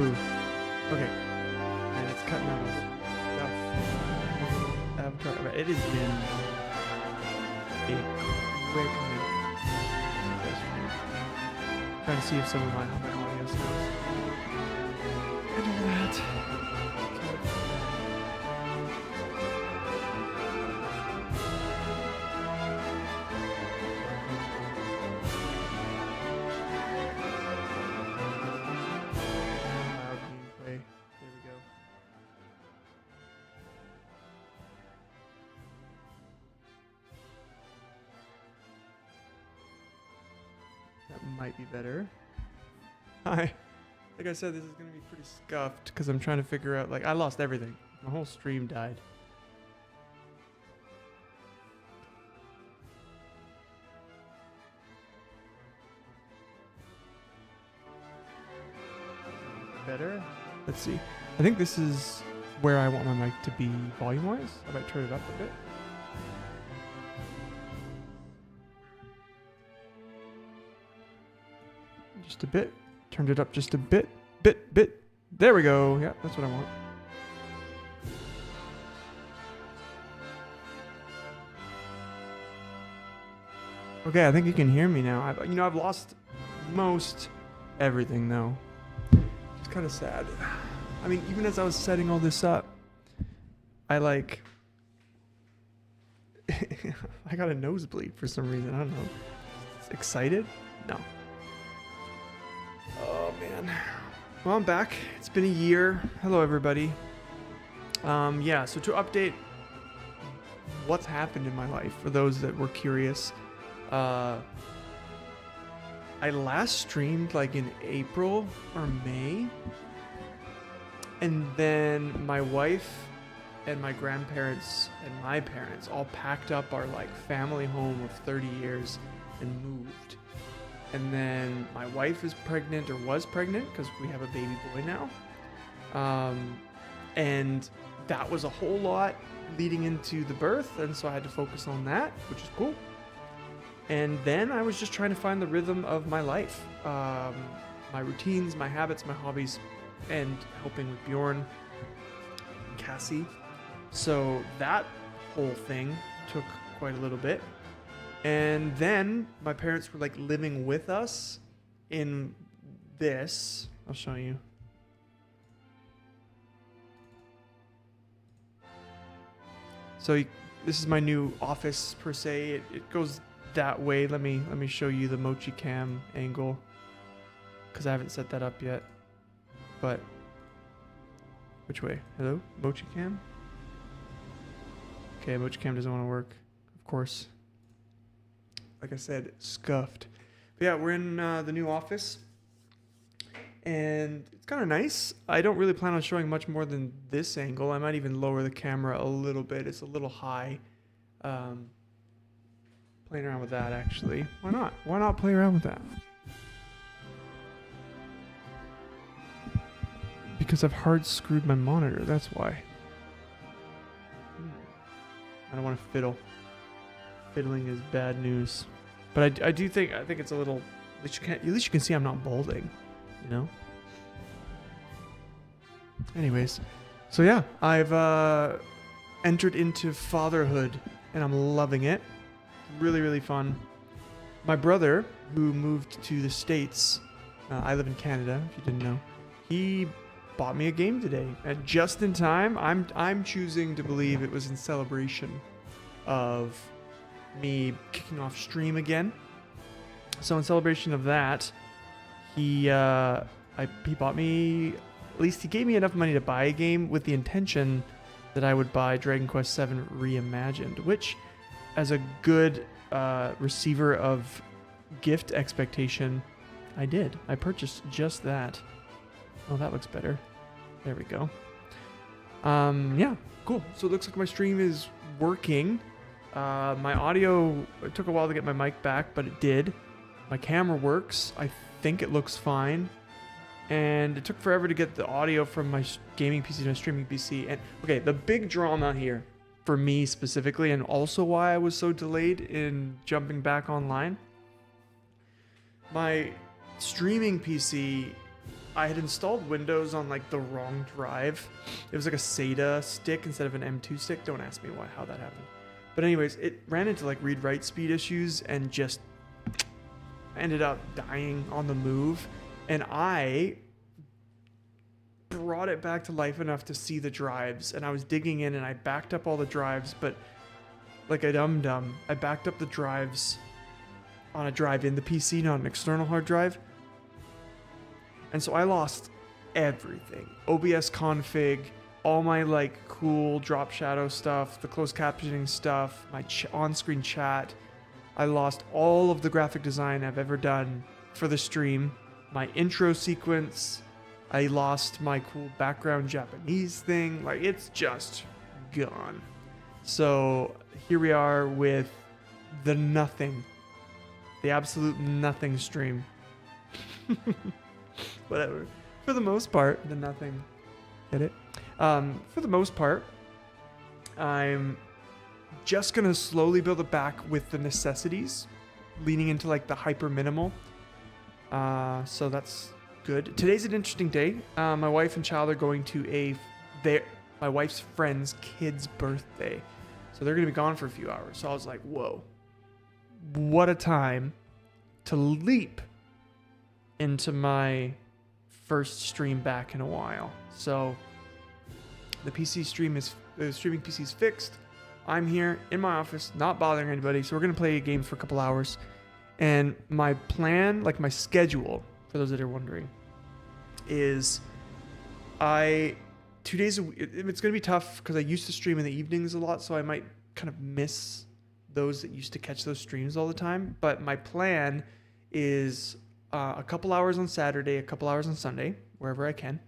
Ooh. Okay. And it's cutting out of stuff. Avatar. It has been a quick minute. Trying to see if some of my audio sounds. And all that. Loud gameplay. There we go. That might be better. Hi. Like I said, this is going to be pretty scuffed because I'm trying to figure out, like, I lost everything. My whole stream died. Better? Let's see. I think this is where I want my mic to be volume-wise. I might turn it up a bit. Just a bit. Turned it up just a bit. Bit. There we go. Yeah, that's what I want. Okay, I think you can hear me now. I've lost most everything though. It's kind of sad. I mean, even as I was setting all this up, I got a nosebleed for some reason. I don't know. Excited? No. Oh man. Well, I'm back. It's been a year. Hello everybody. Yeah, so to update what's happened in my life for those that were curious, I last streamed like in April or May, and then my wife and my grandparents and my parents all packed up our like family home of 30 years and moved. And then my wife is pregnant, or was pregnant, because we have a baby boy now. And that was a whole lot leading into the birth, and so I had to focus on that, which is cool. And then I was just trying to find the rhythm of my life, my routines, my habits, my hobbies, and helping with Björn and Cassie. So that whole thing took quite a little bit. And then my parents were like living with us in this. I'll show you. So this is my new office per se. It goes that way. Let me show you the Mochi cam angle, because I haven't set that up yet. But which way? Hello, Mochi cam. Okay, Mochi cam doesn't want to work, of course. Like I said, scuffed. But yeah, we're in the new office, and it's kind of nice. I don't really plan on showing much more than this angle. I might even lower the camera a little bit. It's a little high. Playing around with that, actually. Why not? Why not play around with that? Because I've hard screwed my monitor. That's why. I don't want to fiddle. Fiddling is bad news, but I think it's a little. At least you can see I'm not balding, you know. Anyways, so yeah, I've entered into fatherhood, and I'm loving it. Really fun. My brother, who moved to the States, I live in Canada. If you didn't know, he bought me a game today, and just in time. I'm choosing to believe it was in celebration of me kicking off stream again. So in celebration of that, he bought me, at least he gave me enough money to buy a game with the intention that I would buy Dragon Quest 7 Reimagined, which, as a good receiver of gift expectation, I did. I purchased just that. Oh, that looks better. There we go. Yeah, cool. So it looks like my stream is working. My audio, it took a while to get my mic back, but it did. My camera works. I think it looks fine. And it took forever to get the audio from my gaming PC to my streaming PC. And okay, the big drama here for me specifically, and also why I was so delayed in jumping back online, my streaming PC I had installed Windows on like the wrong drive. It was like a SATA stick instead of an M2 stick. Don't ask me how that happened. But anyways, it ran into like read-write speed issues and just ended up dying on the move. And I brought it back to life enough to see the drives, and I was digging in and I backed up all the drives, but like a dum-dum, I backed up the drives on a drive in the PC, not an external hard drive. And so I lost everything. OBS config, all my like cool drop shadow stuff, the closed captioning stuff, my on-screen chat. I lost all of the graphic design I've ever done for the stream, my intro sequence. I lost my cool background Japanese thing. Like, it's just gone. So here we are with the nothing. The absolute nothing stream. Whatever. For the most part, the nothing. Get it? For the most part, I'm just going to slowly build it back with the necessities, leaning into like the hyper minimal. So that's good. Today's an interesting day. My wife and child are going to my wife's friend's kid's birthday. So they're going to be gone for a few hours. So I was like, whoa, what a time to leap into my first stream back in a while. So the streaming PC is fixed. I'm here in my office, not bothering anybody. So we're going to play a game for a couple hours. And my plan, like my schedule, for those that are wondering, is 2 days a week. It's going to be tough because I used to stream in the evenings a lot, so I might kind of miss those that used to catch those streams all the time. But my plan is a couple hours on Saturday, a couple hours on Sunday, wherever I can.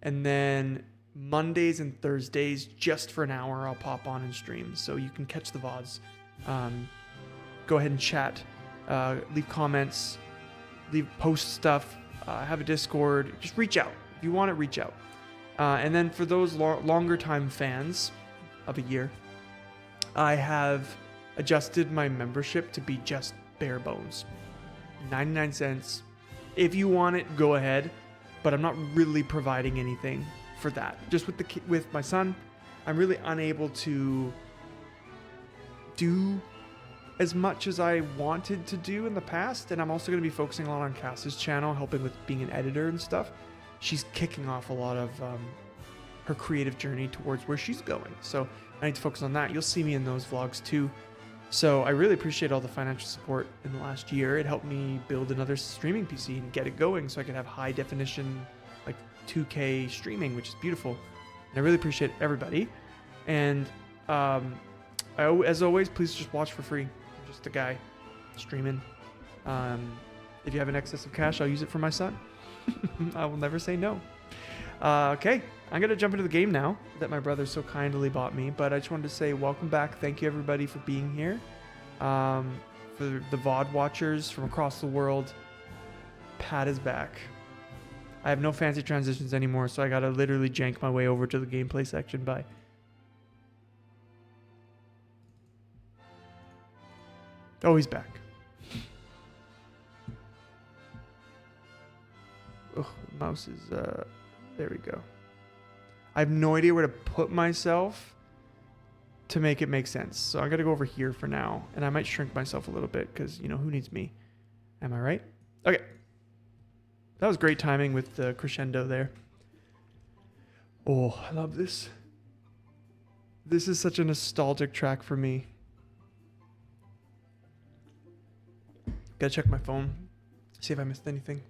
And then Mondays and Thursdays, just for an hour, I'll pop on and stream. So you can catch the VODs. Go ahead and chat. Leave comments. Post stuff. Have a Discord. Just reach out. If you want it, reach out. And then for those longer time fans of a year, I have adjusted my membership to be just bare bones. 99 cents. If you want it, go ahead. But I'm not really providing anything for that. Just with my son, I'm really unable to do as much as I wanted to do in the past. And I'm also going to be focusing a lot on Cass's channel, helping with being an editor and stuff. She's kicking off a lot of her creative journey towards where she's going. So I need to focus on that. You'll see me in those vlogs too. So I really appreciate all the financial support in the last year. It helped me build another streaming PC and get it going so I could have high definition, like 2K streaming, which is beautiful. And I really appreciate everybody. And as always, please just watch for free. I'm just a guy streaming. If you have an excess of cash, I'll use it for my son. I will never say no. Okay, I'm going to jump into the game now that my brother so kindly bought me. But I just wanted to say welcome back. Thank you, everybody, for being here. For the VOD watchers from across the world, Pat is back. I have no fancy transitions anymore, so I got to literally jank my way over to the gameplay section. Bye. Oh, he's back. Oh, the mouse is, there we go. I have no idea where to put myself to make it make sense. So I got to go over here for now. And I might shrink myself a little bit because, who needs me? Am I right? Okay. That was great timing with the crescendo there. Oh, I love this. This is such a nostalgic track for me. Gotta check my phone. See if I missed anything.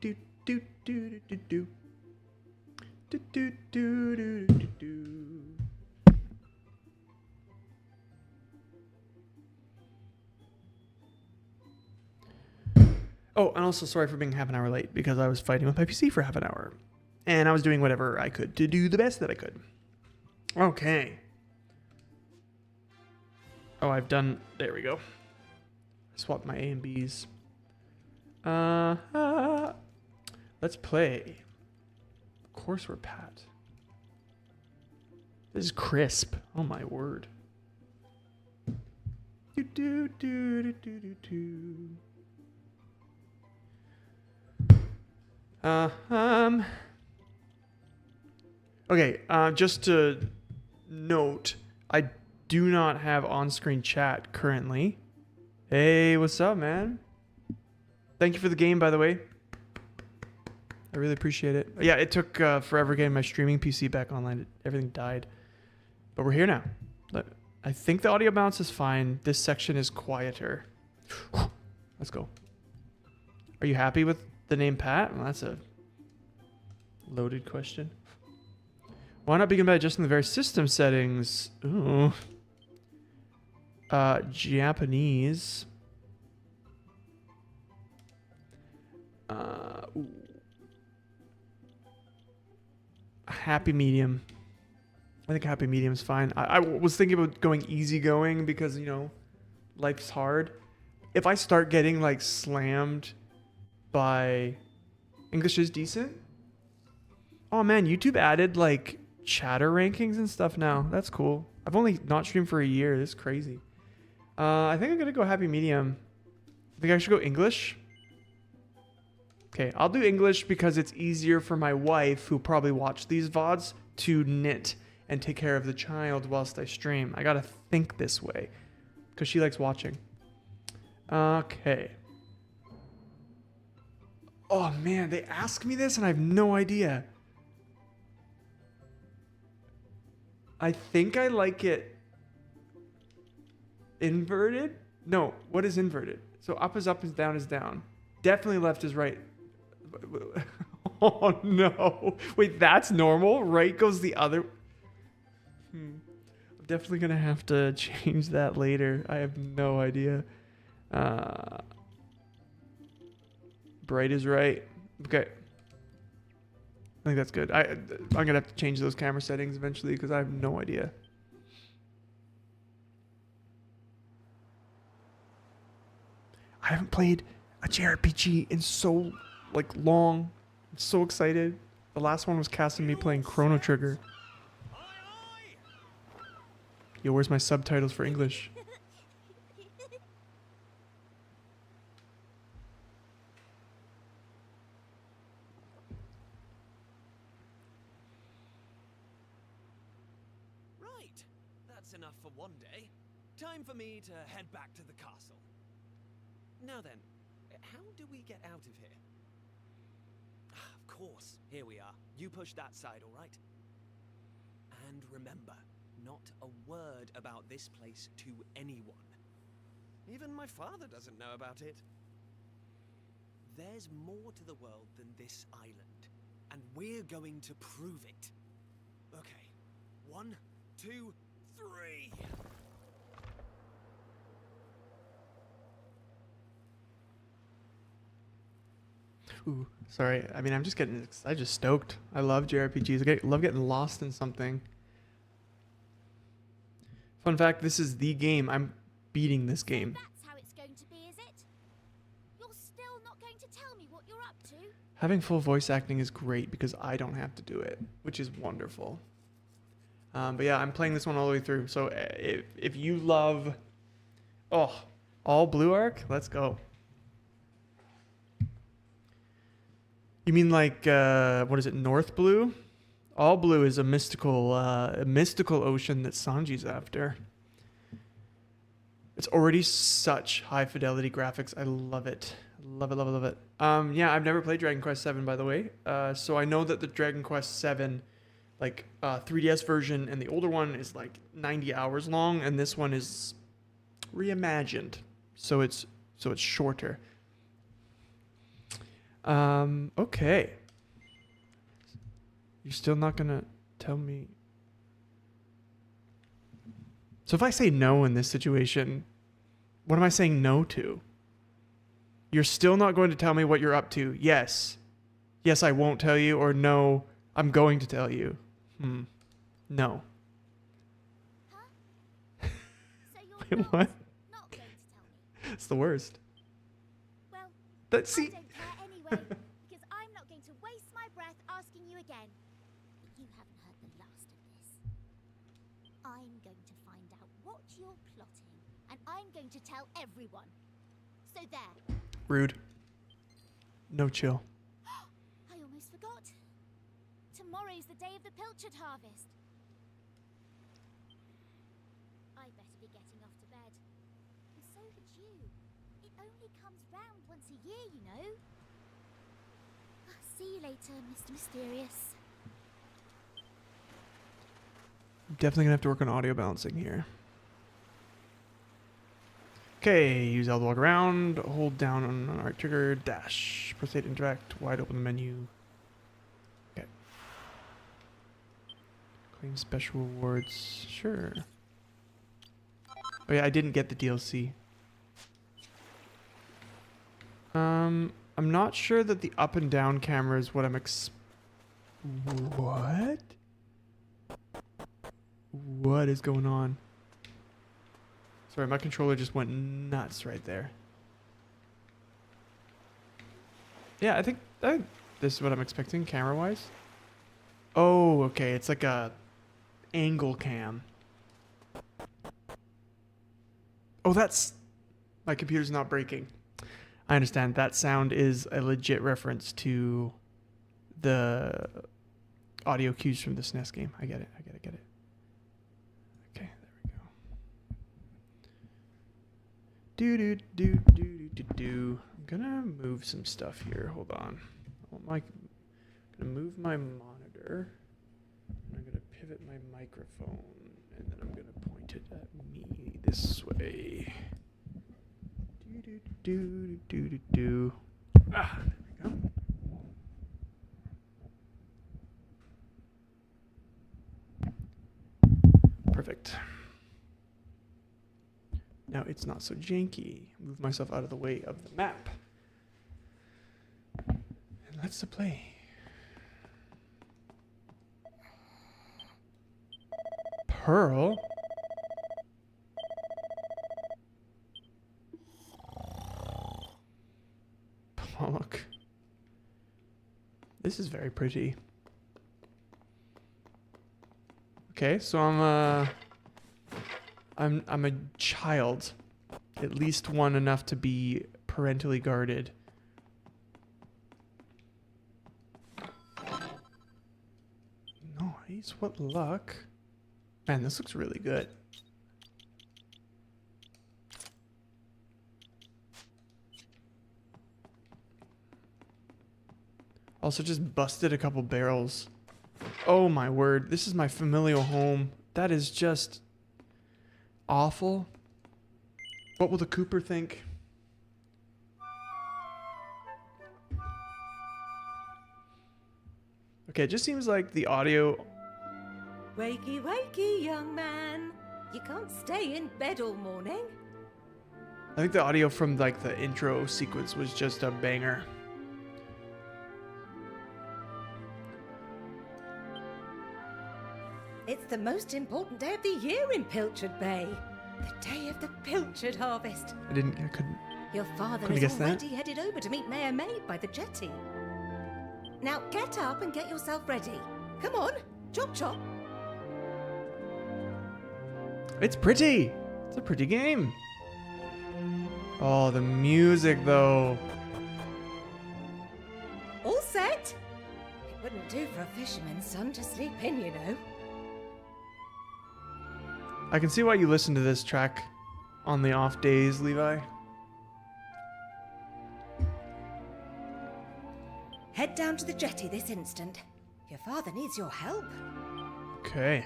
Do do do do do do. Do do do do do do. Oh, and also sorry for being half an hour late because I was fighting with my PC for half an hour. And I was doing whatever I could to do the best that I could. Okay. Oh, I've done... There we go. I swapped my A and Bs. Let's play. Of course we're Pat. This is crisp. Oh my word. Do do do do do do do. Uh, um. Okay, just to note, I do not have on-screen chat currently. Hey, what's up, man? Thank you for the game, by the way. I really appreciate it. Yeah, it took forever getting my streaming PC back online. Everything died. But we're here now. I think the audio balance is fine. This section is quieter. Let's go. Are you happy with the name Pat? Well, that's a loaded question. Why not begin by adjusting the various system settings? Ooh. Japanese. Ooh. Happy medium. I think happy medium is fine. I was thinking about going easygoing because, you know, life's hard. If I start getting like slammed by English is decent. Oh man, YouTube added like chatter rankings and stuff now. That's cool. I've only not streamed for a year. This is crazy. I think I'm gonna go happy medium. I think I should go English. Okay, I'll do English because it's easier for my wife, who probably watch these VODs, to knit and take care of the child whilst I stream. I gotta think this way because she likes watching. Okay. Oh man, they ask me this and I have no idea. I think I like it inverted. No, what is inverted? So up is up, is down. Definitely left is right. Oh no. Wait, that's normal? Right goes the other. I'm definitely going to have to change that later. I have no idea. Bright is right. Okay. I think that's good. I'm going to have to change those camera settings eventually because I have no idea. I haven't played a JRPG in so long. I'm so excited. The last one was casting me playing Chrono Trigger. Yo, where's my subtitles for English? Right. That's enough for one day. Time for me to head back to the castle. Now then, how do we get out of here? Of course, here we are. You push that side, all right? And remember, not a word about this place to anyone. Even my father doesn't know about it. There's more to the world than this island, and we're going to prove it. Okay, 1, 2, 3. Ooh, sorry. I mean, I'm just stoked. I love JRPGs. I love getting lost in something. Fun fact, this is the game. I'm beating this game. That's how it's going to be, is it? You're still not going to tell me what you're up to? Having full voice acting is great because I don't have to do it, which is wonderful. But yeah, I'm playing this one all the way through. So if you love... Oh, all Blue Arc? Let's go. You mean like, what is it, North Blue? All Blue is a mystical ocean that Sanji's after. It's already such high fidelity graphics. I love it. Love it, love it, love it. Yeah, I've never played Dragon Quest 7, by the way. So I know that the Dragon Quest 7, like, 3DS version and the older one is like 90 hours long, and this one is reimagined. So it's shorter. Okay. You're still not gonna tell me. So if I say no in this situation, what am I saying no to? You're still not going to tell me what you're up to. Yes. Yes, I won't tell you, or no, I'm going to tell you. No. Huh? So you're Wait, what? not going to tell me? It's the worst. Well, Let's see. I don't care anyway, because I'm not going to waste my breath asking you again. You haven't heard the last of this. I'm going to find out what you're plotting, and I'm going to tell everyone. So there. Rude. No chill. I tomorrow's the day of the pilchard harvest. I better be getting off to bed. And so would you. It only comes round once a year, you know. See you later, Mr. Mysterious. Definitely gonna have to work on audio balancing here. Okay, use L to walk around, hold down on right trigger, dash, press A to interact, wide open the menu. Okay. Claim special rewards, sure. Oh yeah, I didn't get the DLC. I'm not sure that the up and down camera is what I'm What? What is going on? Sorry, my controller just went nuts right there. Yeah, I think this is what I'm expecting camera-wise. Oh, okay. It's like a angle cam. Oh, that's... My computer's not breaking. I understand. That sound is a legit reference to the audio cues from the SNES game. I get it. Okay, there we go. Do. I'm gonna move some stuff here. Hold on. I'm gonna move my monitor. And I'm gonna pivot my microphone, and then I'm gonna point it at me this way. Do. Ah, there we go. Perfect. Now it's not so janky. Move myself out of the way of the map. And let's play. Pearl? Look. This is very pretty. Okay, so I'm a child, at least one enough to be parentally guarded. Nice, what luck. Man, this looks really good. Also just busted a couple barrels. Oh my word, this is my familial home. That is just awful. What will the Cooper think? Okay, it just seems like the audio... Wakey, wakey, young man. You can't stay in bed all morning. I think the audio from like the intro sequence was just a banger. It's the most important day of the year in Pilchard Bay. The day of the pilchard harvest. I couldn't... Your father Couldn't is guess that. already headed over to meet Mayor Maid by the jetty. Now get up and get yourself ready. Come on, chop chop. It's pretty. It's a pretty game. Oh, the music though. All set? It wouldn't do for a fisherman's son to sleep in, you know. I can see why you listen to this track on the off days, Levi. Head down to the jetty this instant. Your father needs your help. Okay.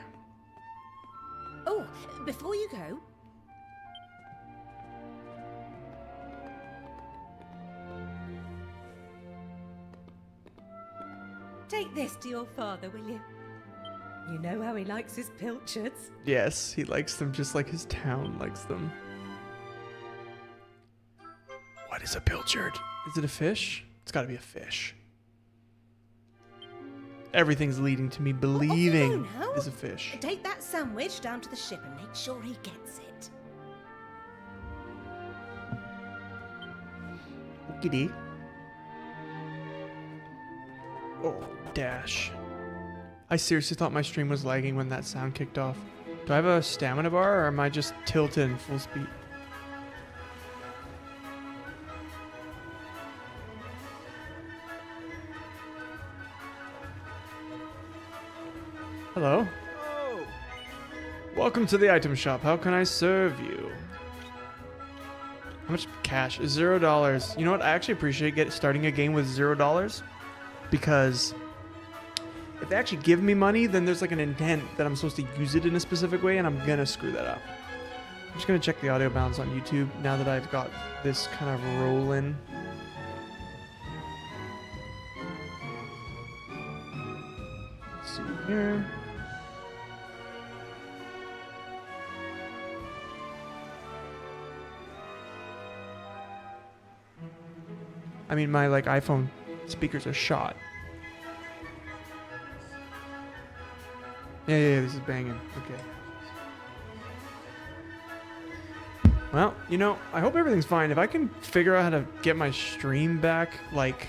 Oh, before you go... Take this to your father, will you? You know how he likes his pilchards. Yes, he likes them just like his town likes them. What is a pilchard? Is it a fish? It's gotta be a fish. Everything's leading to me believing it's a fish. Take that sandwich down to the ship and make sure he gets it. Ookity. Oh, dash. I seriously thought my stream was lagging when that sound kicked off. Do I have a stamina bar or am I just tilted in full speed? Hello. Oh, Welcome to the item shop. How can I serve you? How much cash? $0. You know what? I actually appreciate starting a game with $0 because if they actually give me money, then there's like an intent that I'm supposed to use it in a specific way, and I'm gonna screw that up. I'm just gonna check the audio bounds on YouTube now that I've got this kind of rolling. Let's see here. I mean, my like iPhone speakers are shot. Yeah, this is banging. Okay. Well, you know, I hope everything's fine. If I can figure out how to get my stream back, like,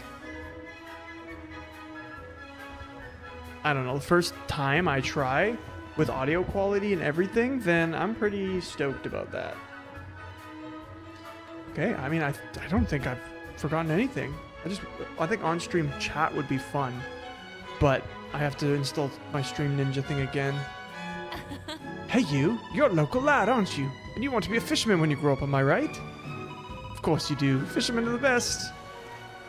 I don't know, the first time I try with audio quality and everything, then I'm pretty stoked about that. Okay, I mean, I don't think I've forgotten anything. I think on-stream chat would be fun, but I have to install my Stream Ninja thing again. Hey you're a local lad, aren't you? And you want to be a fisherman when you grow up, am I right? Of course you do. Fishermen are the best.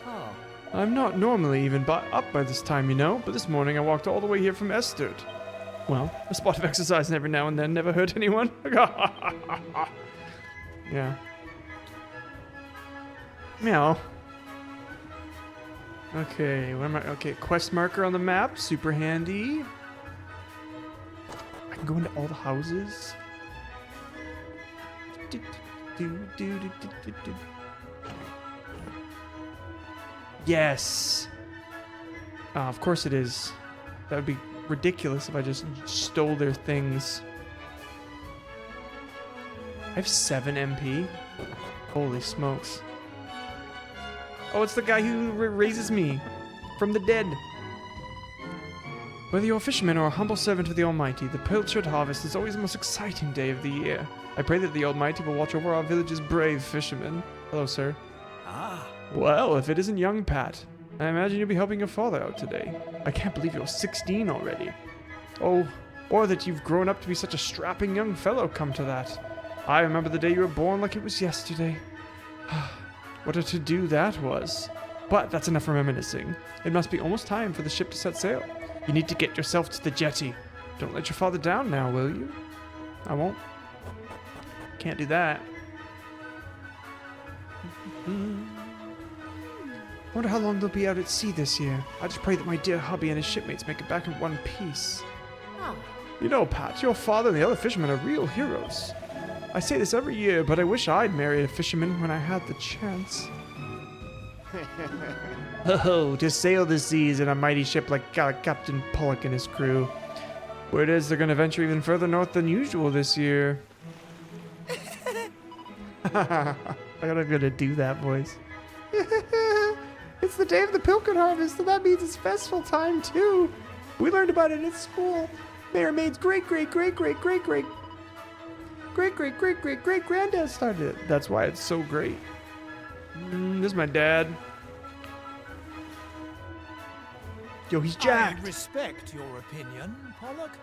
oh. I'm not normally even up by this time, you know, but this morning I walked all the way here from Esterd. Well, a spot of exercise every now and then never hurt anyone. Yeah. Meow. Okay, what am I? Okay, quest marker on the map, super handy. I can go into all the houses. Yes. Of course it is. That would be ridiculous if I just stole their things. I have 7 MP. Holy smokes. Oh, it's the guy who raises me from the dead. Whether you're a fisherman or a humble servant of the Almighty, the pilchard harvest is always the most exciting day of the year. I pray that the Almighty will watch over our village's brave fishermen. Hello, sir. Ah, Well, if it isn't young Pat, I imagine you'll be helping your father out today. I can't believe you're 16 already. Oh, or that you've grown up to be such a strapping young fellow, come to that. I remember the day you were born like it was yesterday. What a to-do that was. But that's enough reminiscing. It must be almost time for the ship to set sail. You need to get yourself to the jetty. Don't let your father down now, will you? I won't. Can't do that. Wonder how long they'll be out at sea this year. I just pray that my dear hubby and his shipmates make it back in one piece. Oh, You know, Pat, your father and the other fishermen are real heroes. I say this every year, but I wish I'd married a fisherman when I had the chance. Oh, to sail the seas in a mighty ship like Captain Pollock and his crew. Word is they're going to venture even further north than usual this year. I'm not going to do that voice. It's the day of the pilchard harvest, so that means it's festival time too. We learned about it at school. Mayor Maid's great granddad started it. That's why it's so great. This is my dad. Yo, he's jacked. I respect your opinion, Pollock,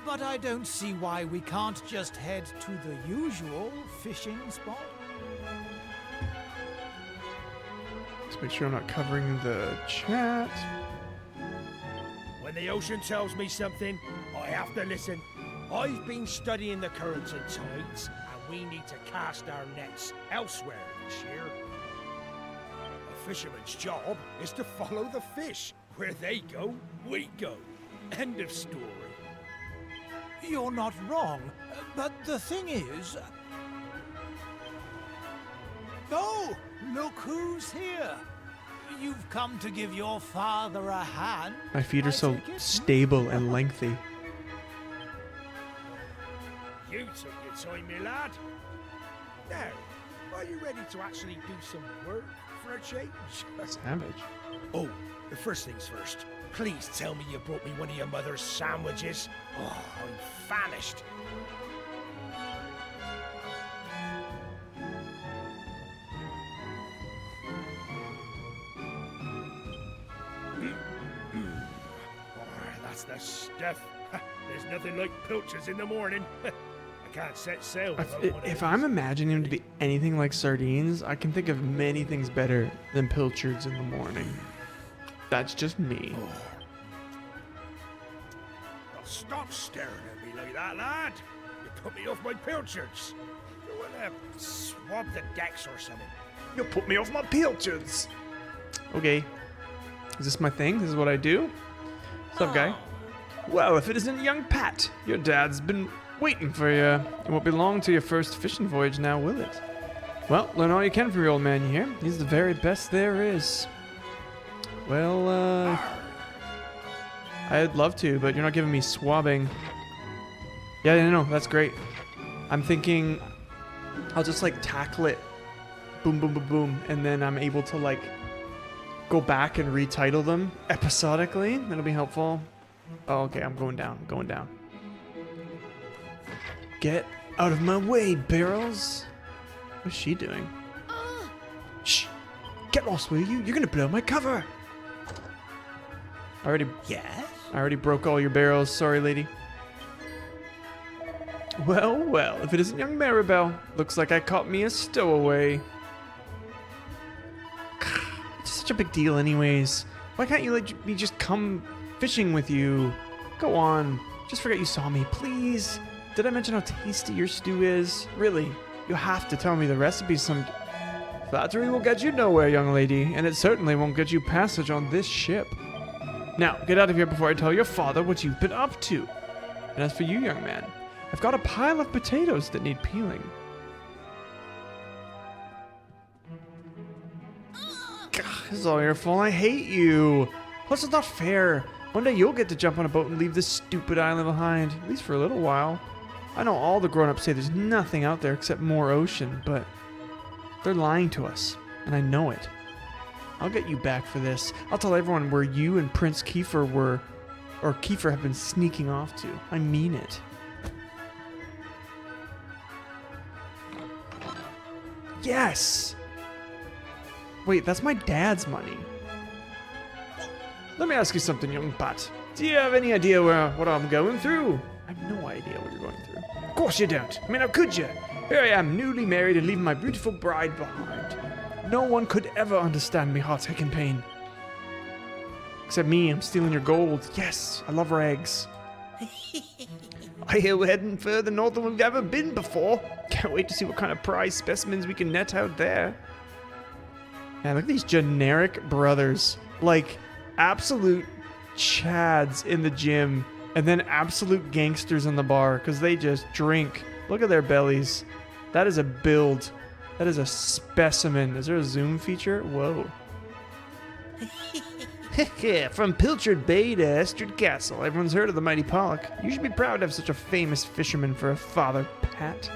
but I don't see why we can't just head to the usual fishing spot. Let's make sure I'm not covering the chat. When the ocean tells me something, I have to listen. I've been studying the currents and tides, and we need to cast our nets elsewhere this year. A fisherman's job is to follow the fish. Where they go, we go. End of story. You're not wrong, but the thing is... Oh, look who's here. You've come to give your father a hand. My feet I are so take it? stable and lengthy. You took your time, my lad. Now, are you ready to actually do some work for a change? Savage. Oh, the first things first. Please tell me you brought me one of your mother's sandwiches. Oh, I'm famished. Oh, that's That's the stuff. There's nothing like pilchards in the morning. I can't set sail without one of If these. I'm imagining them to be anything like sardines, I can think of many things better than pilchards in the morning. That's just me. Oh, stop staring at me like that, lad. You put me off my pilchards. You wanna swab the decks or something? You put me off my pilchards. Okay. Is this my thing? This is what I do? What's up, guy? Well, if it isn't young Pat, your dad's been waiting for you. It won't be long to your first fishing voyage now, will it? Well, learn all you can from your old man here. He's the very best there is. Well, I'd love to, but you're not giving me swabbing. Yeah, no, that's great. I'm thinking I'll just like tackle it. Boom, boom, boom, boom. And then I'm able to like go back and retitle them episodically. That'll be helpful. Oh, okay, I'm going down. I'm going down. Get out of my way, Barrels. What's she doing? Shh. Get lost, will you? You're gonna blow my cover. I already broke all your barrels. Sorry, lady. Well, well, if it isn't young Maribel, looks like I caught me a stowaway. It's such a big deal anyways. Why can't you let me just come fishing with you? Go on. Just forget you saw me, please. Did I mention how tasty your stew is? Really, you have to tell me the recipe some... Flattery will get you nowhere, young lady, and it certainly won't get you passage on this ship. Now, get out of here before I tell your father what you've been up to. And as for you, young man, I've got a pile of potatoes that need peeling. God, this is all your fault. I hate you. Plus, it's not fair. One day you'll get to jump on a boat and leave this stupid island behind, at least for a little while. I know all the grown-ups say there's nothing out there except more ocean, but they're lying to us, and I know it. I'll get you back for this. I'll tell everyone where you and Prince Kiefer were, or Kiefer have been sneaking off to. I mean it. Yes! Wait, that's my dad's money. Let me ask you something, young Pat. Do you have any idea what I'm going through? I have no idea what you're going through. Of course you don't. I mean, how could you? Here I am, newly married and leaving my beautiful bride behind. No one could ever understand me heartache and pain. Except me, I'm stealing your gold. Yes, I love rags. I hear we're heading further north than we've ever been before. Can't wait to see what kind of prize specimens we can net out there. Man, look at these generic brothers. Like, absolute chads in the gym, and then absolute gangsters in the bar, because they just drink. Look at their bellies. That is a build. That is a specimen. Is there a zoom feature? Whoa. From Pilchard Bay to Estrid Castle, everyone's heard of the mighty Pollock. You should be proud to have such a famous fisherman for a father, Pat.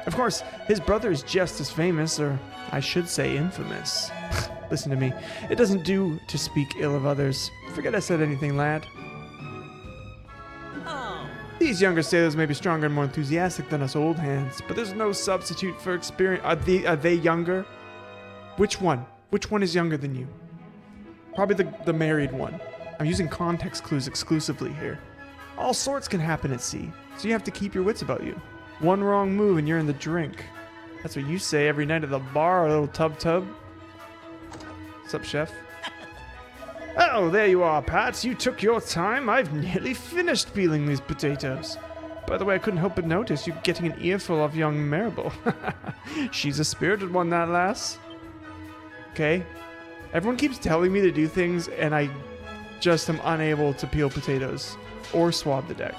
Of course, his brother is just as famous, or I should say infamous. Listen to me. It doesn't do to speak ill of others. Forget I said anything, lad. These younger sailors may be stronger and more enthusiastic than us old hands, but there's no substitute for experience. Are they younger? Which one? Which one is younger than you? Probably the married one. I'm using context clues exclusively here. All sorts can happen at sea, so you have to keep your wits about you. One wrong move and you're in the drink. That's what you say every night at the bar, little tub. What's up, chef? Oh, there you are, Pat. You took your time. I've nearly finished peeling these potatoes. By the way, I couldn't help but notice you getting an earful of young Maribel. She's a spirited one, that lass. Okay. Everyone keeps telling me to do things, and I just am unable to peel potatoes or swab the deck.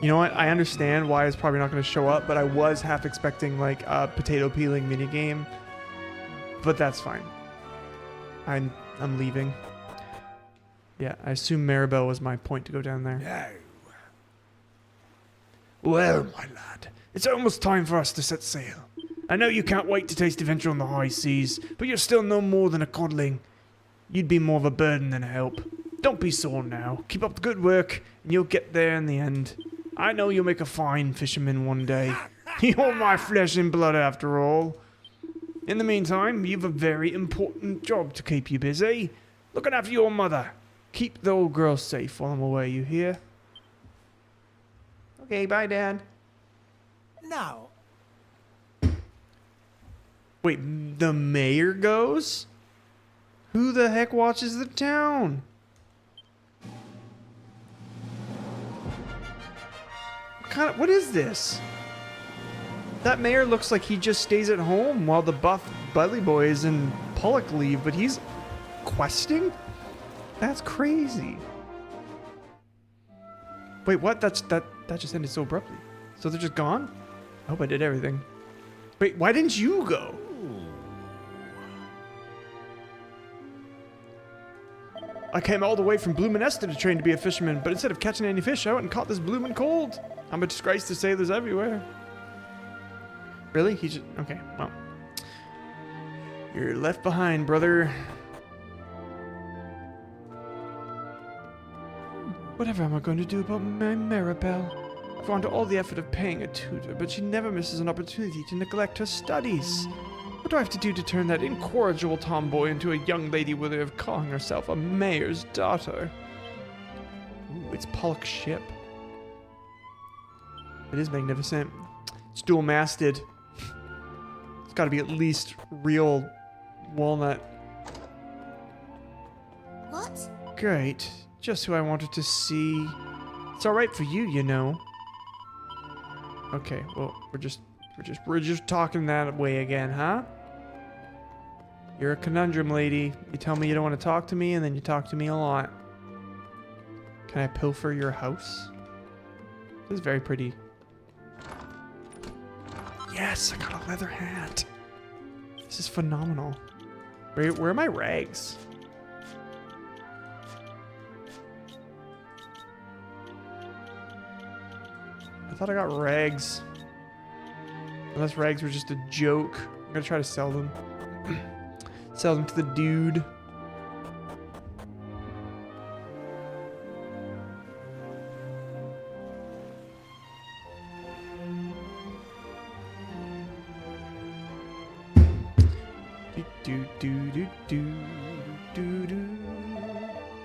You know what? I understand why it's probably not going to show up, but I was half expecting like a potato peeling minigame. But that's fine. I'm leaving. Yeah, I assume Maribel was my point to go down there. No. Well, my lad, it's almost time for us to set sail. I know you can't wait to taste adventure on the high seas, but you're still no more than a codling. You'd be more of a burden than a help. Don't be sore now. Keep up the good work, and you'll get there in the end. I know you'll make a fine fisherman one day. You're my flesh and blood after all. In the meantime, you've a very important job to keep you busy. Looking after your mother. Keep the old girl safe while I'm away, you hear? Okay, bye, Dad. Now, Wait, the mayor goes? Who the heck watches the town? What is this? That mayor looks like he just stays at home while the buff Budley boys and Pollock leave, but he's questing? That's crazy. Wait, what? That just ended so abruptly. So they're just gone? I hope I did everything. Wait, why didn't you go? I came all the way from Bloomin' Esther to train to be a fisherman, but instead of catching any fish, I went and caught this bloomin' cold. I'm a disgrace to sailors everywhere. Really? He just... Okay, well. You're left behind, brother. Whatever am I going to do about my Maribel? I've gone to all the effort of paying a tutor, but she never misses an opportunity to neglect her studies. What do I have to do to turn that incorrigible tomboy into a young lady worthy of calling herself a mayor's daughter? Ooh, it's Pollock's ship. It is magnificent. It's dual-masted. It's got to be at least real walnut. What? Great. Just who I wanted to see. It's all right for you, you know. Okay, well, we're just talking that way again, huh? You're a conundrum, lady. You tell me you don't want to talk to me, and then you talk to me a lot. Can I pilfer your house? This is very pretty. Yes, I got a leather hat. This is phenomenal. Where are my rags? I thought I got rags. Unless rags were just a joke. I'm gonna try to sell them. Sell them to the dude.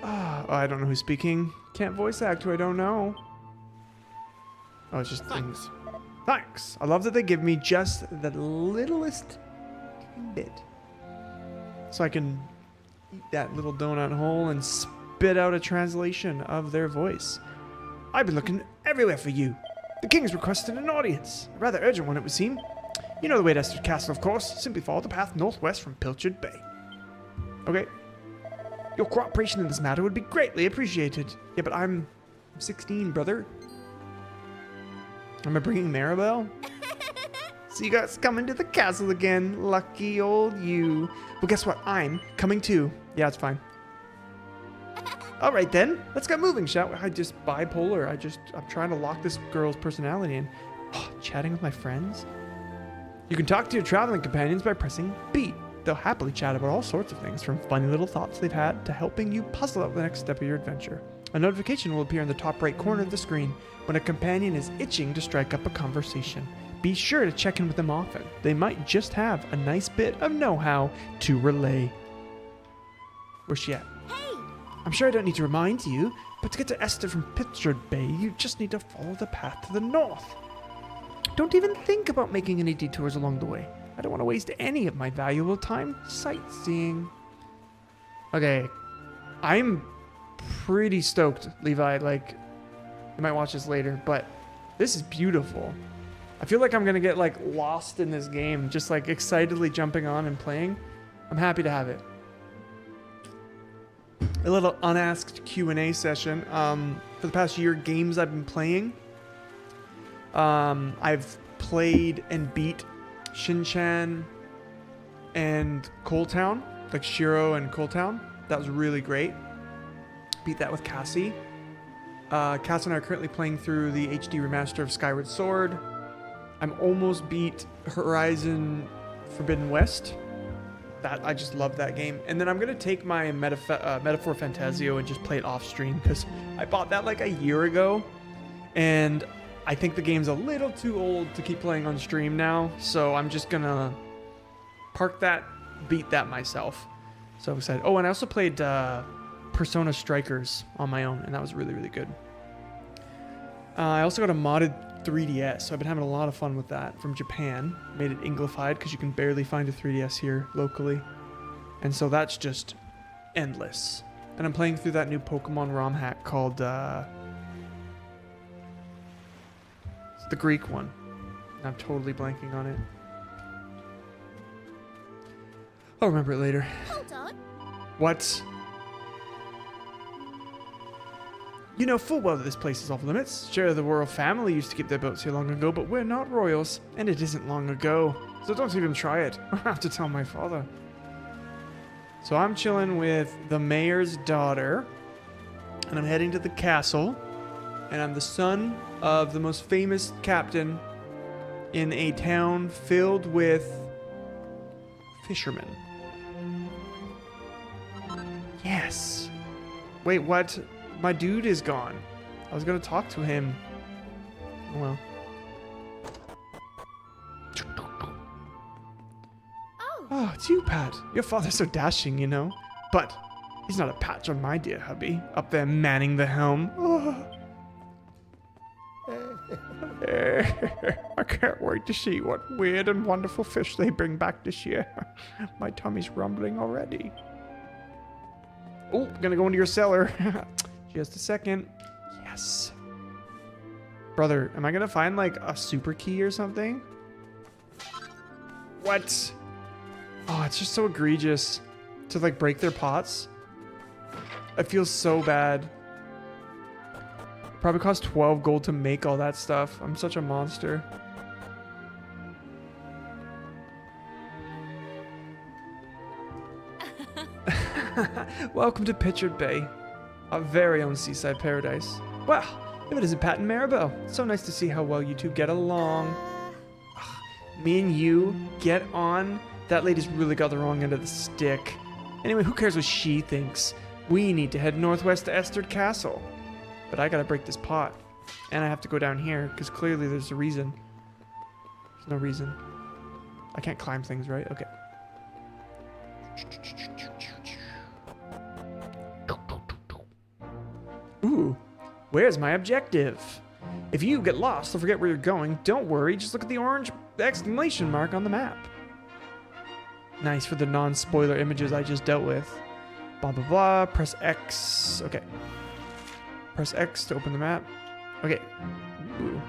Ah, oh, I don't know who's speaking. Can't voice act who I don't know. Oh, it's just things. Thanks. I love that they give me just the littlest bit. So I can eat that little donut hole and spit out a translation of their voice. I've been looking everywhere for you. The king's requested an audience. A rather urgent one, it would seem. You know the way to Esther Castle, of course. Simply follow the path northwest from Pilchard Bay. Okay. Your cooperation in this matter would be greatly appreciated. Yeah, but I'm 16, brother. Am I bringing Maribel? So you guys coming to the castle again. Lucky old you. Well, guess what? I'm coming too. Yeah, it's fine. All right, then. Let's get moving, shall we? I just bipolar. I'm trying to lock this girl's personality in. Oh, chatting with my friends? You can talk to your traveling companions by pressing B. They'll happily chat about all sorts of things, from funny little thoughts they've had to helping you puzzle out the next step of your adventure. A notification will appear in the top right corner of the screen when a companion is itching to strike up a conversation. Be sure to check in with them often. They might just have a nice bit of know-how to relay. Where's she at? Hey! I'm sure I don't need to remind you, but to get to Esther from Pilchard Bay, you just need to follow the path to the north. Don't even think about making any detours along the way. I don't want to waste any of my valuable time sightseeing. Okay, I'm pretty stoked, Levi. Like, you might watch this later, but this is beautiful. I feel like I'm gonna get like lost in this game, just like excitedly jumping on and playing. I'm happy to have it. A little unasked Q&A session. For the past year, games I've been playing. I've played and beat Shinchan and Coal Town, like Shiro and Coal Town. That was really great. Beat that with Cassie. Cass and I are currently playing through the HD remaster of Skyward Sword. I'm almost beat Horizon Forbidden West. I just love that game. And then I'm gonna take my Metaphor Fantasio and just play it off stream, because I bought that like a year ago, and I think the game's a little too old to keep playing on stream now. So I'm just gonna parked that, beat that myself. So excited. Oh, and I also played Persona Strikers on my own, and that was really, really good. I also got a modded 3DS, so I've been having a lot of fun with that from Japan. Made it Anglified because you can barely find a 3DS here locally. And so that's just endless. And I'm playing through that new Pokemon ROM hack called it's the Greek one. I'm totally blanking on it. I'll remember it later. Hold on. What? You know full well that this place is off limits. Sure, the royal family used to keep their boats here long ago, but we're not royals, and it isn't long ago. So don't even try it. I'll have to tell my father. So I'm chilling with the mayor's daughter, and I'm heading to the castle, and I'm the son of the most famous captain in a town filled with fishermen. Yes. Wait, what? My dude is gone. I was gonna talk to him. Oh well. Oh, it's you, Pat. Your father's so dashing, you know. But he's not a patch on my dear hubby. Up there manning the helm. Oh. I can't wait to see what weird and wonderful fish they bring back this year. My tummy's rumbling already. Oh, gonna go into your cellar. Just a second. Yes. Brother, am I gonna find like a super key or something? What? Oh, it's just so egregious to like break their pots. It feels so bad. Probably cost 12 gold to make all that stuff. I'm such a monster. Welcome to Pitchard Bay, our very own seaside paradise. Well, if it isn't Pat and Maribel, so nice to see how well you two get along. Me and you get on. That lady's really got the wrong end of the stick. Anyway, who cares what she thinks? We need to head northwest to Esterd Castle. But I gotta break this pot. And I have to go down here, because clearly there's a reason. There's no reason. I can't climb things, right? Okay. Ooh, where's my objective? If you get lost or forget where you're going, don't worry, just look at the orange exclamation mark on the map. Nice for the non-spoiler images I just dealt with. Blah, blah, blah. Press X. Okay. Press X to open the map. Okay. Ooh.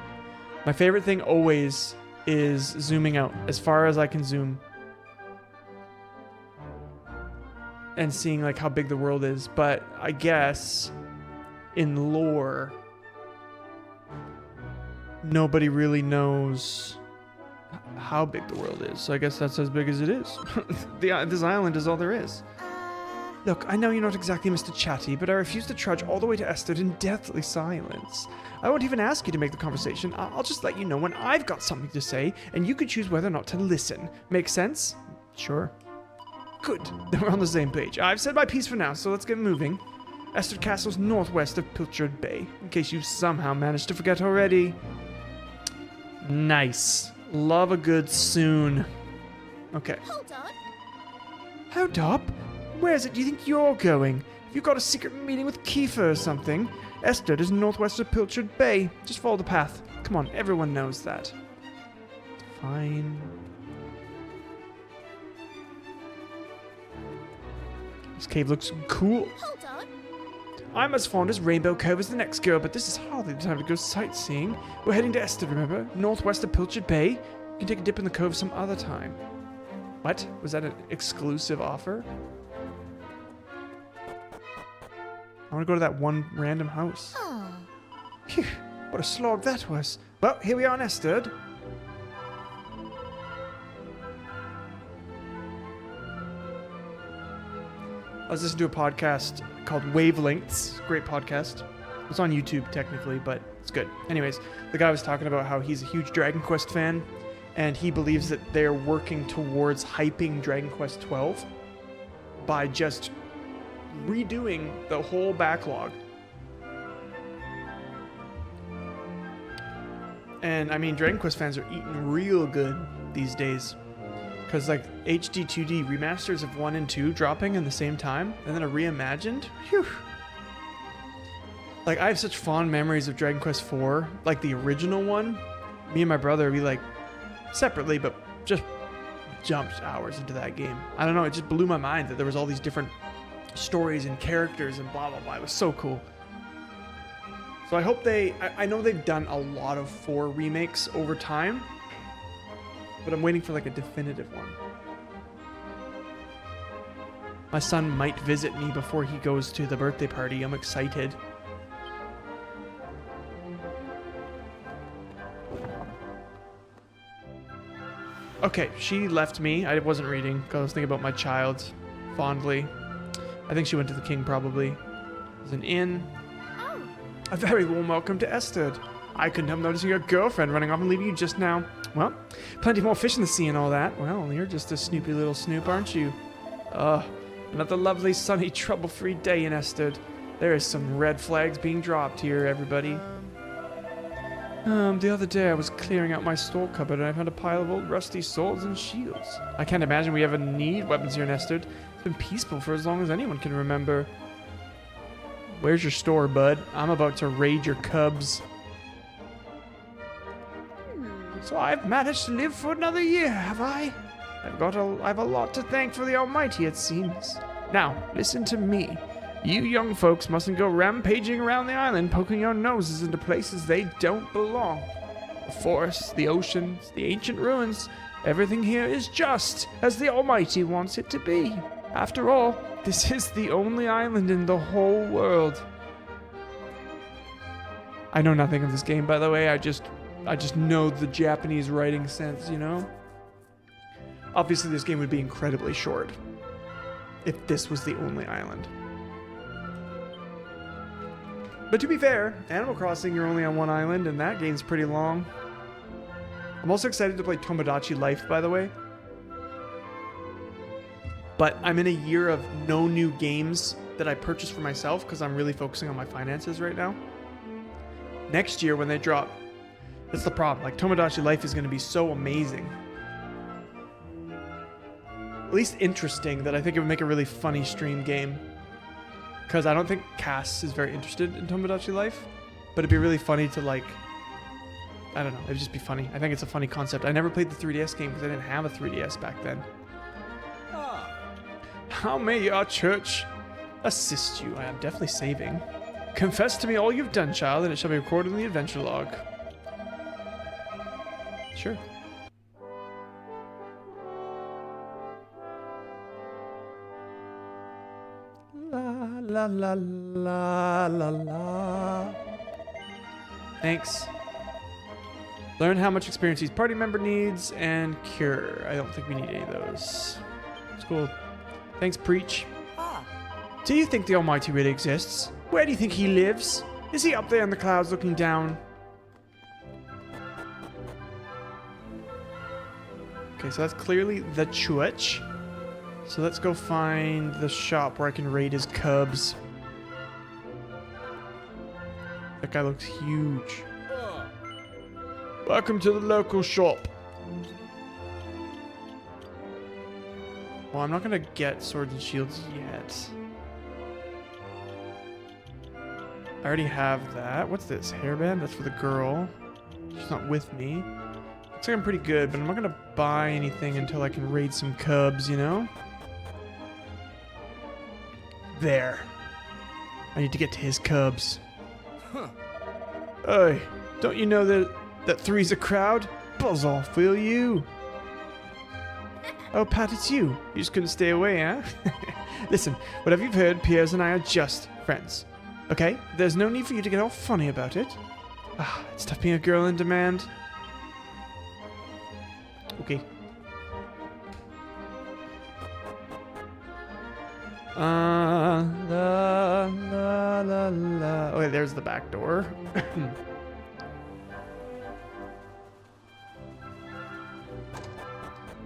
My favorite thing always is zooming out as far as I can zoom. And seeing like how big the world is. But I guess in lore, nobody really knows how big the world is. So I guess that's as big as it is. This island is all there is. Look, I know you're not exactly Mr. Chatty, but I refuse to trudge all the way to Esterd in deathly silence. I won't even ask you to make the conversation. I'll just let you know when I've got something to say, and you can choose whether or not to listen. Make sense? Sure. Good. Then we're on the same page. I've said my piece for now, so let's get moving. Esterd Castle's northwest of Pilchard Bay, in case you somehow managed to forget already. Nice. Love a good soon. Okay. Hold on. Hold up? Where is it do you think you're going? Have you got a secret meeting with Kiefer or something? Esterd is northwest of Pilchard Bay. Just follow the path. Come on, everyone knows that. Fine. This cave looks cool. Hold on. I'm as fond as Rainbow Cove as the next girl, but this is hardly the time to go sightseeing. We're heading to Esterd, remember? Northwest of Pilchard Bay. You can take a dip in the cove some other time. What? Was that an exclusive offer? I want to go to that one random house. Oh. Phew, what a slog that was. Well, here we are in Esterd. I was listening to a podcast called Wavelengths. Great podcast. It's on YouTube technically, but it's good. Anyways, the guy was talking about how he's a huge Dragon Quest fan, and he believes that they're working towards hyping Dragon Quest 12 by just redoing the whole backlog. And I mean, Dragon Quest fans are eating real good these days. Because like HD 2D remasters of 1 and 2 dropping in the same time, and then a reimagined. Whew. Like I have such fond memories of Dragon Quest IV, like the original one. Me and my brother, we like separately, but just jumped hours into that game. I don't know, it just blew my mind that there was all these different stories and characters and blah blah blah. It was so cool. So I hope I know they've done a lot of 4 remakes over time, but I'm waiting for like a definitive one. My son might visit me before he goes to the birthday party. I'm excited. Okay, she left me. I wasn't reading because I was thinking about my child fondly. I think she went to the king probably. There's an inn. Oh, A very warm welcome to Esther. I couldn't help noticing your girlfriend running off and leaving you just now. Well, plenty more fish in the sea and all that. Well, you're just a snoopy little snoop, aren't you? Another lovely, sunny, trouble-free day in Esther. There is some red flags being dropped here, everybody. The other day I was clearing out my store cupboard and I found a pile of old rusty swords and shields. I can't imagine we ever need weapons here in Esther. It's been peaceful for as long as anyone can remember. Where's your store, bud? I'm about to raid your cubs. So I've managed to live for another year, have I? I've a lot to thank for the Almighty, it seems. Now, listen to me. You young folks mustn't go rampaging around the island, poking your noses into places they don't belong. The forests, the oceans, the ancient ruins, everything here is just as the Almighty wants it to be. After all, this is the only island in the whole world. I know nothing of this game, by the way. I just know the Japanese writing sense, you know? Obviously, this game would be incredibly short if this was the only island. But to be fair, Animal Crossing, you're only on one island, and that game's pretty long. I'm also excited to play Tomodachi Life, by the way. But I'm in a year of no new games that I purchased for myself because I'm really focusing on my finances right now. Next year, when they drop, that's the problem. Like, Tomodachi Life is going to be so amazing. At least interesting, that I think it would make a really funny stream game. Because I don't think Cass is very interested in Tomodachi Life. But it'd be really funny to, like... I don't know. It'd just be funny. I think it's a funny concept. I never played the 3DS game because I didn't have a 3DS back then. How may our church assist you? I am definitely saving. Confess to me all you've done, child, and it shall be recorded in the adventure log. Sure. La la la la la. Thanks. Learn how much experience each party member needs and cure. I don't think we need any of those. It's cool. Thanks, Preach. Do you think the Almighty really exists? Where do you think he lives? Is he up there in the clouds looking down? Okay, so that's clearly the church. So let's go find the shop where I can raid his cubs. That guy looks huge. Welcome to the local shop. Well, I'm not gonna get swords and shields yet. I already have that. What's this? Hairband? That's for the girl. She's not with me. Looks like I'm pretty good, but I'm not gonna buy anything until I can raid some cubs, you know? There. I need to get to his cubs. Hey, don't you know that three's a crowd? Buzz off, will you? Oh, Pat, it's you. You just couldn't stay away, huh? Listen, whatever you've heard, Piers and I are just friends. Okay? There's no need for you to get all funny about it. Ah, it's tough being a girl in demand. Okay. La la la la. Okay, there's the back door.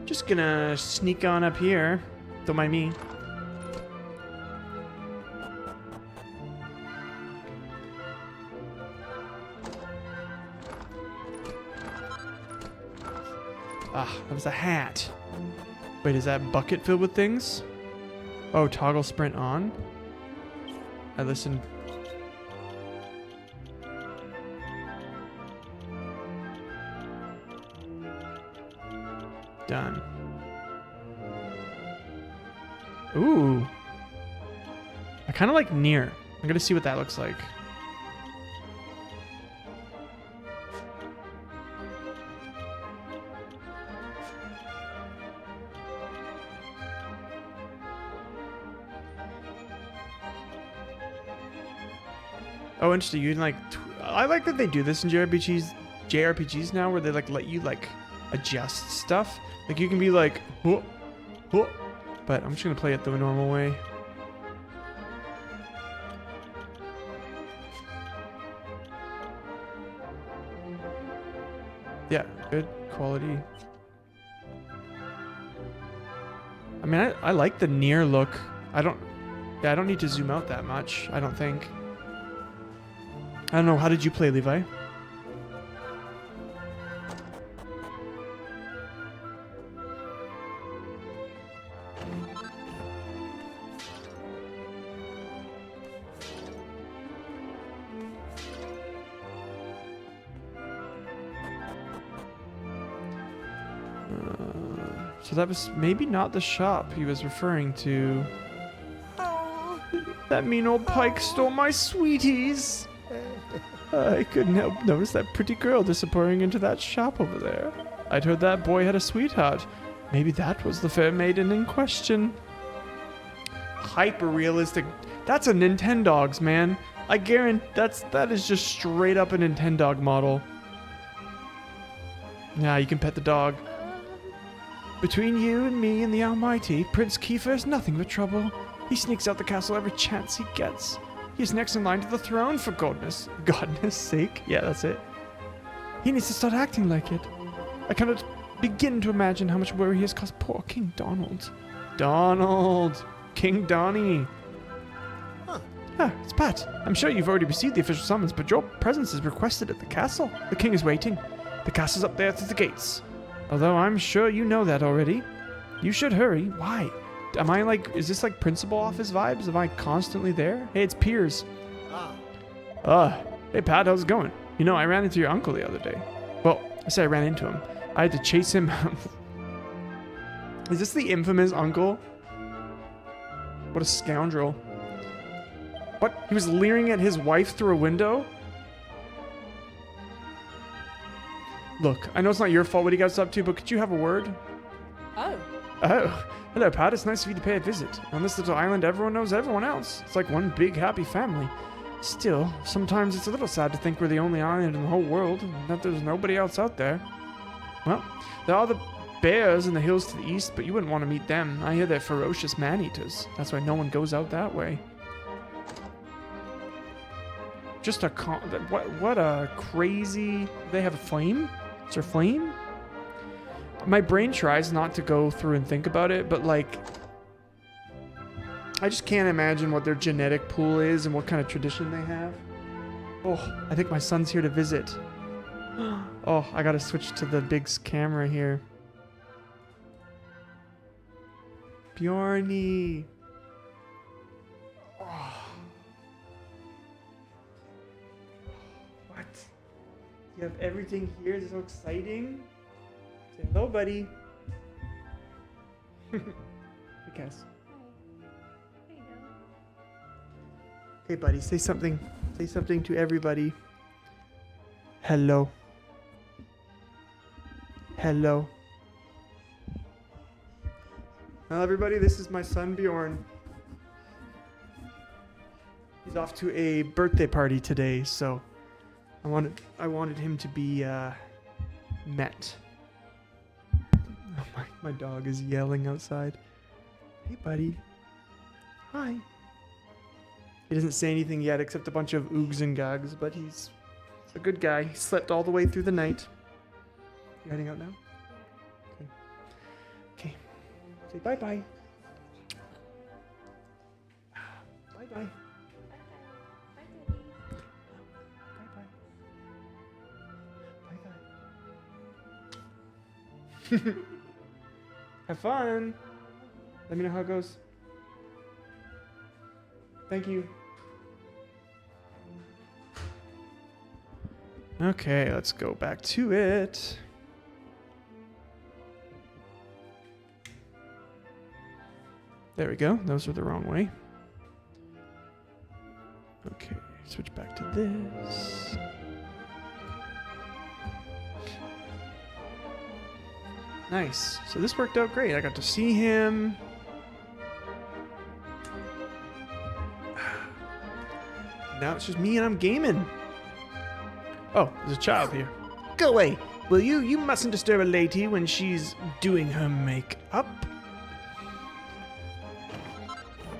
Just gonna sneak on up here. Don't mind me. Ah, that was a hat. Wait, is that bucket filled with things? Oh, toggle sprint on. I listened. Done. Ooh. I kind of like Near. I'm gonna see what that looks like. Oh, interesting. You can like. I like that they do this in JRPGs now, where they like let you like adjust stuff. Like you can be like, whoa, whoa. But I'm just gonna play it the normal way. Yeah, good quality. I mean, I like the Near look. I don't need to zoom out that much, I don't think. I don't know, how did you play, Levi? So that was maybe not the shop he was referring to. That mean old Pike stole my sweeties. I couldn't help notice that pretty girl disappearing into that shop over there. I'd heard that boy had a sweetheart. Maybe that was the fair maiden in question. Hyper realistic. That's a Nintendogs, man. I guarantee that is just straight up a Nintendog model. Yeah, you can pet the dog. Between you and me and the Almighty, Prince Kiefer is nothing but trouble. He sneaks out the castle every chance he gets. He's next in line to the throne, for godness sake. Yeah, that's it. He needs to start acting like it. I cannot begin to imagine how much worry he has caused poor King Donald. Donald! King Donnie! Huh. Ah, it's Pat. I'm sure you've already received the official summons, but your presence is requested at the castle. The king is waiting. The castle's up there through the gates. Although I'm sure you know that already. You should hurry. Why? Am I like, is this like principal office vibes? Am I constantly there? Hey, it's Piers. Hey Pat, how's it going? You know, I ran into your uncle the other day. Well, I say I ran into him. I had to chase him. Is this the infamous uncle? What a scoundrel. What? He was leering at his wife through a window? Look, I know it's not your fault what he got up to, but could you have a word? Oh. Oh, hello Pat, it's nice of you to pay a visit. On this little island, everyone knows everyone else. It's like one big happy family. Still, sometimes it's a little sad to think we're the only island in the whole world, and that there's nobody else out there. Well, there are the bears in the hills to the east, but you wouldn't want to meet them. I hear they're ferocious man-eaters. That's why no one goes out that way. Just a what a crazy... They have a flame? Is there flame? My brain tries not to go through and think about it, but like... I just can't imagine what their genetic pool is and what kind of tradition they have. Oh, I think my son's here to visit. Oh, I gotta switch to the big camera here. Bjorny. Oh. What? You have everything here? It's so exciting. Say hello, buddy. Because. Hey, buddy, say something. Say something to everybody. Hello. Hello. Well, everybody, this is my son, Bjorn. He's off to a birthday party today, so I wanted him to be met. Oh, my dog is yelling outside. Hey, buddy. Hi. He doesn't say anything yet except a bunch of oogs and gags, but he's a good guy. He slept all the way through the night. You heading out now? Okay. Okay. Say bye-bye. Bye-bye. Bye-bye. Bye-bye. Have fun. Let me know how it goes. Thank you. Okay, let's go back to it. There we go. Those are the wrong way. Okay, switch back to this. Nice. So this worked out great. I got to see him. Now it's just me and I'm gaming. Oh, there's a child here. Go away, will you? You mustn't disturb a lady when she's doing her makeup.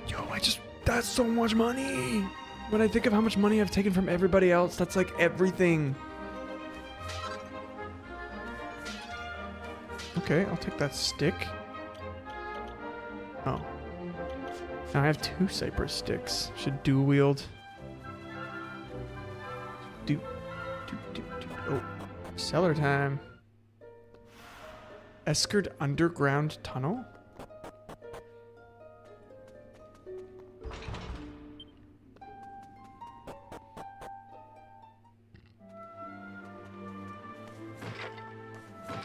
Yo, that's so much money. When I think of how much money I've taken from everybody else, that's like everything. Okay, I'll take that stick. Oh. Now I have 2 cypress sticks. Should dual wield. Oh, cellar time. Eskered underground tunnel?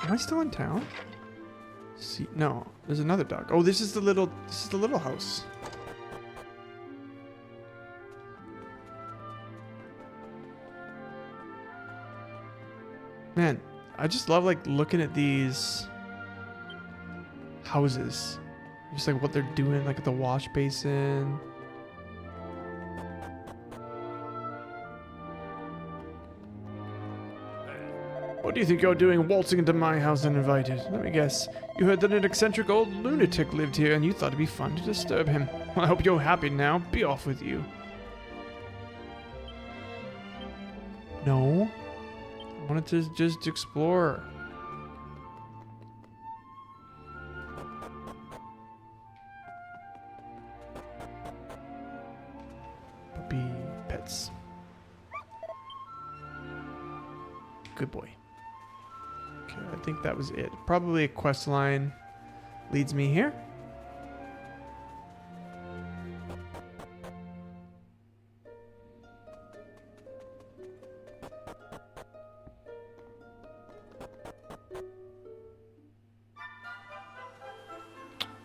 Am I still in town? See, no, there's another dog. Oh, this is the little house. Man, I just love like looking at these houses. Just like what they're doing, like at the wash basin. What do you think you're doing waltzing into my house uninvited? Let me guess. You heard that an eccentric old lunatic lived here and you thought it'd be fun to disturb him. Well, I hope you're happy now. Be off with you. No. I wanted to just explore. Puppy pets. Good boy. Okay, I think that was it. Probably a quest line leads me here.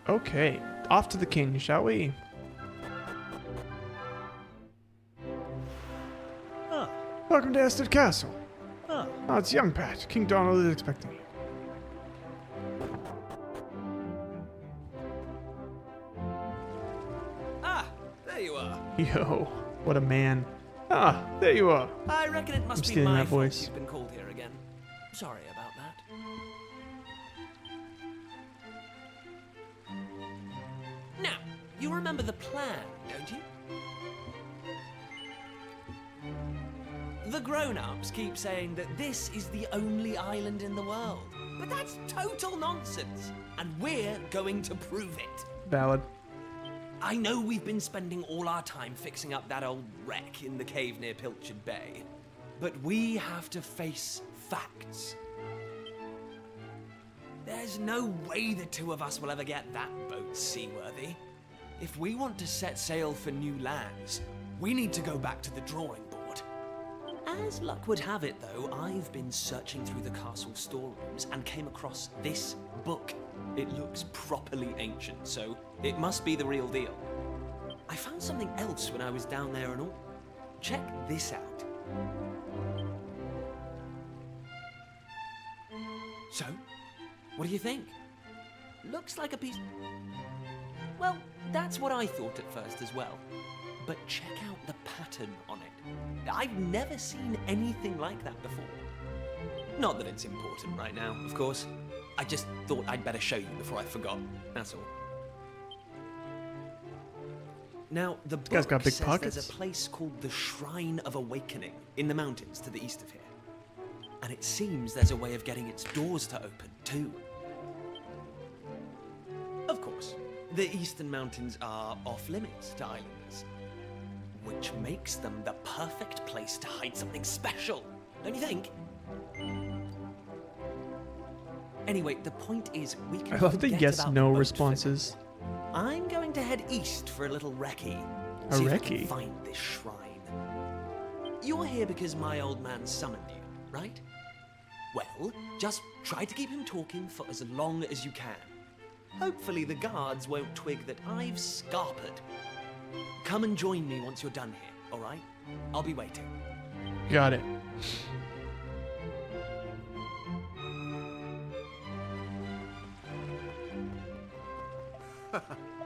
Okay, off to the king, shall we? Huh. Welcome to Ested Castle. Huh. Oh, it's young Pat. King Donald is expecting you. Ah, there you are. Yo, what a man. Ah, there you are. I reckon it must be stealing my that fault voice. you've been called here again. Sorry about that. Now, you remember the plan, don't you? The grown-ups keep saying that this is the only island in the world. But that's total nonsense. And we're going to prove it. Valid. I know we've been spending all our time fixing up that old wreck in the cave near Pilchard Bay. But we have to face facts. There's no way the two of us will ever get that boat seaworthy. If we want to set sail for new lands, we need to go back to the drawing board. As luck would have it, though, I've been searching through the castle storerooms and came across this book. It looks properly ancient, so it must be the real deal. I found something else when I was down there and all. Check this out. So, what do you think? Looks like a piece... Well, that's what I thought at first as well. But check out the pattern on it. I've never seen anything like that before. Not that it's important right now, of course. I just thought I'd better show you before I forgot, that's all. Now, the book guy's got big says pockets. there's a place called the Shrine of Awakening in the mountains to the east of here. And it seems there's a way of getting its doors to open, too. Of course, the eastern mountains are off-limits to islanders, which makes them the perfect place to hide something special, don't you think? Anyway, the point is, we can I love the forget yes, about no the boat responses. for now. I'm going to head east for a little recce. A See if I can recce? find this shrine. You're here because my old man summoned you, right? Well, just try to keep him talking for as long as you can. Hopefully the guards won't twig that I've scarpered. Come and join me once you're done here, all right? I'll be waiting. Got it.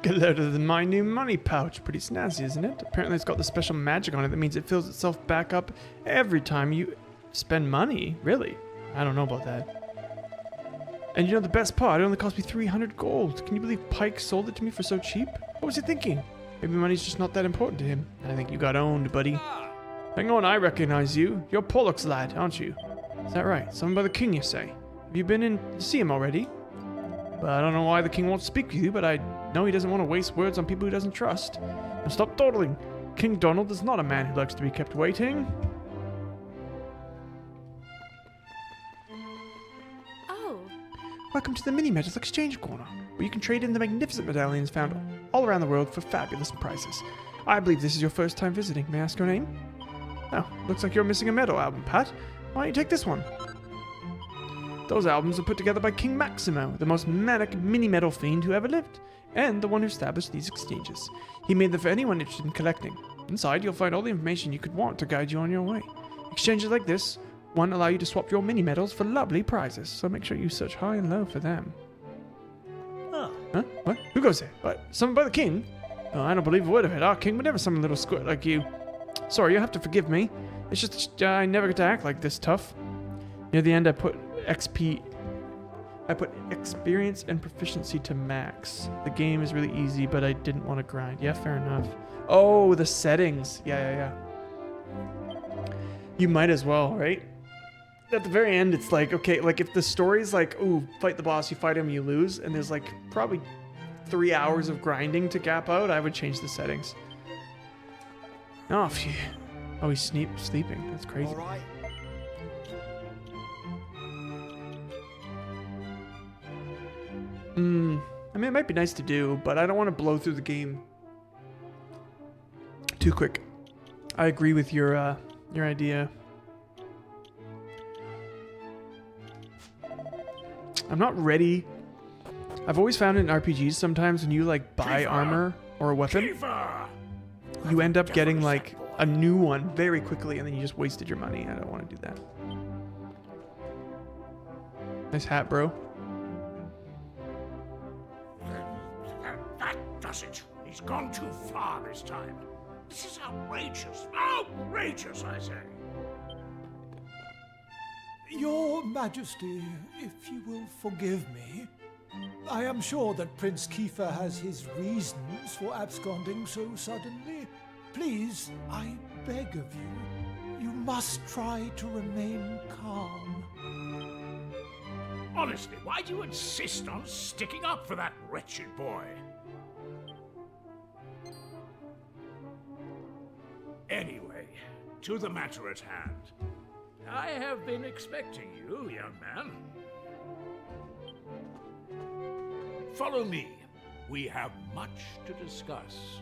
Get a load of my new money pouch. Pretty snazzy, isn't it? Apparently it's got the special magic on it that means it fills itself back up every time you spend money. Really? I don't know about that. And you know the best part? It only cost me 300 gold. Can you believe Pike sold it to me for so cheap? What was he thinking? Maybe money's just not that important to him. I think you got owned, buddy. Hang on, I recognize you. You're Pollock's lad, aren't you? Is that right? Summoned by the king, you say? Have you been in to see him already? Well, I don't know why the king won't speak with you, but I know he doesn't want to waste words on people he doesn't trust. Now stop dawdling. King Donald is not a man who likes to be kept waiting. Oh, Welcome to the Mini Metals Exchange Corner, where you can trade in the magnificent medallions found all around the world for fabulous prices. I believe this is your first time visiting. May I ask your name? Oh, looks like you're missing a medal album, Pat. Why don't you take this one? Those albums were put together by King Maximo, the most manic mini-medal fiend who ever lived, and the one who established these exchanges. He made them for anyone interested in collecting. Inside, you'll find all the information you could want to guide you on your way. Exchanges like this one allow you to swap your mini-medals for lovely prizes, so make sure you search high and low for them. Oh. Huh? What? Who goes there? What? Summoned by the king? Oh, I don't believe a word of it. Our king would never summon a little squirt like you. Sorry, you'll have to forgive me. It's just I never get to act like this tough. Near the end, I put experience and proficiency to max. The game is really easy, but I didn't want to grind. Yeah, fair enough. Oh, the settings. Yeah. You might as well, right? At the very end, it's like, okay, like if the story's like, ooh, fight the boss, you fight him, you lose, and there's like probably 3 hours of grinding to gap out, I would change the settings. Oh, phew. Oh, he's sleeping. That's crazy. All right. I mean, it might be nice to do, but I don't want to blow through the game too quick. I agree with your idea. I'm not ready. I've always found in RPGs sometimes when you like buy armor or a weapon, you end up getting like a new one very quickly and then you just wasted your money. I don't want to do that. Nice hat, bro. That does it. He's gone too far this time. This is outrageous. Outrageous, I say. Your Majesty, if you will forgive me, I am sure that Prince Kiefer has his reasons for absconding so suddenly. Please, I beg of you, you must try to remain calm. Honestly, why do you insist on sticking up for that wretched boy? Anyway, to the matter at hand. I have been expecting you, young man. Follow me. We have much to discuss.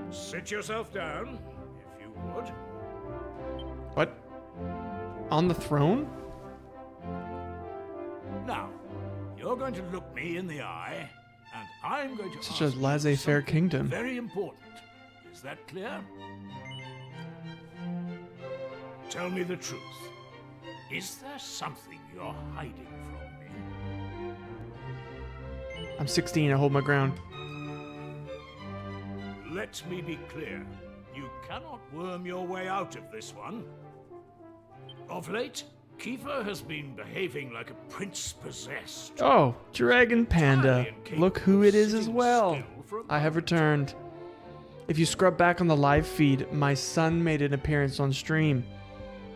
Sit yourself down, if you would. What? On the throne? Now, you're going to look me in the eye, and I'm going to Such a ask you laissez-faire something kingdom. Very important. Is that clear? Tell me the truth. Is there something you're hiding from me? I'm 16. I hold my ground. Let me be clear. You cannot worm your way out of this one. Of late, Kiefer has been behaving like a prince possessed. Oh, Dragon Panda. Entirely incapable Look who it is as sitting well. still for a I have moment. returned. If you scrub back on the live feed, my son made an appearance on stream.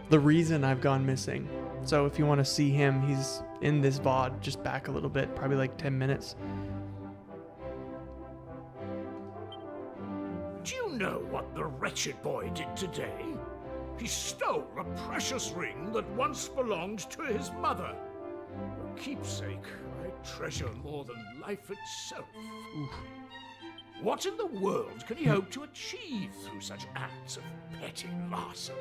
The reason I've gone missing. So if you want to see him, he's in this VOD, just back a little bit, probably like 10 minutes. know what the wretched boy did today? He stole a precious ring that once belonged to his mother. A keepsake I treasure more than life itself. What in the world can he hope to achieve through such acts of petty larceny?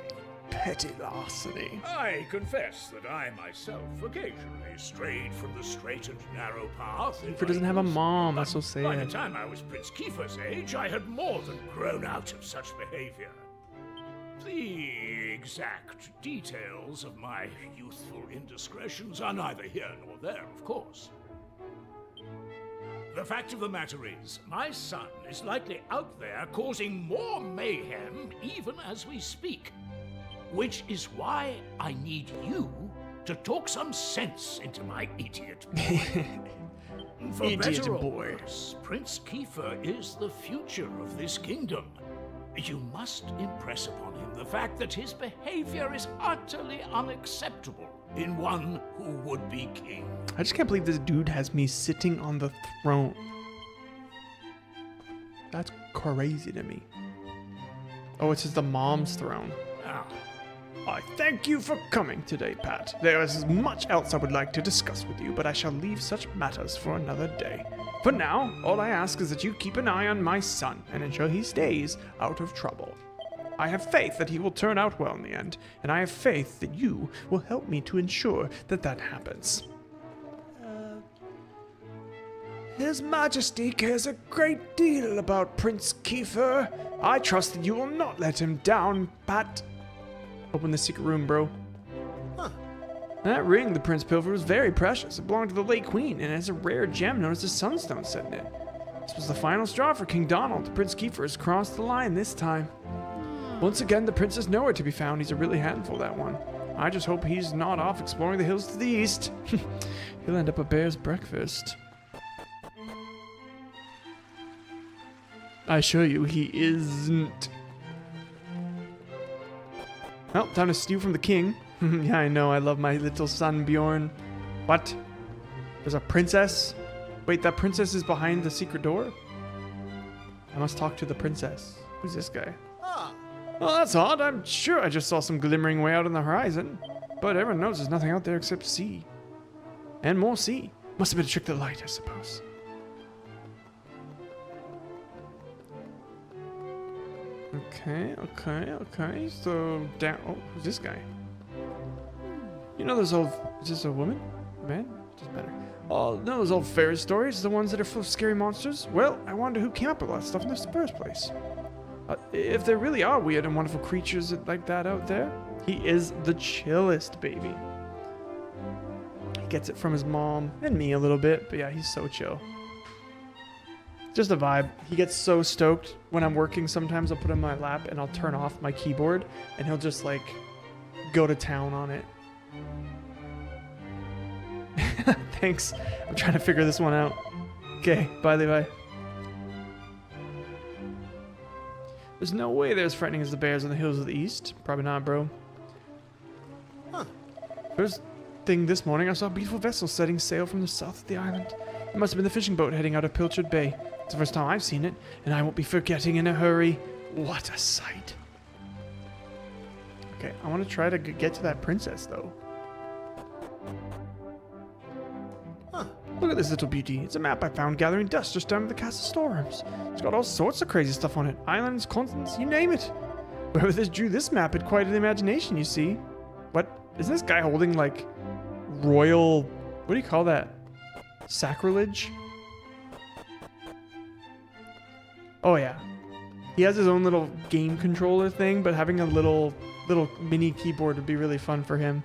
Petty larceny. I confess that I myself occasionally strayed from the straight and narrow path. Kiefer doesn't have a mom, that's so By the sad. time I was Prince Kiefer's age, I had more than grown out of such behavior. The exact details of my youthful indiscretions are neither here nor there, of course. The fact of the matter is, my son is likely out there causing more mayhem even as we speak. Which is why I need you to talk some sense into my idiot boy. For Idiot better or boy. worse, Prince Kiefer is the future of this kingdom. You must impress upon him the fact that his behavior is utterly unacceptable in one who would be king. I just can't believe this dude has me sitting on the throne. That's crazy to me. Oh, it's just the mom's throne. Now, I thank you for coming today, Pat. There is much else I would like to discuss with you, but I shall leave such matters for another day. For now, all I ask is that you keep an eye on my son and ensure he stays out of trouble. I have faith that he will turn out well in the end, and I have faith that you will help me to ensure that that happens. His Majesty cares a great deal about Prince Kiefer. I trust that you will not let him down, Pat. Open the secret room, bro. That ring the prince pilfered was very precious. It belonged to the late queen and has a rare gem known as the Sunstone set in it. This was the final straw for King Donald. Prince Kiefer has crossed the line this time. Once again, the prince is nowhere to be found. He's a really handful, that one. I just hope he's not off exploring the hills to the east. He'll end up a bear's breakfast. I assure you, he isn't. Well, time to steal from the king. Yeah, I know. I love my little son, Bjorn. What? There's a princess? Wait, that princess is behind the secret door? I must talk to the princess. Who's this guy? Well, that's odd. I'm sure I just saw some glimmering way out on the horizon. But everyone knows there's nothing out there except sea. And more sea. Must have been a trick of the light, I suppose. Okay. So, down. Oh, who's this guy? You know those old. Is this a woman? Man? Doesn't matter. Oh, no, those old fairy stories, the ones that are full of scary monsters? Well, I wonder who came up with all that stuff in the first place. If there really are weird and wonderful creatures like that out there, he is the chillest baby. He gets it from his mom and me a little bit, but yeah, he's so chill. Just a vibe. He gets so stoked when I'm working. Sometimes I'll put him in my lap and I'll turn off my keyboard and he'll just like go to town on it. Thanks. I'm trying to figure this one out. Okay, bye. There's no way they're as frightening as the bears on the hills of the east. Probably not, bro. First thing this morning, I saw a beautiful vessel setting sail from the south of the island. It must have been the fishing boat heading out of Pilchard Bay. It's the first time I've seen it, and I won't be forgetting in a hurry. What a sight. Okay, I want to try to get to that princess, though. Look at this little beauty. It's a map I found gathering dust just down at the castle storerooms. It's got all sorts of crazy stuff on it. Islands, continents, you name it. Whoever drew this map had quite an imagination, you see. What? Is this guy holding, like, royal... What do you call that? Sacrilege? Oh, yeah. He has his own little game controller thing, but having a little mini keyboard would be really fun for him.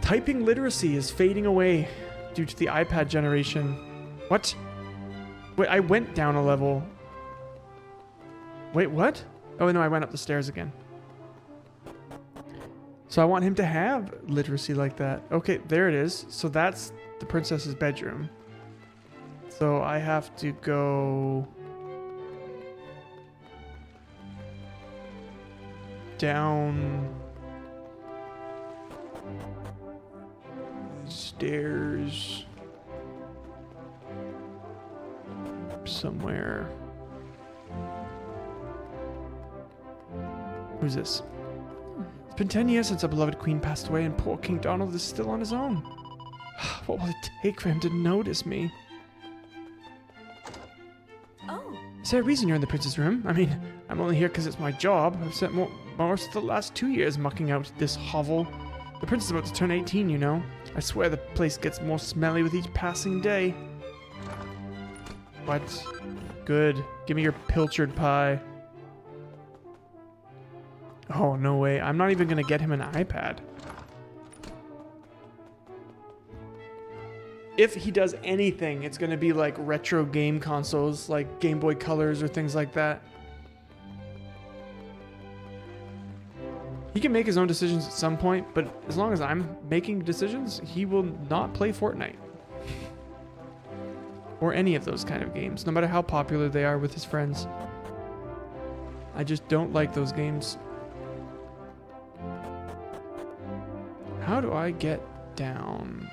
Typing literacy is fading away due to the iPad generation. What? Wait, I went down a level. Wait, what? Oh, no, I went up the stairs again. So I want him to have literacy like that. Okay, there it is. So that's the princess's bedroom. So I have to go down stairs somewhere. Who's this? It's been 10 years since our beloved queen passed away, and poor King Donald is still on his own. What will it take for him to notice me? Oh, Is there a reason you're in the prince's room? I mean, I'm only here because it's my job. I've spent most of the last 2 years mucking out this hovel. The prince is about to turn 18, you know. I swear the place gets more smelly with each passing day. What? Good. Give me your pilchard pie. Oh, no way. I'm not even going to get him an iPad. If he does anything, it's going to be like retro game consoles, like Game Boy Colors or things like that. He can make his own decisions at some point, but as long as I'm making decisions, he will not play Fortnite. Or any of those kind of games, no matter how popular they are with his friends. I just don't like those games. How do I get down?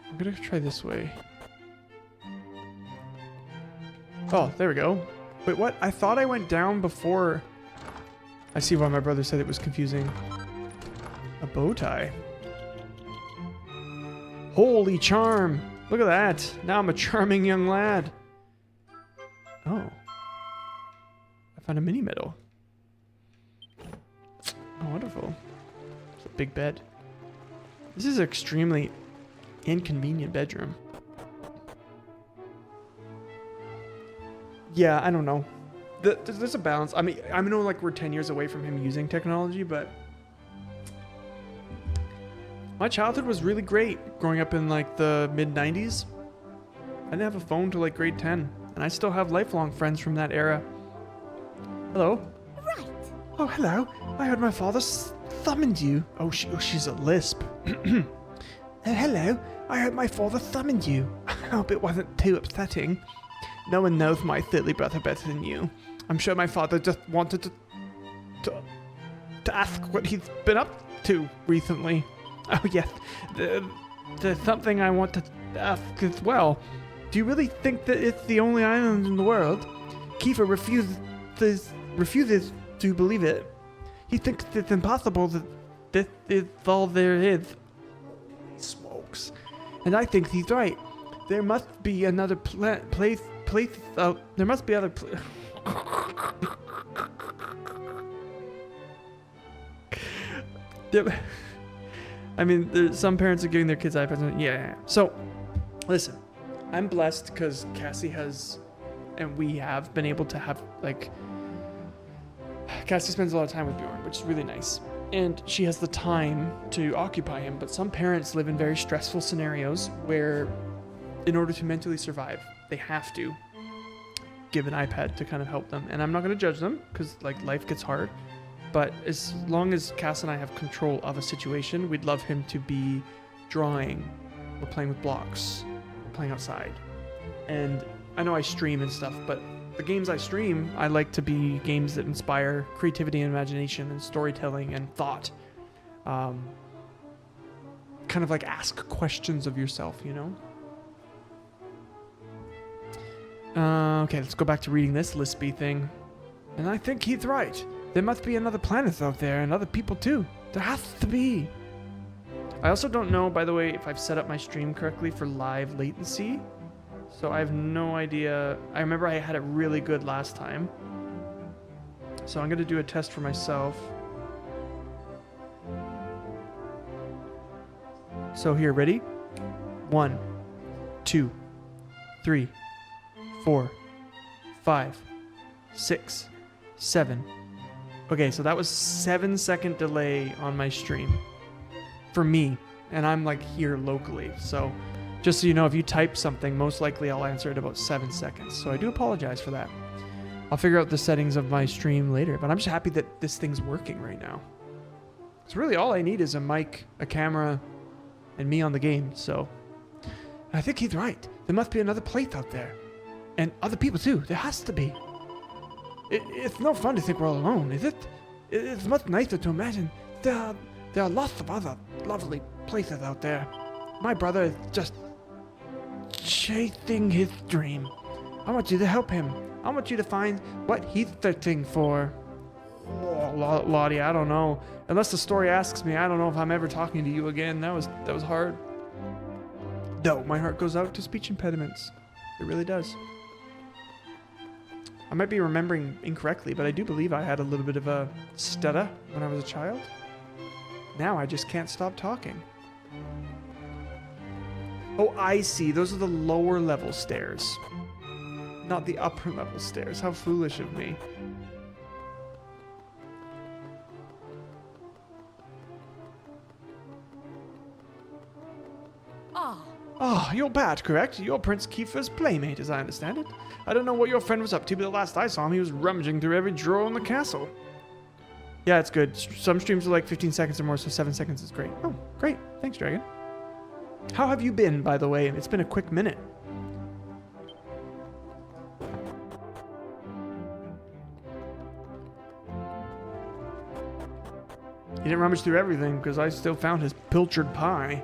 I'm gonna try this way. Oh, there we go. Wait, what? I thought I went down before. I see why my brother said it was confusing. A bow tie. Holy charm! Look at that! Now I'm a charming young lad. Oh. I found a mini medal. Oh, wonderful. It's a big bed. This is an extremely inconvenient bedroom. Yeah, I don't know. There's a balance. I mean, I know like we're 10 years away from him using technology, but my childhood was really great growing up in like the mid 90s. I didn't have a phone till like grade 10, and I still have lifelong friends from that era. Hello? Right. Oh, hello. I heard my father summoned you. Oh, she's a lisp. Oh, hello. I heard my father summoned you. I hope it wasn't too upsetting. No one knows my silly brother better than you. I'm sure my father just wanted to ask what he's been up to recently. Oh, yes. There's something I want to ask as well. Do you really think that it's the only island in the world? Kiefer refuses to believe it. He thinks it's impossible that this is all there is. He smokes. And I think he's right. There must be another place out. There must be other I mean, some parents are giving their kids iPads. Yeah. So, listen, I'm blessed because Cassie has, and we have been able to have, like, Cassie spends a lot of time with Björn, which is really nice. And she has the time to occupy him, but some parents live in very stressful scenarios where, in order to mentally survive, they have to give an iPad to kind of help them. And I'm not going to judge them because, like, life gets hard. But as long as Cass and I have control of a situation, we'd love him to be drawing, or playing with blocks, or playing outside. And I know I stream and stuff, but the games I stream, I like to be games that inspire creativity and imagination and storytelling and thought. Kind of like ask questions of yourself, you know? Okay, let's go back to reading this lispy thing. And I think he's right. There must be another planet out there and other people too. There has to be. I also don't know, by the way, if I've set up my stream correctly for live latency. So I have no idea. I remember I had it really good last time. So I'm going to do a test for myself. So here, ready? 1, 2, 3, 4, 5, 6, 7. Okay, so that was 7-second delay on my stream for me, and I'm like here locally. So just so you know, if you type something, most likely I'll answer it about 7 seconds. So I do apologize for that. I'll figure out the settings of my stream later, but I'm just happy that this thing's working right now. So really all I need is a mic, a camera, and me on the game. So I think he's right. There must be another place out there. And other people too. There has to be. It's no fun to think we're all alone, is it? It's much nicer to imagine there are lots of other lovely places out there. My brother is just chasing his dream. I want you to help him. I want you to find what he's thirsting for. Oh, Lottie, I don't know. Unless the story asks me, I don't know if I'm ever talking to you again. That was hard. No, my heart goes out to speech impediments. It really does. I might be remembering incorrectly, but I do believe I had a little bit of a stutter when I was a child. Now I just can't stop talking. Oh, I see. Those are the lower level stairs. Not the upper level stairs. How foolish of me. Ah, you're Pat, correct? You're Prince Kiefer's playmate, as I understand it. I don't know what your friend was up to, but the last I saw him, he was rummaging through every drawer in the castle. Yeah, it's good. Some streams are like 15 seconds or more, so 7 seconds is great. Oh, great. Thanks, Dragon. How have you been, by the way? It's been a quick minute. He didn't rummage through everything, because I still found his pilchard pie.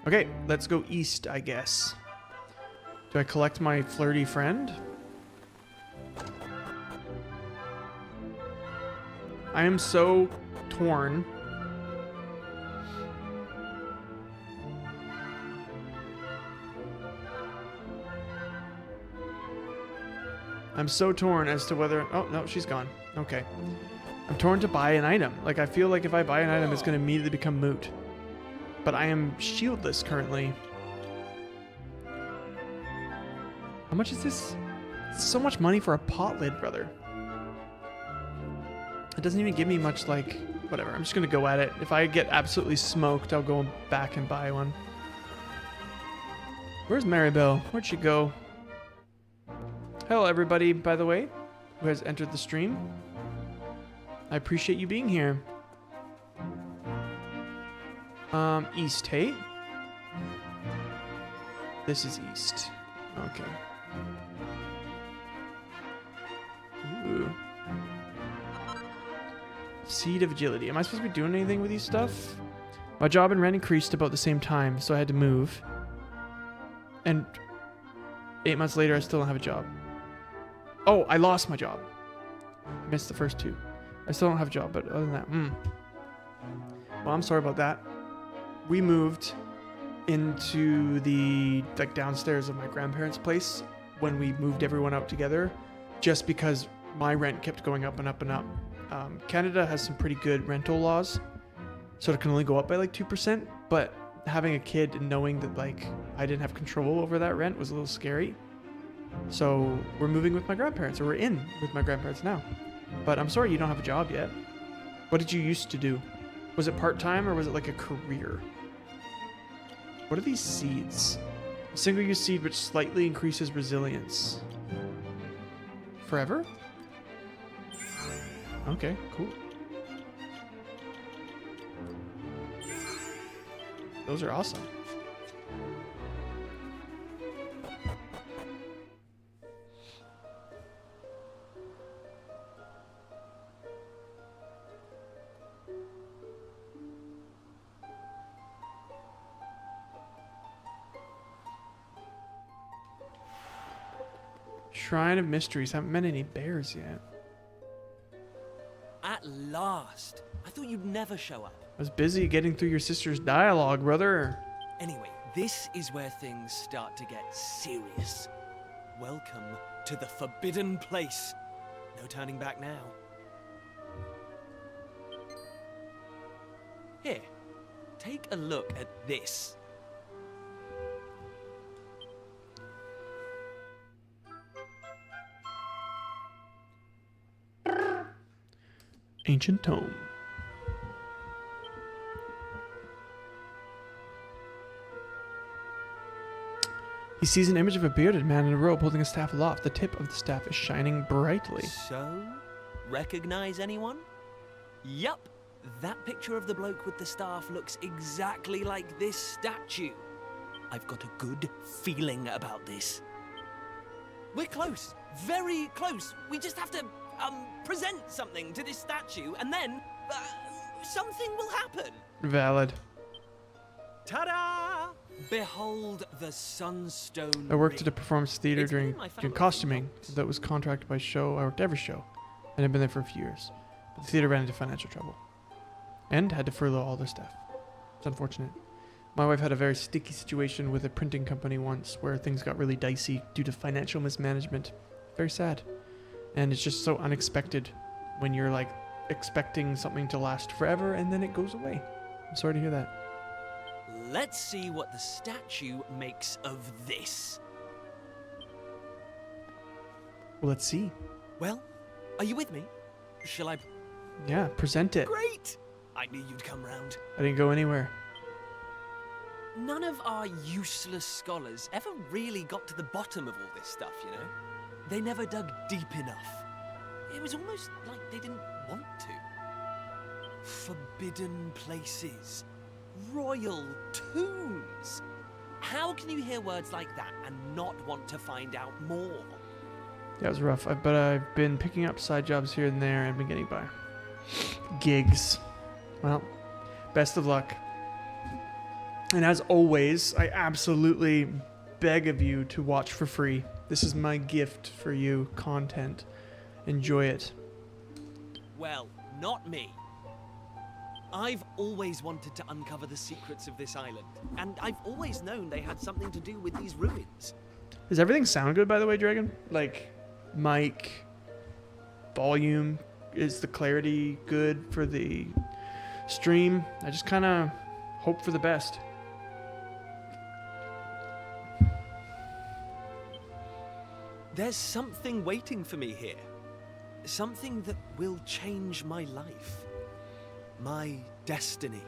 Okay, let's go east, I guess. Do I collect my flirty friend? I am so torn. I'm so torn as to whether... Oh, no, she's gone. Okay. I'm torn to buy an item. Like, I feel like if I buy an item, it's going to immediately become moot. But I am shieldless currently. How much is this? It's so much money for a pot lid, brother. It doesn't even give me much, like... Whatever, I'm just going to go at it. If I get absolutely smoked, I'll go back and buy one. Where's Maribel? Where'd she go? Hello, everybody, by the way, who has entered the stream. I appreciate you being here. East, hey? This is east. Okay. Ooh. Seed of agility. Am I supposed to be doing anything with these stuff? My job and rent increased about the same time, so I had to move. And 8 months later, I still don't have a job. Oh, I lost my job. Missed the first 2. I still don't have a job, but other than that, Well, I'm sorry about that. We moved into the downstairs of my grandparents' place when we moved everyone out together, just because my rent kept going up and up and up. Canada has some pretty good rental laws, so it can only go up by like 2%. But having a kid and knowing that like I didn't have control over that rent was a little scary. So we're moving with my grandparents, or we're in with my grandparents now. But I'm sorry you don't have a job yet. What did you used to do? Was it part-time or was it like a career? What are these seeds? A single-use seed which slightly increases resilience. Forever? Okay, cool. Those are awesome. Shrine of Mysteries. Haven't met any bears yet. At last. I thought you'd never show up. I was busy getting through your sister's dialogue, brother. Anyway, this is where things start to get serious. Welcome to the forbidden place. No turning back now. Here, take a look at this. Ancient tome. He sees an image of a bearded man in a robe holding a staff aloft. The tip of the staff is shining brightly. So, recognize anyone? Yup, that picture of the bloke with the staff looks exactly like this statue. I've got a good feeling about this. We're close, very close. We just have to present something to this statue, and then something will happen. Valid. Ta-da! Behold the Sunstone I worked at a Ring. performance theater It's been during my family costuming for that was contracted by show. I worked every show, and I've been there for a few years. But the theater ran into financial trouble, and had to furlough all their staff. It's unfortunate. My wife had a very sticky situation with a printing company once, where things got really dicey due to financial mismanagement. Very sad, and it's just so unexpected when you're like expecting something to last forever, and then it goes away. I'm sorry to hear that. Let's see what the statue makes of this. Well, let's see. Well, are you with me? Shall I... Yeah, present it. Great! I knew you'd come round. I didn't go anywhere. None of our useless scholars ever really got to the bottom of all this stuff, you know? They never dug deep enough. It was almost like they didn't want to. Forbidden places. Royal tombs. How can you hear words like that and not want to find out more? Yeah, it was rough, but I've been picking up side jobs here and there and been getting by. Gigs. Well, best of luck. And as always, I absolutely beg of you to watch for free. This is my gift for you, content. Enjoy it. Well, not me. I've always wanted to uncover the secrets of this island, and I've always known they had something to do with these ruins. Does everything sound good, by the way, Dragon? Like, mic, volume, is the clarity good for the stream? I just kind of hope for the best. There's something waiting for me here. Something that will change my life. My destiny.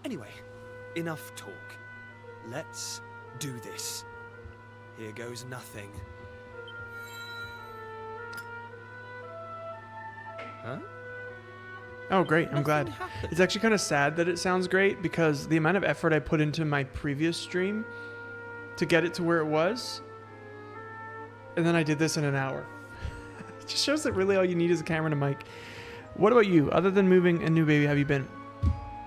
Anyway, enough talk. Let's do this. Here goes nothing. Huh? Oh, great. I'm glad. Nothing happened. It's actually kind of sad that it sounds great because the amount of effort I put into my previous stream to get it to where it was, and then I did this in an hour. It just shows that really all you need is a camera and a mic. What about you? Other than moving a new baby, have you been?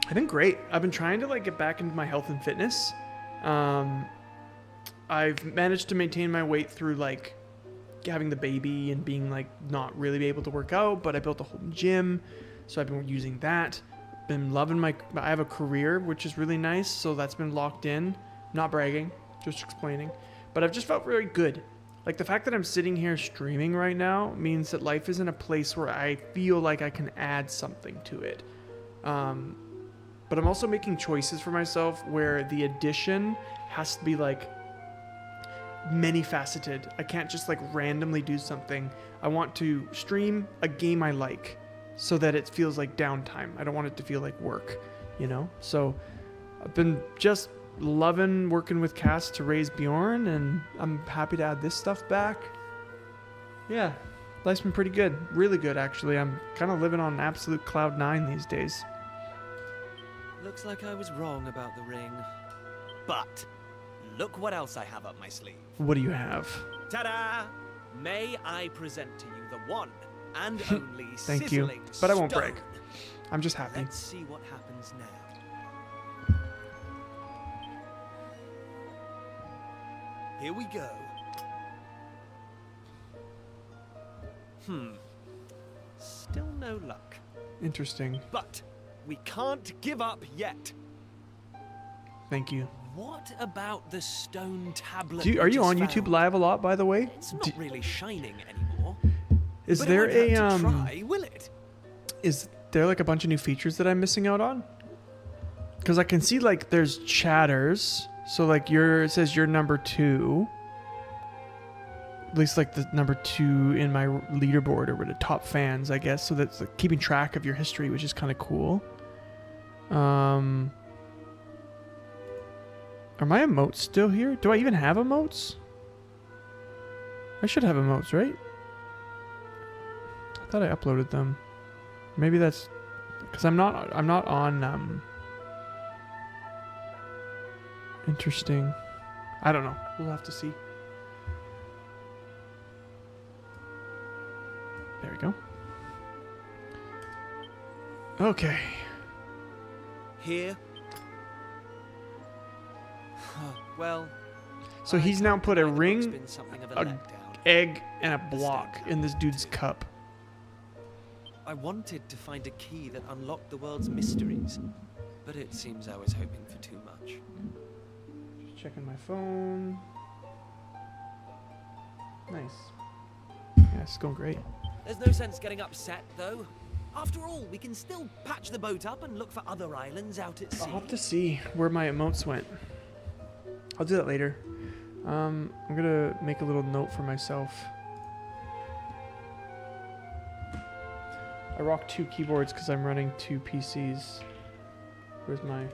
I've been great. I've been trying to like get back into my health and fitness. I've managed to maintain my weight through like having the baby and being like not really able to work out, but I built a whole gym, so I've been using that. Been loving I have a career, which is really nice, so that's been locked in. Not bragging, just explaining. But I've just felt very good. Like the fact that I'm sitting here streaming right now means that life is in a place where I feel like I can add something to it. But I'm also making choices for myself where the addition has to be like many faceted. I can't just like randomly do something. I want to stream a game I like so that it feels like downtime. I don't want it to feel like work, you know? So I've been just loving working with Cass to raise Bjorn, and I'm happy to add this stuff back. Yeah, life's been pretty good. Really good, actually. I'm kind of living on an absolute cloud 9 these days. Looks like I was wrong about the ring. But look what else I have up my sleeve. What do you have? Ta-da! May I present to you the one and only Thank you, sizzling but I won't stone. brag. I'm just happy. Let's see what happens now. Here we go. Still no luck. Interesting. But we can't give up yet. Thank you. What about the stone tablet? Are we you just on YouTube found? Live a lot, by the way? It's not really shining anymore. Is but there it won't a hurt to try, will it? is there like a bunch of new features that I'm missing out on? Because I can see like there's chatters. So like it says you're number 2. At least like the number 2 in my leaderboard or with the top fans, I guess. So that's like keeping track of your history, which is kind of cool. Are my emotes still here? Do I even have emotes? I should have emotes, right? I thought I uploaded them. Maybe that's because I'm not on interesting. I don't know. We'll have to see. There we go. Okay. Here. Well. So I he's now can't put a deny the book's ring, been something of a letdown. egg, and a block in this dude's cup. I wanted to find a key that unlocked the world's mysteries, but it seems I was hoping for too much. Just checking my phone. Nice. Yeah, it's going great. There's no sense getting upset, though. After all, we can still patch the boat up and look for other islands out at sea. I'll have to see where my emotes went. I'll do that later. I'm gonna make a little note for myself. I rock 2 keyboards because I'm running 2 PCs. Where's my...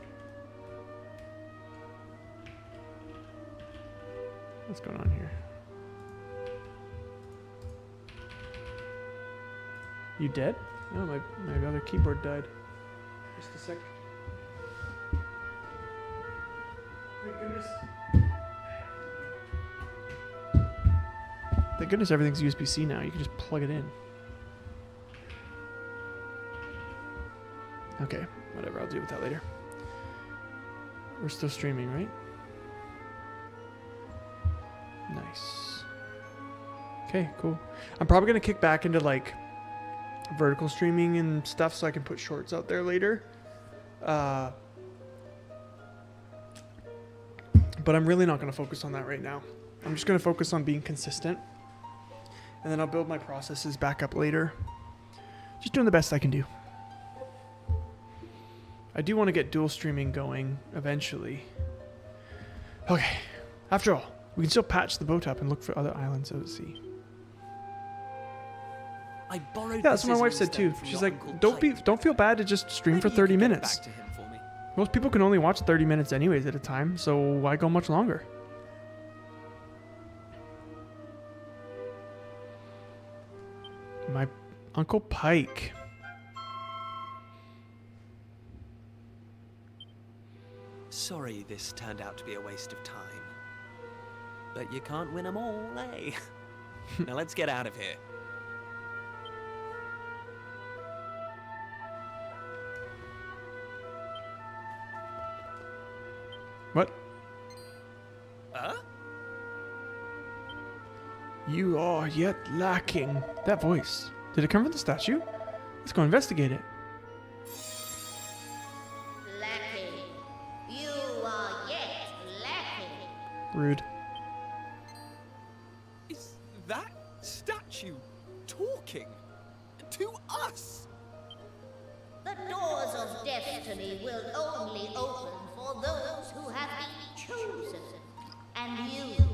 What's going on here? You dead? Oh, my other keyboard died. Just a sec. Thank goodness. Thank goodness everything's USB-C now. You can just plug it in. Okay, whatever. I'll deal with that later. We're still streaming, right? Nice. Okay, cool. I'm probably going to kick back into, like, vertical streaming and stuff so I can put shorts out there later. But I'm really not going to focus on that right now. I'm just going to focus on being consistent. And then I'll build my processes back up later. Just doing the best I can do. I do want to get dual streaming going eventually. Okay. After all, we can still patch the boat up and look for other islands out at sea. I borrowed Yeah, that's the what my wife scissors said too. stone from She's your like, Uncle Pike. don't feel bad to just stream for Maybe you 30 could get it minutes. back to him for me. Most people can only watch 30 minutes anyways at a time, so why go much longer? My Uncle Pike. Sorry this turned out to be a waste of time. But you can't win them all, eh? Now let's get out of here. What? Huh? You are yet lacking. That voice. Did it come from the statue? Let's go investigate it. Lacking. You are yet lacking. Rude. Is that statue talking to us? The doors of destiny will only open for those who have been chosen. And you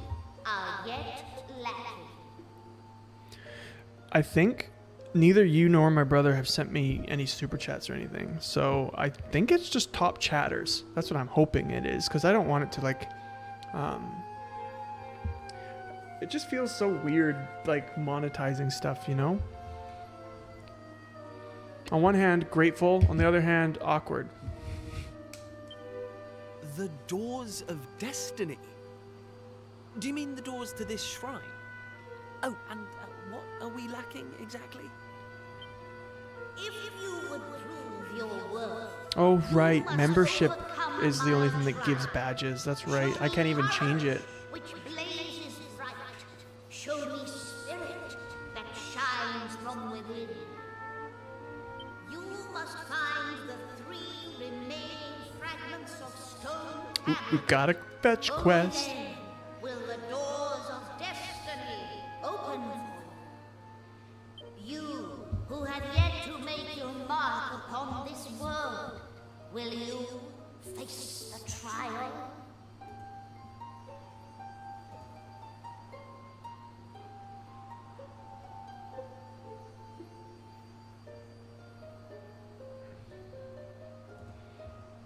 are yet lacking. I think neither you nor my brother have sent me any super chats or anything. So I think it's just top chatters. That's what I'm hoping it is. Because I don't want it to like... it just feels so weird like monetizing stuff, you know? On one hand, grateful. On the other hand, awkward. The doors of destiny. Do you mean the doors to this shrine? Oh, and what are we lacking exactly? If you would prove your worth, Oh, right. Membership is the only thing that gives badges. That's right. I can't even change it. which blazes bright, show me spirit that shines from within. You must find the 3 remaining fragments of stone. We got a fetch Only quest. then will the doors of destiny open for you. You who have yet to make your mark upon this world, will you face the trial?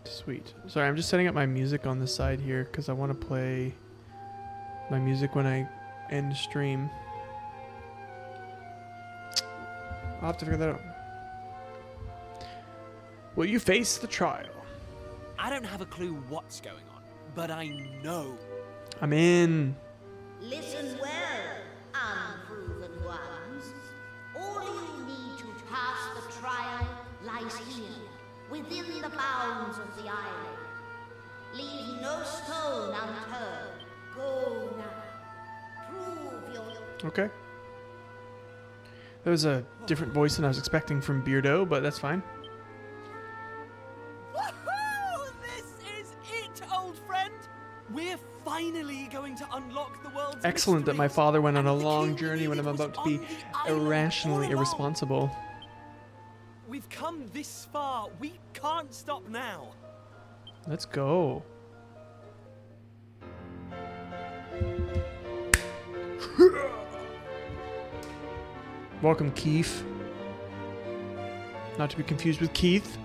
Sweet. Sorry, I'm just setting up my music on the side here because I want to play my music when I end stream. I'll have to figure that out. Will you face the trial? I don't have a clue what's going on, but I know. I'm in. Listen well, unproven ones. All you pass the trial lies here, within the bounds of the island. Leave no stone unturned. Go now. Prove your... Okay. That was a different voice than I was expecting from Beardo, but that's fine. Woohoo! This is it, old friend! We're finally going to unlock the world's Excellent that my mysteries, father went on and a the long king journey when I'm was about to on be the island irrationally all along. irresponsible. We've come this far. We can't stop now. Let's go. Welcome, Keith. Not to be confused with Keith.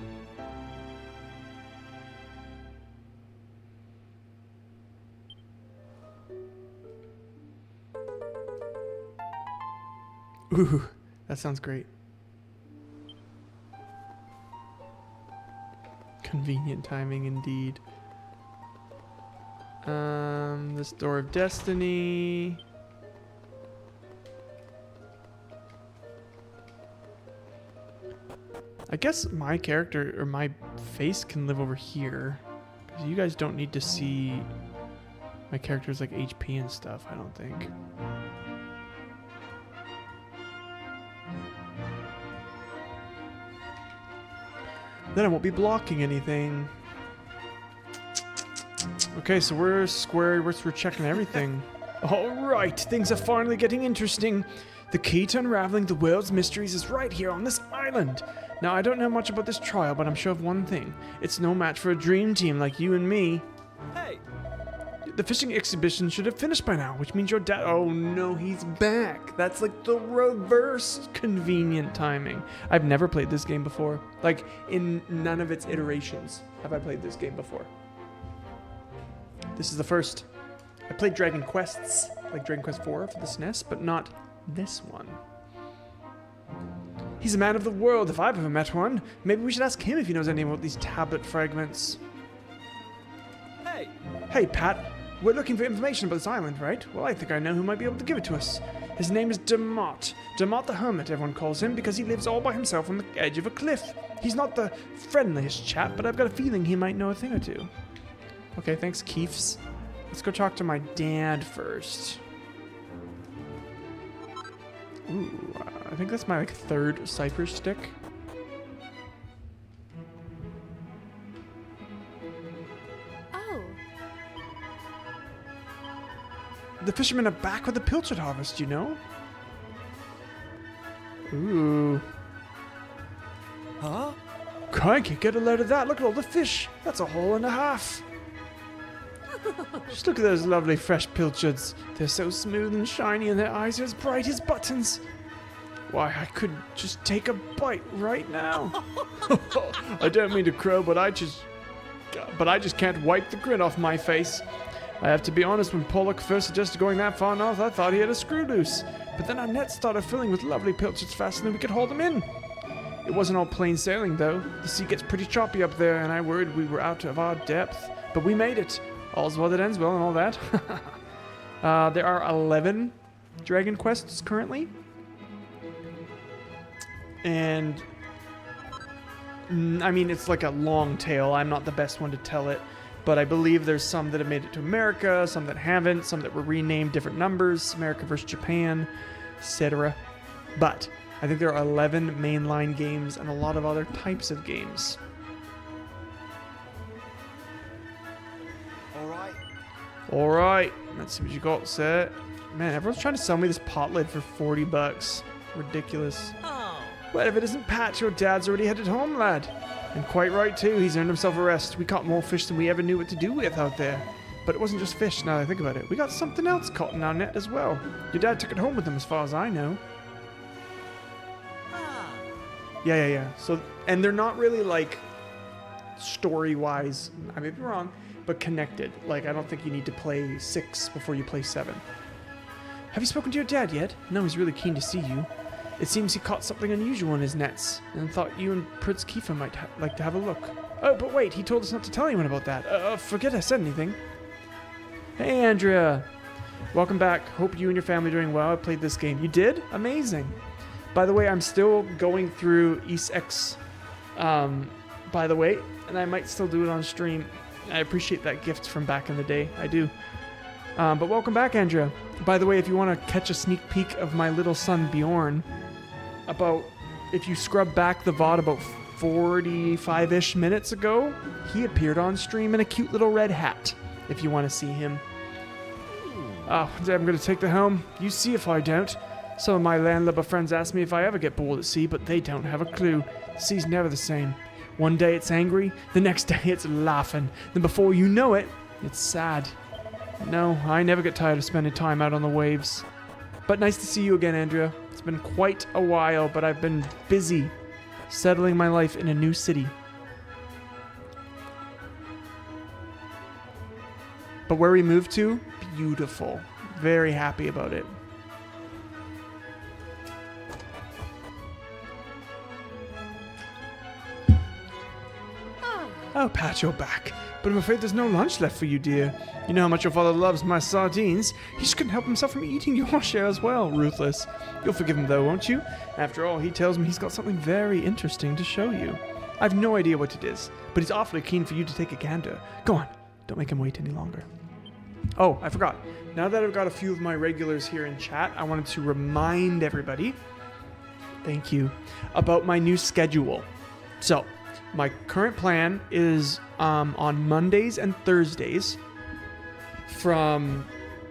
Ooh, that sounds great. Convenient timing indeed. This Door of Destiny. I guess my character or my face can live over here. 'Cause you guys don't need to see my character's like HP and stuff, I don't think. Then I won't be blocking anything. Okay, so we're square, we're checking everything. Alright, things are finally getting interesting. The key to unraveling the world's mysteries is right here on this island. Now, I don't know much about this trial, but I'm sure of one thing. It's no match for a dream team like you and me. Hey, The fishing exhibition should have finished by now, which means your dad... Oh no, he's back. That's like the reverse convenient timing. I've never played this game before. Like, in none of its iterations have I played this game before. This is the first. I played Dragon Quests, like Dragon Quest IV for the SNES, but not this one. He's a man of the world, if I've ever met one. Maybe we should ask him if he knows anything about these tablet fragments. hey. Hey, Pat. We're looking for information about this island, right? Well, I think I know who might be able to give it to us. His name is Demott. Demott the Hermit, everyone calls him, because he lives all by himself on the edge of a cliff. He's not the friendliest chap, but I've got a feeling he might know a thing or two. Okay, thanks, Keefs. Let's go talk to my dad first. Ooh, I think that's my like third Cypress stick. Oh, The fishermen are back with the pilchard harvest, you know? Ooh. Huh? Crikey, get a load of that. Look at all the fish. That's a haul and a half. Just look at those lovely fresh pilchards. They're so smooth and shiny and their eyes are as bright as buttons. Why, I could just take a bite right now. I don't mean to crow, but I just can't wipe the grin off my face. I have to be honest, when Pollock first suggested going that far north, I thought he had a screw loose. But then our nets started filling with lovely pilchards faster than we could hold them in. It wasn't all plain sailing, though. The sea gets pretty choppy up there, and I worried we were out of our depth. But we made it. All's well that ends well and all that. There are 11 Dragon Quests currently. And... I mean, it's like a long tail. I'm not the best one to tell it. But I believe there's some that have made it to America, some that haven't, some that were renamed different numbers, America versus Japan, etc. But I think there are 11 mainline games and a lot of other types of games. Alright, let's see what you got, sir. Man, everyone's trying to sell me this pot lid for $40. Ridiculous. Oh. Well, if it isn't Pat, your dad's already headed home, lad. And quite right, too. He's earned himself a rest. We caught more fish than we ever knew what to do with out there. But it wasn't just fish, now that I think about it. We got something else caught in our net as well. Your dad took it home with him, as far as I know. Ah. Yeah. So, and they're not really, like, story-wise, I may be wrong, but connected. Like, I don't think you need to play 6 before you play 7. Have you spoken to your dad yet? No, he's really keen to see you. It seems he caught something unusual in his nets, and thought you and Prince Kiefer might like to have a look. Oh, but wait, he told us not to tell anyone about that. Forget I said anything. Hey, Andrea. Welcome back. Hope you and your family are doing well. I played this game. You did? Amazing. By the way, I'm still going through East X, by the way, and I might still do it on stream. I appreciate that gift from back in the day. I do. But welcome back, Andrea. By the way, if you want to catch a sneak peek of my little son, Bjorn, if you scrub back the VOD about 45-ish minutes ago, he appeared on stream in a cute little red hat, if you want to see him. Oh, I'm going to take the helm. You see if I don't. Some of my landlubber friends ask me if I ever get bored at sea, but they don't have a clue. The sea's never the same. One day it's angry, the next day it's laughing. Then before you know it, it's sad. No, I never get tired of spending time out on the waves. But nice to see you again, Andrea. It's been quite a while, but I've been busy settling my life in a new city. But where we moved to, beautiful. Very happy about it. Oh, pat your back. But I'm afraid there's no lunch left for you, dear. You know how much your father loves my sardines. He just couldn't help himself from eating your share as well. Ruthless. You'll forgive him though, won't you? After all, he tells me he's got something very interesting to show you. I've no idea what it is, but he's awfully keen for you to take a gander. Go on. Don't make him wait any longer. Oh, I forgot. Now that I've got a few of my regulars here in chat, I wanted to remind everybody, thank you, about my new schedule. So, my current plan is on Mondays and Thursdays from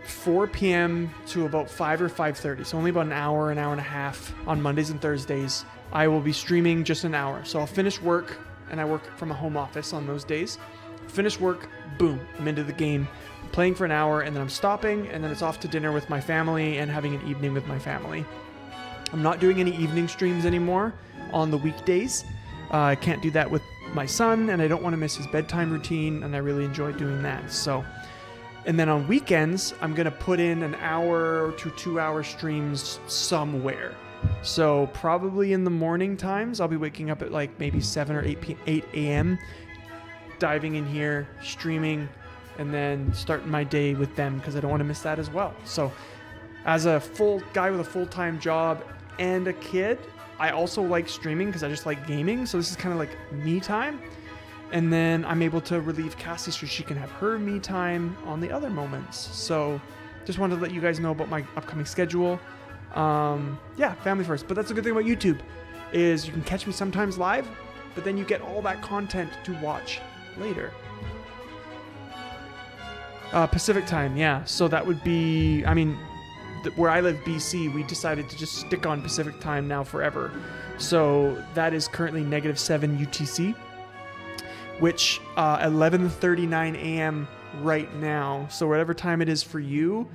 4 p.m. to about 5 or 5:30. So only about an hour and a half on Mondays and Thursdays. I will be streaming just an hour. So I'll finish work, and I work from a home office on those days. Finish work, boom, I'm into the game, playing for an hour, and then I'm stopping, and then it's off to dinner with my family and having an evening with my family. I'm not doing any evening streams anymore on the weekdays. I can't do that with my son, and I don't want to miss his bedtime routine, and I really enjoy doing that. So, and then on weekends, I'm going to put in an hour to 2 hour streams somewhere. So probably in the morning times, I'll be waking up at like maybe 7 or 8 a.m., diving in here, streaming, and then starting my day with them because I don't want to miss that as well. So as a full guy with a full-time job and a kid, I also like streaming because I just like gaming. So this is kind of like me time. And then I'm able to relieve Cassie so she can have her me time on the other moments. So just wanted to let you guys know about my upcoming schedule. Yeah, family first. But that's a good thing about YouTube is you can catch me sometimes live, but then you get all that content to watch later. Pacific time, yeah. So that would be, I mean, where I live, BC, we decided to just stick on Pacific time now forever. So that is currently -7 UTC, which 11:39 a.m. right now. So whatever time it is for you,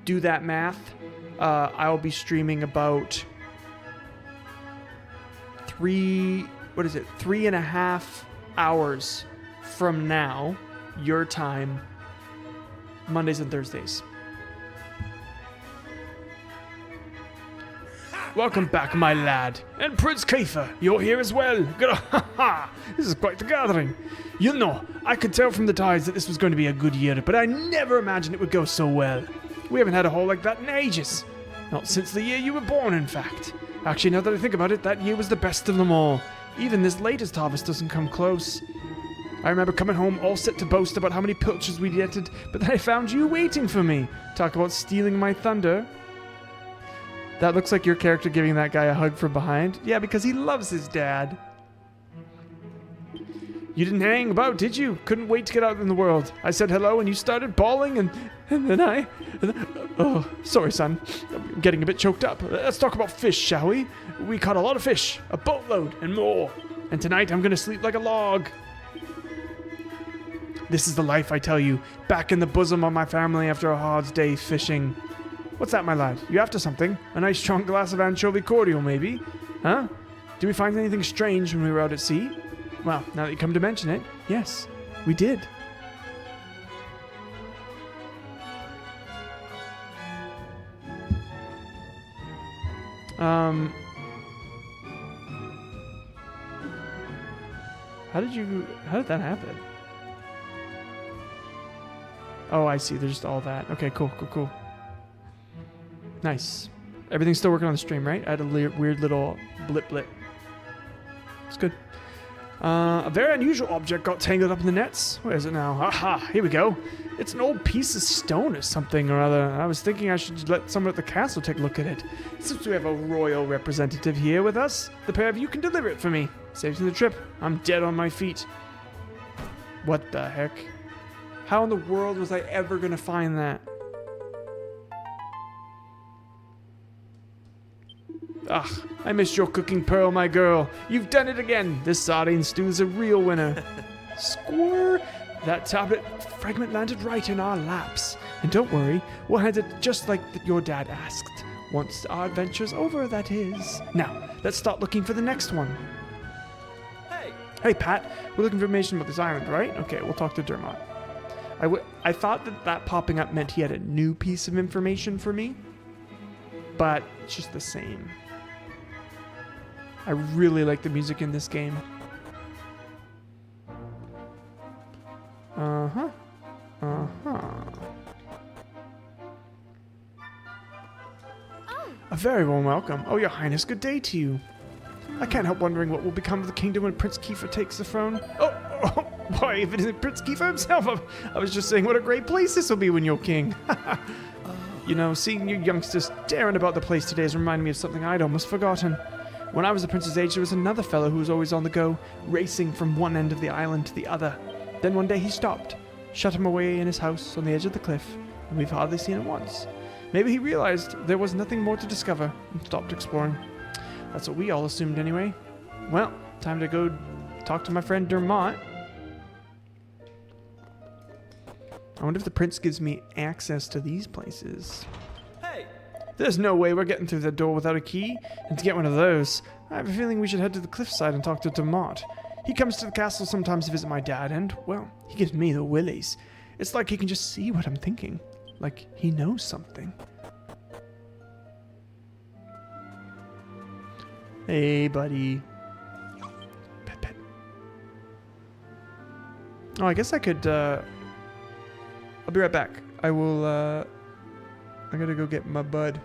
do that math. I'll be streaming about 3.5 hours from now, your time, Mondays and Thursdays. Welcome back, my lad. And Prince Kiefer, you're here as well. This is quite the gathering. You know, I could tell from the ties that this was going to be a good year, but I never imagined it would go so well. We haven't had a haul like that in ages. Not since the year you were born, in fact. Actually, now that I think about it, that year was the best of them all. Even this latest harvest doesn't come close. I remember coming home all set to boast about how many pilchards we'd netted, but then I found you waiting for me. Talk about stealing my thunder. That looks like your character giving that guy a hug from behind. Yeah, because he loves his dad. You didn't hang about, did you? Couldn't wait to get out in the world. I said hello and you started bawling and then oh, sorry, son. I'm getting a bit choked up. Let's talk about fish, shall we? We caught a lot of fish, a boatload and more. And tonight I'm going to sleep like a log. This is the life, I tell you. Back in the bosom of my family after a hard day fishing. What's that, my lad? You after something? A nice strong glass of anchovy cordial, maybe? Huh? Did we find anything strange when we were out at sea? Well, now that you come to mention it, yes, we did. How did that happen? Oh, I see. There's just all that. Okay, cool. Nice. Everything's still working on the stream, right? I had a weird little blip. It's good. A very unusual object got tangled up in the nets. Where is it now? Aha, here we go. It's an old piece of stone or something or other. I was thinking I should let someone at the castle take a look at it. Since we have a royal representative here with us, the pair of you can deliver it for me. Saves me the trip. I'm dead on my feet. What the heck? How in the world was I ever going to find that? Ugh, I missed your cooking, Pearl, my girl. You've done it again. This sardine stew's a real winner. Score! That tablet fragment landed right in our laps. And don't worry, we'll hand it just like your dad asked. Once our adventure's over, that is. Now, let's start looking for the next one. Hey, Pat. We're looking for information about this island, right? Okay, we'll talk to Dermot. I thought that popping up meant he had a new piece of information for me. But it's just the same. I really like the music in this game. Uh-huh. A very warm welcome. Oh, Your Highness, good day to you. I can't help wondering what will become of the kingdom when Prince Kiefer takes the throne. Oh, why, if it isn't Prince Kiefer himself, I was just saying what a great place this will be when you're king. You know, seeing you youngsters daring about the place today has reminded me of something I'd almost forgotten. When I was the prince's age, there was another fellow who was always on the go, racing from one end of the island to the other. Then one day he stopped, shut him away in his house on the edge of the cliff, and we've hardly seen him once. Maybe he realized there was nothing more to discover and stopped exploring. That's what we all assumed anyway. Well, time to go talk to my friend Dermot. I wonder if the prince gives me access to these places. Hey! There's no way we're getting through the door without a key. And to get one of those, I have a feeling we should head to the cliffside and talk to Dermot. He comes to the castle sometimes to visit my dad, and, well, he gives me the willies. It's like he can just see what I'm thinking. Like he knows something. Hey, buddy. Pet, pet. Oh, I guess I could, I'll be right back. I will, I gotta go get my bud.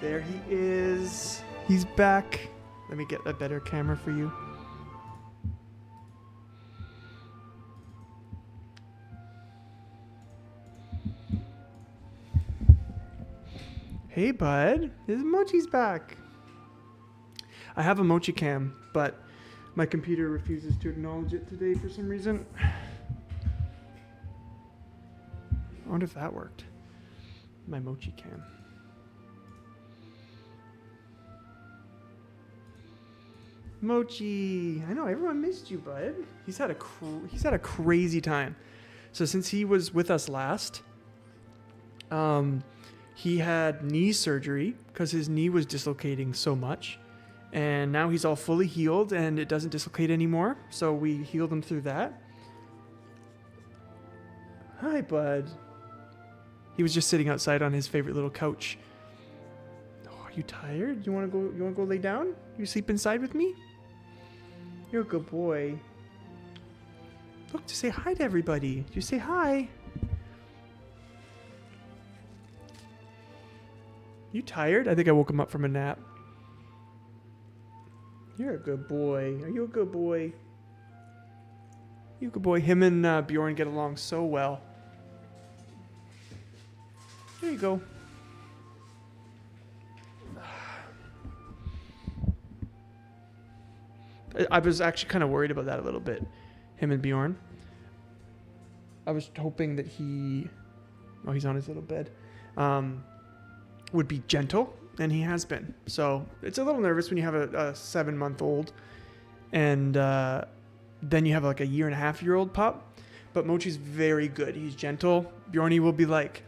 There he is. He's back. Let me get a better camera for you. Hey, bud. This Mochi's back. I have a Mochi cam, but my computer refuses to acknowledge it today for some reason. I wonder if that worked. My Mochi cam. Mochi, I know everyone missed you, bud. He's had a crazy time. So since he was with us last, he had knee surgery because his knee was dislocating so much, and now he's all fully healed and it doesn't dislocate anymore. So we healed him through that. Hi, bud. He was just sitting outside on his favorite little couch. Oh, are you tired? You want to go lay down? You sleep inside with me? You're a good boy. Look, to say hi to everybody. You say hi. You tired? I think I woke him up from a nap. You're a good boy. Are you a good boy? You a good boy. Him and Bjorn get along so well. There you go. I was actually kind of worried about that a little bit. Him and Bjorn. I was hoping that he's on his little bed, would be gentle, and he has been. So it's a little nervous when you have a 7-month-old, and then you have like a 1.5-year-old pup. But Mochi's very good. He's gentle. Bjorny will be like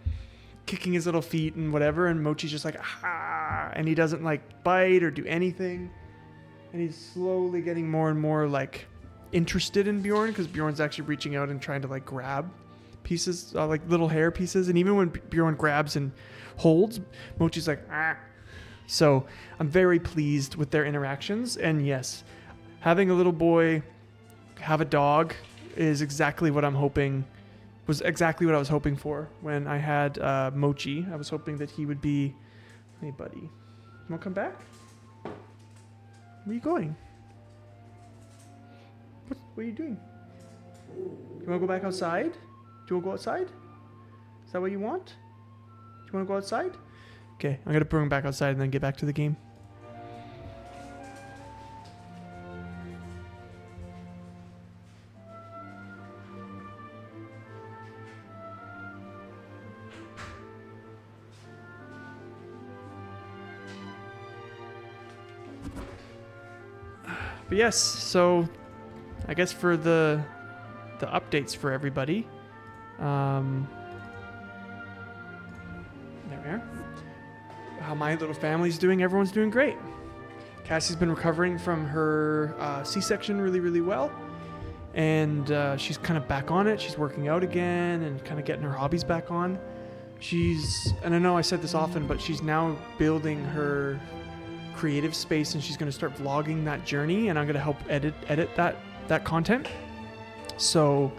kicking his little feet and whatever, and Mochi's just like, ah. and he doesn't like bite or do anything. And he's slowly getting more and more like interested in Bjorn, because Bjorn's actually reaching out and trying to like grab pieces, like little hair pieces. And even when Bjorn grabs and holds, Mochi's like, ah. So I'm very pleased with their interactions. And yes, having a little boy have a dog is exactly what I'm hoping, was exactly what I was hoping for when I had Mochi. I was hoping that he would be, hey buddy, you want to come back? Where are you going? What are you doing? You want to go back outside? Do you want to go outside? Is that what you want? Do you want to go outside? Okay, I'm going to bring him back outside and then get back to the game. But yes, so I guess for the updates for everybody, there we are. How my little family's doing, everyone's doing great. Cassie's been recovering from her C-section really, really well, and she's kind of back on it. She's working out again and kind of getting her hobbies back on. And I know I said this often, but she's now building her creative space, and she's going to start vlogging that journey, and I'm going to help edit that content. So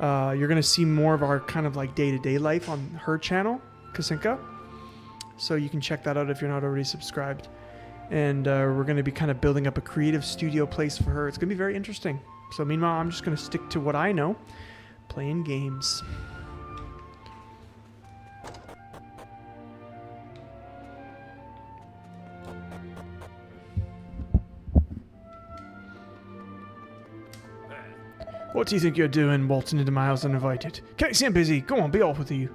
you're going to see more of our kind of like day-to-day life on her channel, Kasinka. So you can check that out if you're not already subscribed. And we're going to be kind of building up a creative studio place for her. It's going to be very interesting. So meanwhile, I'm just going to stick to what I know, playing games. What do you think you're doing, waltzing into my house uninvited? Casey, I'm busy. Go on, be off with you.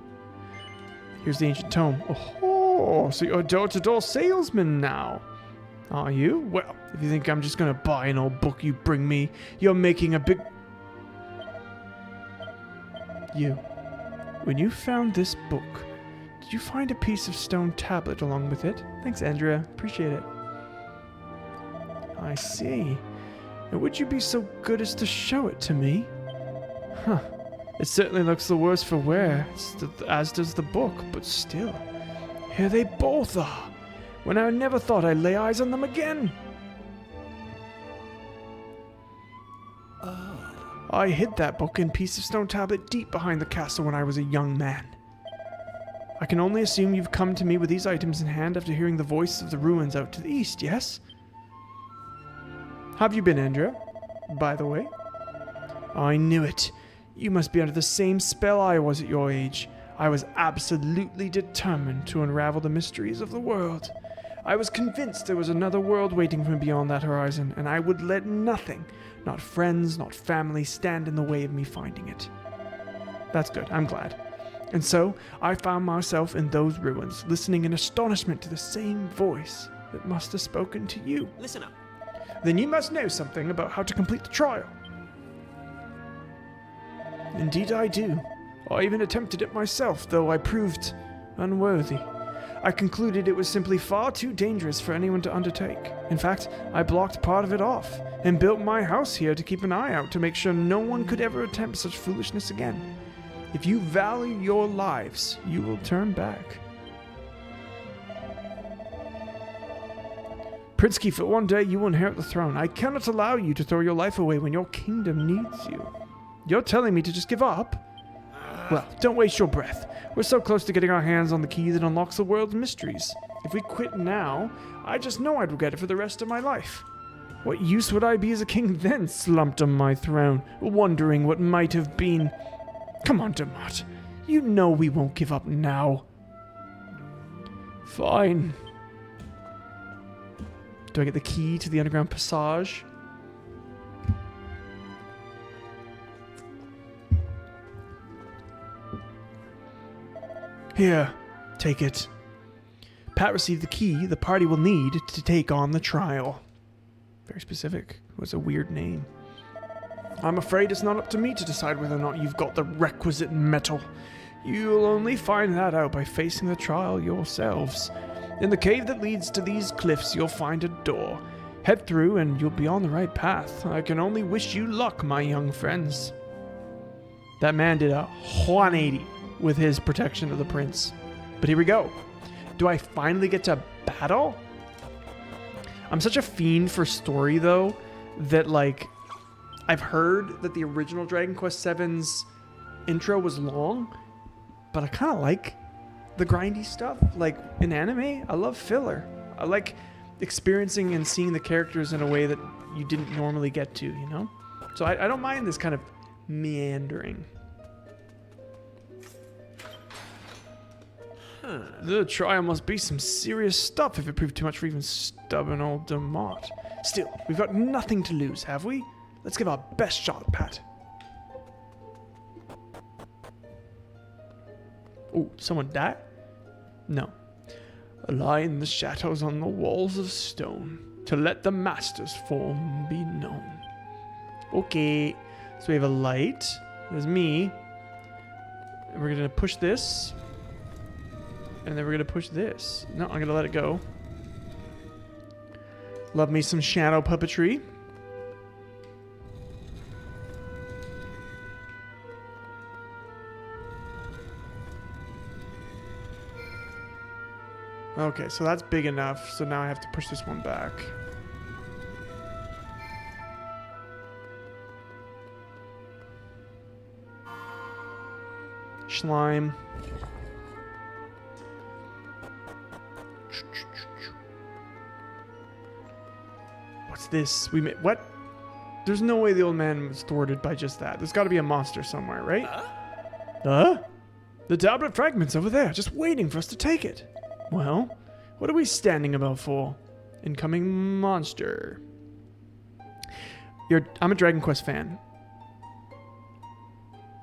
Here's the ancient tome. Oh, so you're a door-to-door salesman now, are you? Well, if you think I'm just going to buy an old book you bring me, you're making a big... You. When you found this book, did you find a piece of stone tablet along with it? Thanks, Andrea. Appreciate it. I see. And would you be so good as to show it to me? Huh. It certainly looks the worse for wear, as does the book, but still. Here they both are, when I never thought I'd lay eyes on them again. I hid that book and piece of stone tablet deep behind the castle when I was a young man. I can only assume you've come to me with these items in hand after hearing the voice of the ruins out to the east, yes? How have you been, Andrea? By the way. I knew it. You must be under the same spell I was at your age. I was absolutely determined to unravel the mysteries of the world. I was convinced there was another world waiting for me beyond that horizon, and I would let nothing, not friends, not family, stand in the way of me finding it. That's good. I'm glad. And so, I found myself in those ruins, listening in astonishment to the same voice that must have spoken to you. Listen up. Then you must know something about how to complete the trial. Indeed I do. I even attempted it myself, though I proved unworthy. I concluded it was simply far too dangerous for anyone to undertake. In fact, I blocked part of it off, and built my house here to keep an eye out to make sure no one could ever attempt such foolishness again. If you value your lives, you will turn back. Prince Kiefer, one day you will inherit the throne. I cannot allow you to throw your life away when your kingdom needs you. You're telling me to just give up? Well, don't waste your breath. We're so close to getting our hands on the key that unlocks the world's mysteries. If we quit now, I just know I'd regret it for the rest of my life. What use would I be as a king then, slumped on my throne, wondering what might have been? Come on, Dermot. You know we won't give up now. Fine. Do I get the key to the underground passage? Here, take it. Pat received the key the party will need to take on the trial. Very specific. It was a weird name. I'm afraid it's not up to me to decide whether or not you've got the requisite mettle. You'll only find that out by facing the trial yourselves. In the cave that leads to these cliffs, you'll find a door. Head through and you'll be on the right path. I can only wish you luck, my young friends. That man did a 180 with his protection of the prince. But here we go. Do I finally get to battle? I'm such a fiend for story, though, that, like, I've heard that the original Dragon Quest VII's intro was long, but I kind of like the grindy stuff. Like, in anime, I love filler. I like experiencing and seeing the characters in a way that you didn't normally get to, you know? So I don't mind this kind of meandering. The trial must be some serious stuff if it proved too much for even stubborn old Demott. Still, we've got nothing to lose, have we? Let's give our best shot, Pat. Oh, someone die? No. Align the shadows on the walls of stone to let the master's form be known. Okay, so we have a light. There's me. And we're gonna push this. And then we're gonna push this. No, I'm gonna let it go. Love me some shadow puppetry. Okay, so that's big enough. So now I have to push this one back. Slime. What's this? What? There's no way the old man was thwarted by just that. There's got to be a monster somewhere, right? Huh? The tablet fragment's over there, just waiting for us to take it. Well, what are we standing about for? Incoming monster. I'm a Dragon Quest fan.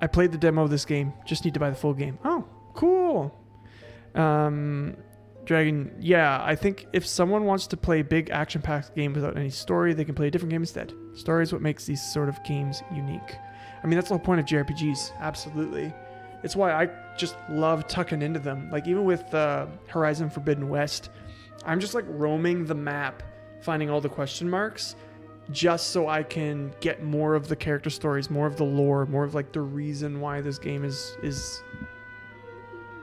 I played the demo of this game. Just need to buy the full game. Oh, cool. Yeah, I think if someone wants to play a big action-packed game without any story, they can play a different game instead. Story is what makes these sort of games unique. I mean, that's the whole point of JRPGs. Absolutely. It's why I just love tucking into them. Like, even with Horizon Forbidden West, I'm just, like, roaming the map, finding all the question marks, just so I can get more of the character stories, more of the lore, more of, like, the reason why this game is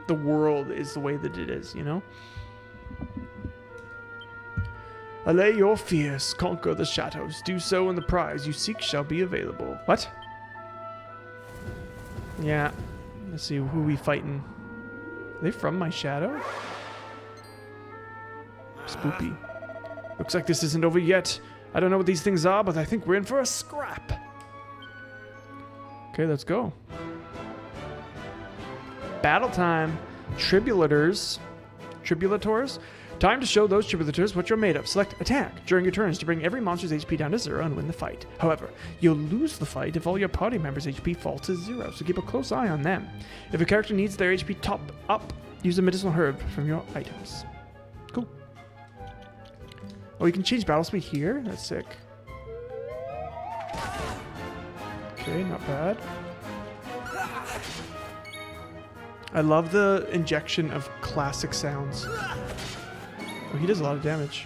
the world is the way that it is, you know? Allay your fears, conquer the shadows. Do so and the prize you seek shall be available. What? Yeah. Let's see, who we fighting? Are they from my shadow? Spoopy. Looks like this isn't over yet. I don't know what these things are, but I think we're in for a scrap. Okay, let's go. Battle time. Tribulators. Time to show those tribulators what you're made of. Select attack during your turns to bring every monster's HP down to 0 and win the fight. However, you'll lose the fight if all your party members' HP fall to 0, so keep a close eye on them. If a character needs their HP top up, use a medicinal herb from your items. Cool. Oh, you can change battle speed here? That's sick. Okay, not bad. I love the injection of classic sounds. Oh, he does a lot of damage.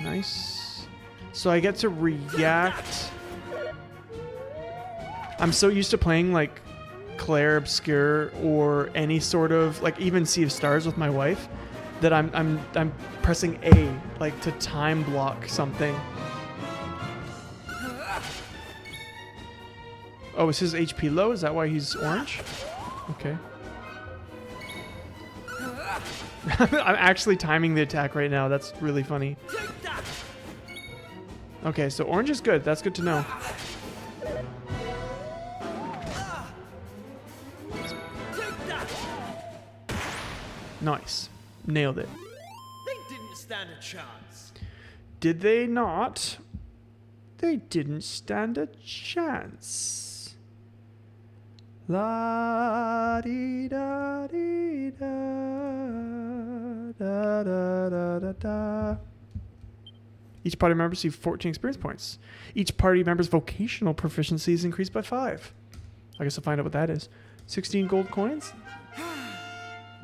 Nice. So I get to react. I'm so used to playing like Claire Obscure or any sort of like even Sea of Stars with my wife that I'm pressing A like to time block something. Oh, is his HP low? Is that why he's orange? Okay. I'm actually timing the attack right now. That's really funny. Okay, so orange is good. That's good to know. Nice. Nailed it. They didn't stand a chance. Did they not? They didn't stand a chance. La dee da dee da da da da da da. Each party member receives 14 experience points. Each party member's vocational proficiency is increased by 5. I guess I'll find out what that is. 16 gold coins.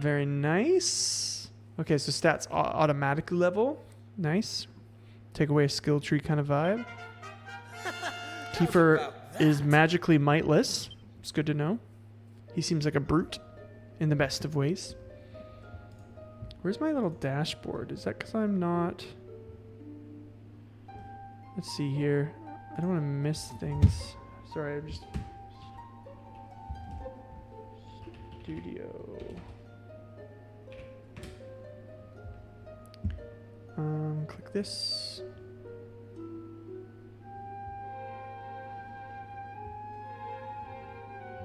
Very nice. Okay, so stats automatically level. Nice. Take away a skill tree kind of vibe. Kiefer is magically mightless. It's good to know. He seems like a brute in the best of ways. Where's my little dashboard? Is that because I'm not... Let's see here. I don't want to miss things. Sorry, I'm just... Studio. Click this.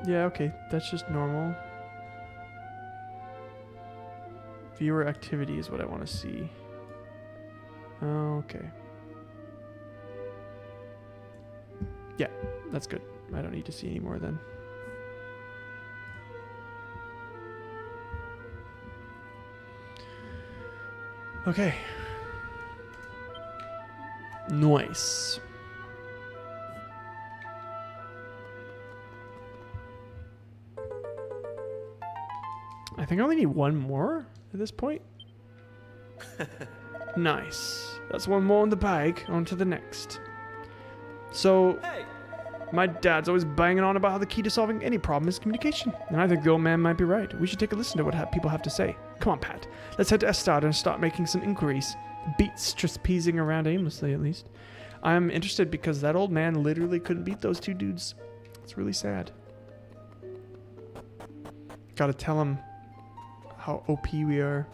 Yeah, okay. That's just normal. Viewer activity is what I want to see. Okay. Yeah, that's good. I don't need to see any more then. Okay. Nice. I think I only need one more at this point. Nice. That's one more in the bag. On to the next. So, Hey, my dad's always banging on about how the key to solving any problem is communication. And I think the old man might be right. We should take a listen to what people have to say. Come on, Pat. Let's head to Estad and start making some inquiries. Beats trapezing around aimlessly, at least. I'm interested because that old man literally couldn't beat those two dudes. It's really sad. Gotta tell him how OP we are.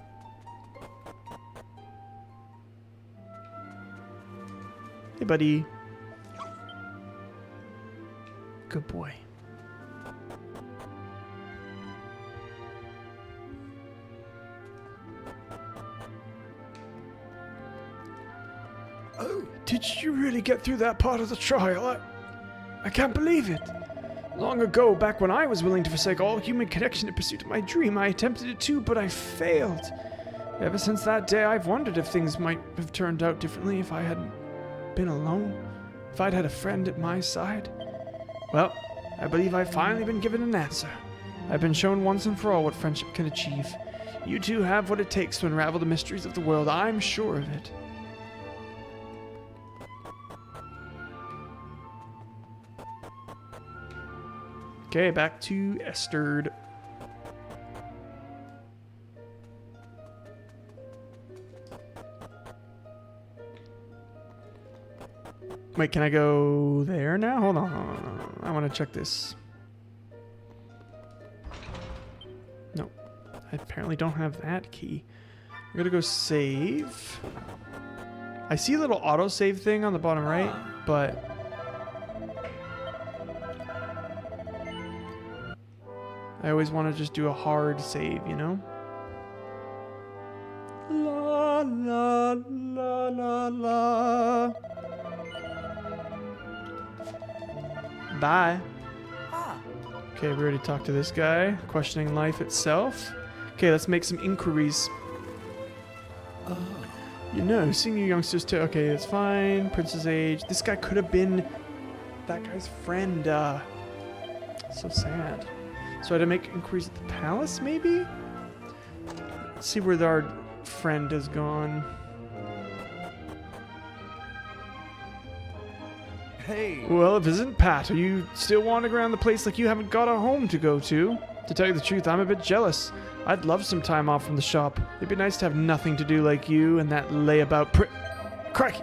Hey, buddy. Good boy. Oh, did you really get through that part of the trial? I can't believe it. Long ago, back when I was willing to forsake all human connection in pursuit of my dream, I attempted it too, but I failed. Ever since that day, I've wondered if things might have turned out differently if I hadn't been alone, if I'd had a friend at my side. Well, I believe I've finally been given an answer. I've been shown once and for all what friendship can achieve. You two have what it takes to unravel the mysteries of the world, I'm sure of it. Okay, back to Estard. Wait, can I go there now? Hold on. I want to check this. No. I apparently don't have that key. We're gonna go save. I see a little autosave thing on the bottom right, but... I always want to just do a hard save, you know? La la la la la. Bye. Okay, we already talked to this guy. Questioning life itself. Okay, let's make some inquiries. You know, seeing you youngsters too. Okay, that's fine. Prince's age. This guy could have been that guy's friend. So sad. So I had to make inquiries at the palace, maybe? Let's see where our friend has gone. hey. Well, if it isn't Pat, are you still wandering around the place like you haven't got a home to go to? To tell you the truth, I'm a bit jealous. I'd love some time off from the shop. It'd be nice to have nothing to do like you and that layabout Crikey!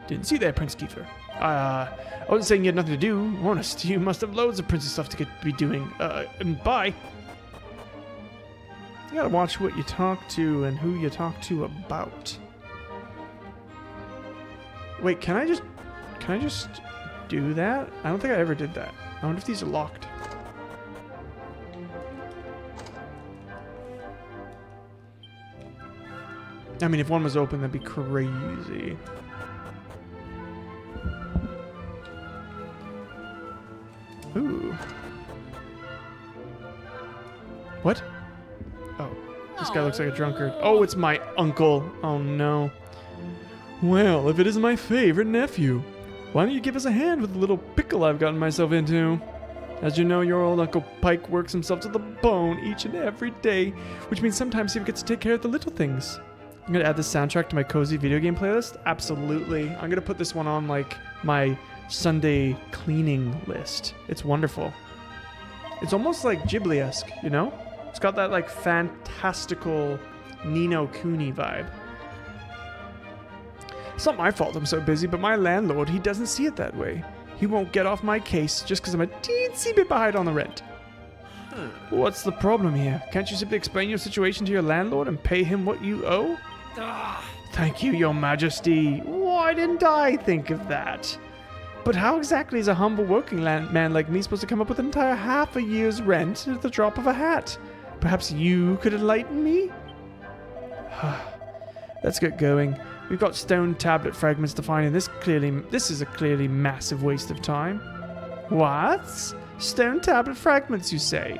Didn't see that, Prince Kiefer. I wasn't saying you had nothing to do. Honest, you must have loads of princey stuff to be doing. And bye. You gotta watch what you talk to and who you talk to about. Wait, can I just do that? I don't think I ever did that. I wonder if these are locked. I mean, if one was open, that'd be crazy. Ooh. What? Oh, this guy looks like a drunkard. Oh, it's my uncle. Oh, no. Well, if it isn't my favorite nephew, why don't you give us a hand with the little pickle I've gotten myself into? As you know, your old Uncle Pike works himself to the bone each and every day, which means sometimes he forgets to take care of the little things. I'm going to add this soundtrack to my cozy video game playlist. Absolutely. I'm going to put this one on like my Sunday cleaning list. It's wonderful. It's almost like Ghibli-esque, you know? It's got that like fantastical Nino Kuni vibe. It's not my fault I'm so busy, but my landlord, he doesn't see it that way. He won't get off my case just because I'm a teensy bit behind on the rent. What's the problem here? Can't you simply explain your situation to your landlord and pay him what you owe? Thank you, your majesty. Why didn't I think of that? But how exactly is a humble working man like me supposed to come up with an entire half a year's rent at the drop of a hat? Perhaps you could enlighten me? Let's get going. We've got stone tablet fragments to find, and this is a clearly massive waste of time. What? Stone tablet fragments, you say?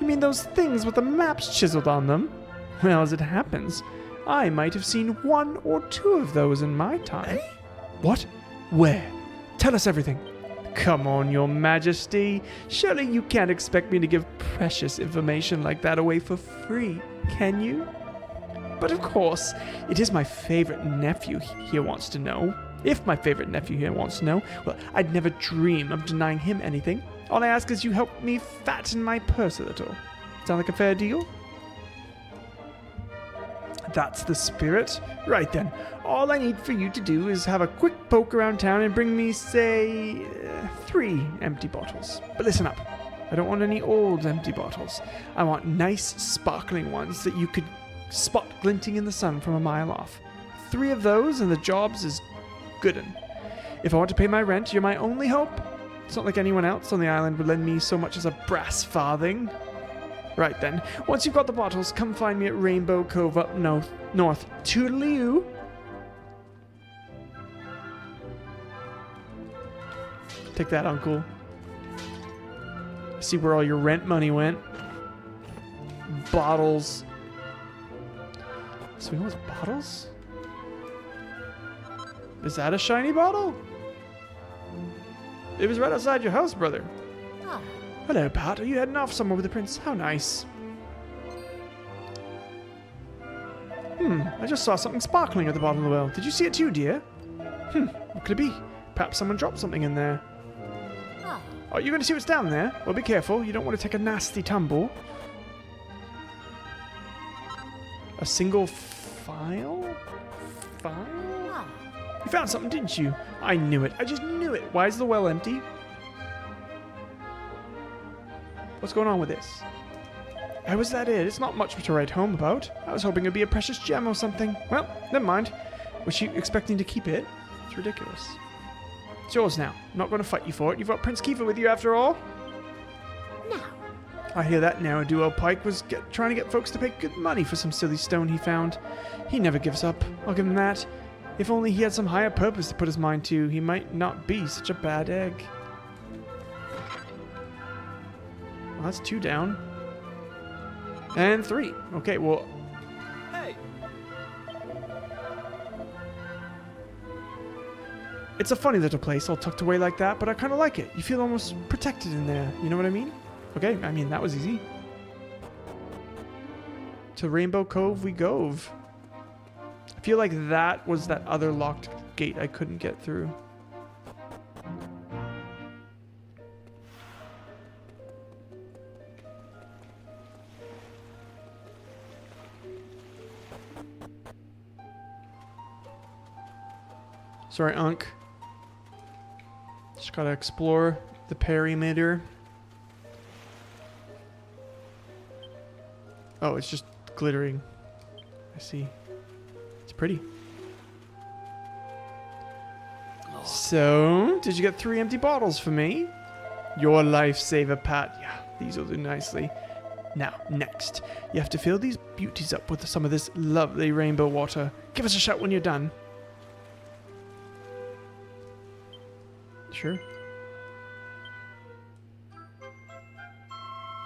You mean those things with the maps chiseled on them? Well, as it happens, I might have seen 1 or 2 of those in my time. What? Where? Tell us everything. Come on, your majesty. Surely you can't expect me to give precious information like that away for free, can you? But of course, it is my favorite nephew here wants to know. If my favorite nephew here wants to know, well, I'd never dream of denying him anything. All I ask is you help me fatten my purse a little. Sound like a fair deal? That's the spirit. Right then, all I need for you to do is have a quick poke around town and bring me, say, 3 empty bottles. But listen up, I don't want any old empty bottles. I want nice, sparkling ones that you could spot glinting in the sun from a mile off. 3 of those and the job's is good'n. If I want to pay my rent, you're my only hope. It's not like anyone else on the island would lend me so much as a brass farthing. Right then, once you've got the bottles, come find me at Rainbow Cove up north. Toodaloo. Take that, Uncle. I see where all your rent money went. Bottles. So we know it's bottles? Is that a shiny bottle? It was right outside your house, brother. Ah, Hello, Pat. Are you heading off somewhere with the prince? How nice. I just saw something sparkling at the bottom of the well. Did you see it too, dear? What could it be? Perhaps someone dropped something in there. ah. Are you going to see what's down there? Well, be careful. You don't want to take a nasty tumble. A single file? Ah. You found something, didn't you? I knew it. I just knew it. Why is the well empty? What's going on with this? Oh, was that it? It's not much to write home about. I was hoping it'd be a precious gem or something. Well, never mind. Was she expecting to keep it? It's ridiculous. It's yours now. I'm not going to fight you for it. You've got Prince Kiefer with you after all. Now, I hear that now. Duo Pike was trying to get folks to pay good money for some silly stone he found. He never gives up. I'll give him that. If only he had some higher purpose to put his mind to, he might not be such a bad egg. Well, that's 2 down. And 3. Okay, well... Hey, It's a funny little place all tucked away like that, but I kind of like it. You feel almost protected in there. You know what I mean? Okay, I mean, that was easy. To Rainbow Cove we gove. I feel like that was that other locked gate I couldn't get through. Sorry, Unc. Just gotta explore the perimeter. Oh, it's just glittering. I see. It's pretty. So, did you get 3 empty bottles for me? Your lifesaver, Pat. Yeah, these will do nicely. Now, next, you have to fill these beauties up with some of this lovely rainbow water. Give us a shout when you're done. Sure.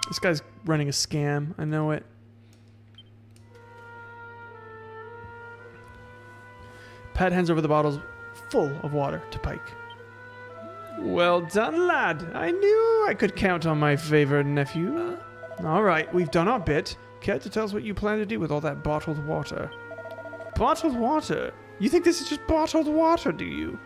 This guy's running a scam. I know it. Pat hands over the bottles full of water to Pike. Well done, lad. I knew I could count on my favored nephew. All right, we've done our bit. Care to tell us what you plan to do with all that bottled water? Bottled water? You think this is just bottled water, do you?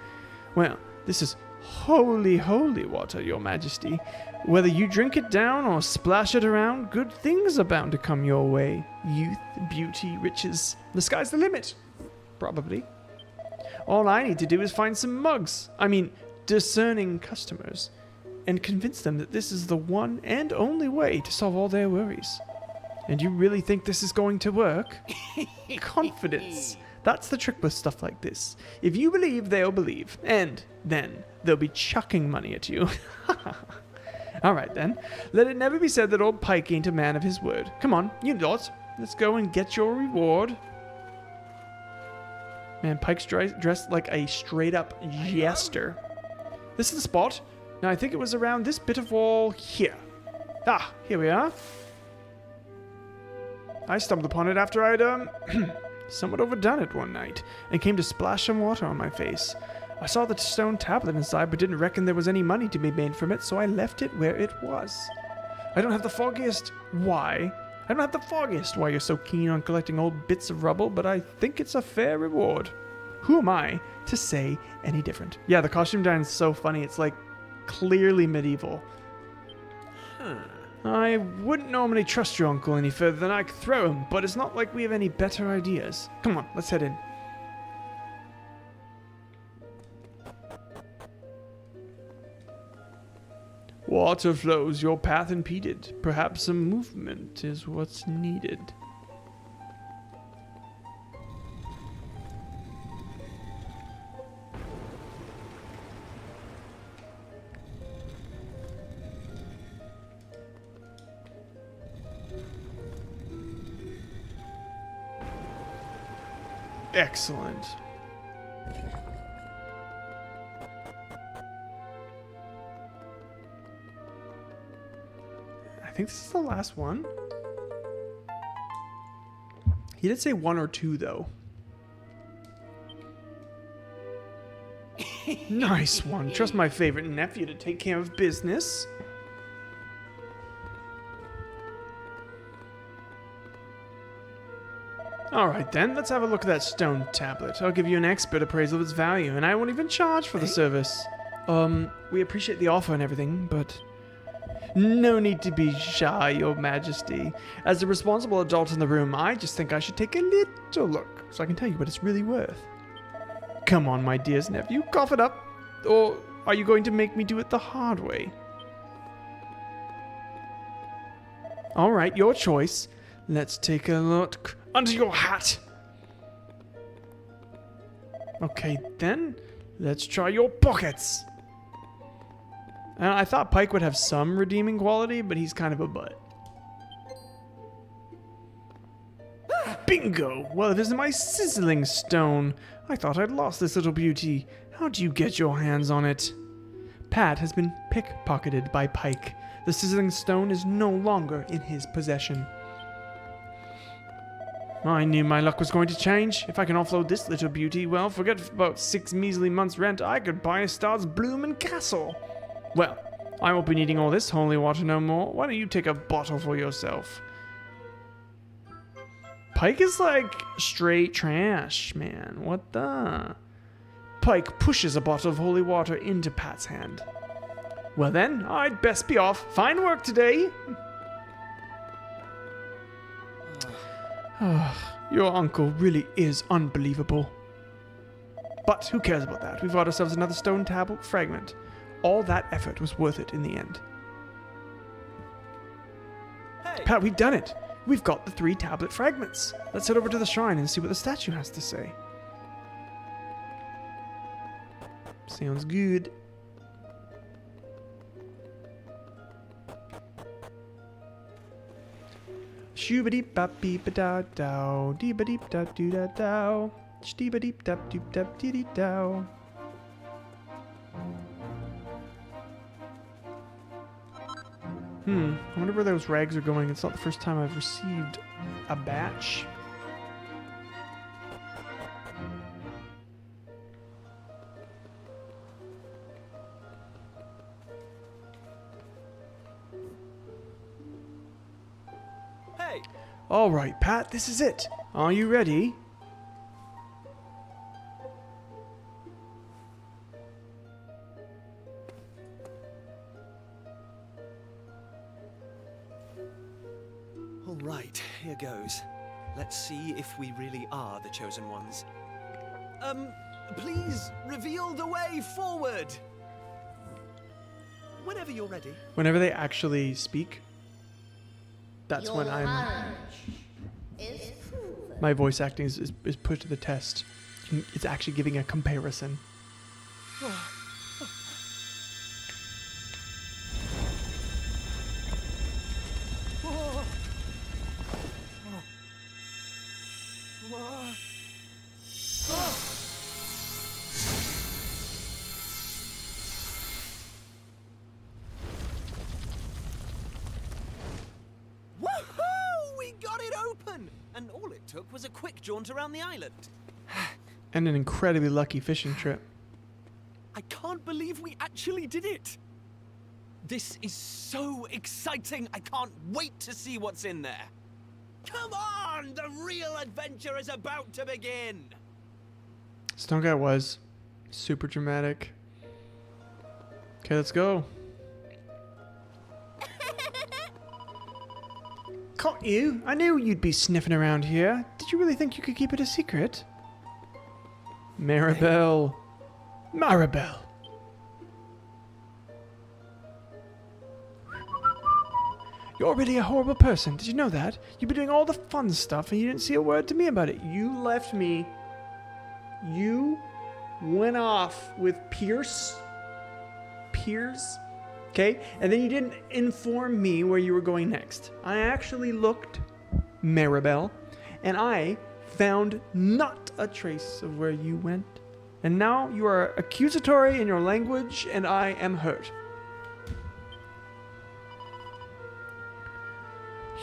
Well, this is holy, holy water, your majesty. Whether you drink it down or splash it around, good things are bound to come your way. Youth, beauty, riches. The sky's the limit. Probably. All I need to do is find some mugs. I mean, discerning customers. And convince them that this is the one and only way to solve all their worries. And you really think this is going to work? Confidence. That's the trick with stuff like this. If you believe, they'll believe. And then they'll be chucking money at you. All right, then. Let it never be said that old Pike ain't a man of his word. Come on, you lot. Let's go and get your reward. Man, Pike's dressed like a straight-up jester. This is the spot. Now, I think it was around this bit of wall here. Ah, here we are. I stumbled upon it after I'd, somewhat overdone it one night, and came to splash some water on my face. I saw the stone tablet inside, but didn't reckon there was any money to be made from it, so I left it where it was. I don't have the foggiest why you're so keen on collecting old bits of rubble, but I think it's a fair reward. Who am I to say any different? Yeah, the costume design is so funny. It's like clearly medieval. I wouldn't normally trust your uncle any further than I could throw him, but it's not like we have any better ideas. Come on, let's head in. Water flows your path impeded. Perhaps some movement is what's needed. Excellent. I think this is the last one. He did say 1 or 2, though. Nice one. Trust my favorite nephew to take care of business. Alright then, let's have a look at that stone tablet. I'll give you an expert appraisal of its value, and I won't even charge for the service. We appreciate the offer and everything, but... No need to be shy, your majesty. As the responsible adult in the room, I just think I should take a little look, so I can tell you what it's really worth. Come on, my dearest nephew, cough it up. Or are you going to make me do it the hard way? Alright, your choice. Let's take a look under your hat. Okay, then. Let's try your pockets. I thought Pike would have some redeeming quality, but he's kind of a butt. Bingo! Well, it isn't my sizzling stone. I thought I'd lost this little beauty. How'd you get your hands on it? Pat has been pickpocketed by Pike. The sizzling stone is no longer in his possession. I knew my luck was going to change. If I can offload this little beauty, well, forget about 6 measly months' rent. I could buy a star's bloom and castle. Well, I won't be needing all this holy water no more. Why don't you take a bottle for yourself? Pike is like straight trash, man. What the? Pike pushes a bottle of holy water into Pat's hand. Well then, I'd best be off. Fine work today. Your uncle really is unbelievable. But who cares about that? We've got ourselves another stone tablet fragment. All that effort was worth it in the end. Hey. Pat, we've done it. We've got the 3 tablet fragments. Let's head over to the shrine and see what the statue has to say. Sounds good. Shooba-deep bop beep a da dow, dee ba deep da doo da dow, shee ba deep dap doop dap dee dee dow. I wonder where those rags are going. It's not the first time I've received a batch. All right, Pat, this is it. Are you ready? All right, here goes. Let's see if we really are the chosen ones. Please reveal the way forward. Whenever you're ready. Whenever they actually speak, that's Your when courage is proven. my voice acting is put to the test. It's actually giving a comparison. Woohoo! We got it open! And all it took was a quick jaunt around the island. And an incredibly lucky fishing trip. I can't believe we actually did it! This is so exciting! I can't wait to see what's in there! Come on! The real adventure is about to begin! Stone Guy was super dramatic. Okay, let's go. Caught you! I knew you'd be sniffing around here. Did you really think you could keep it a secret? Maribel. Maribel. You're really a horrible person. Did you know that? You've been doing all the fun stuff and you didn't say a word to me about it. You left me. You went off with Piers. Okay? And then you didn't inform me where you were going next. I actually looked, Maribel, and I found not a trace of where you went. And now you are accusatory in your language, and I am hurt.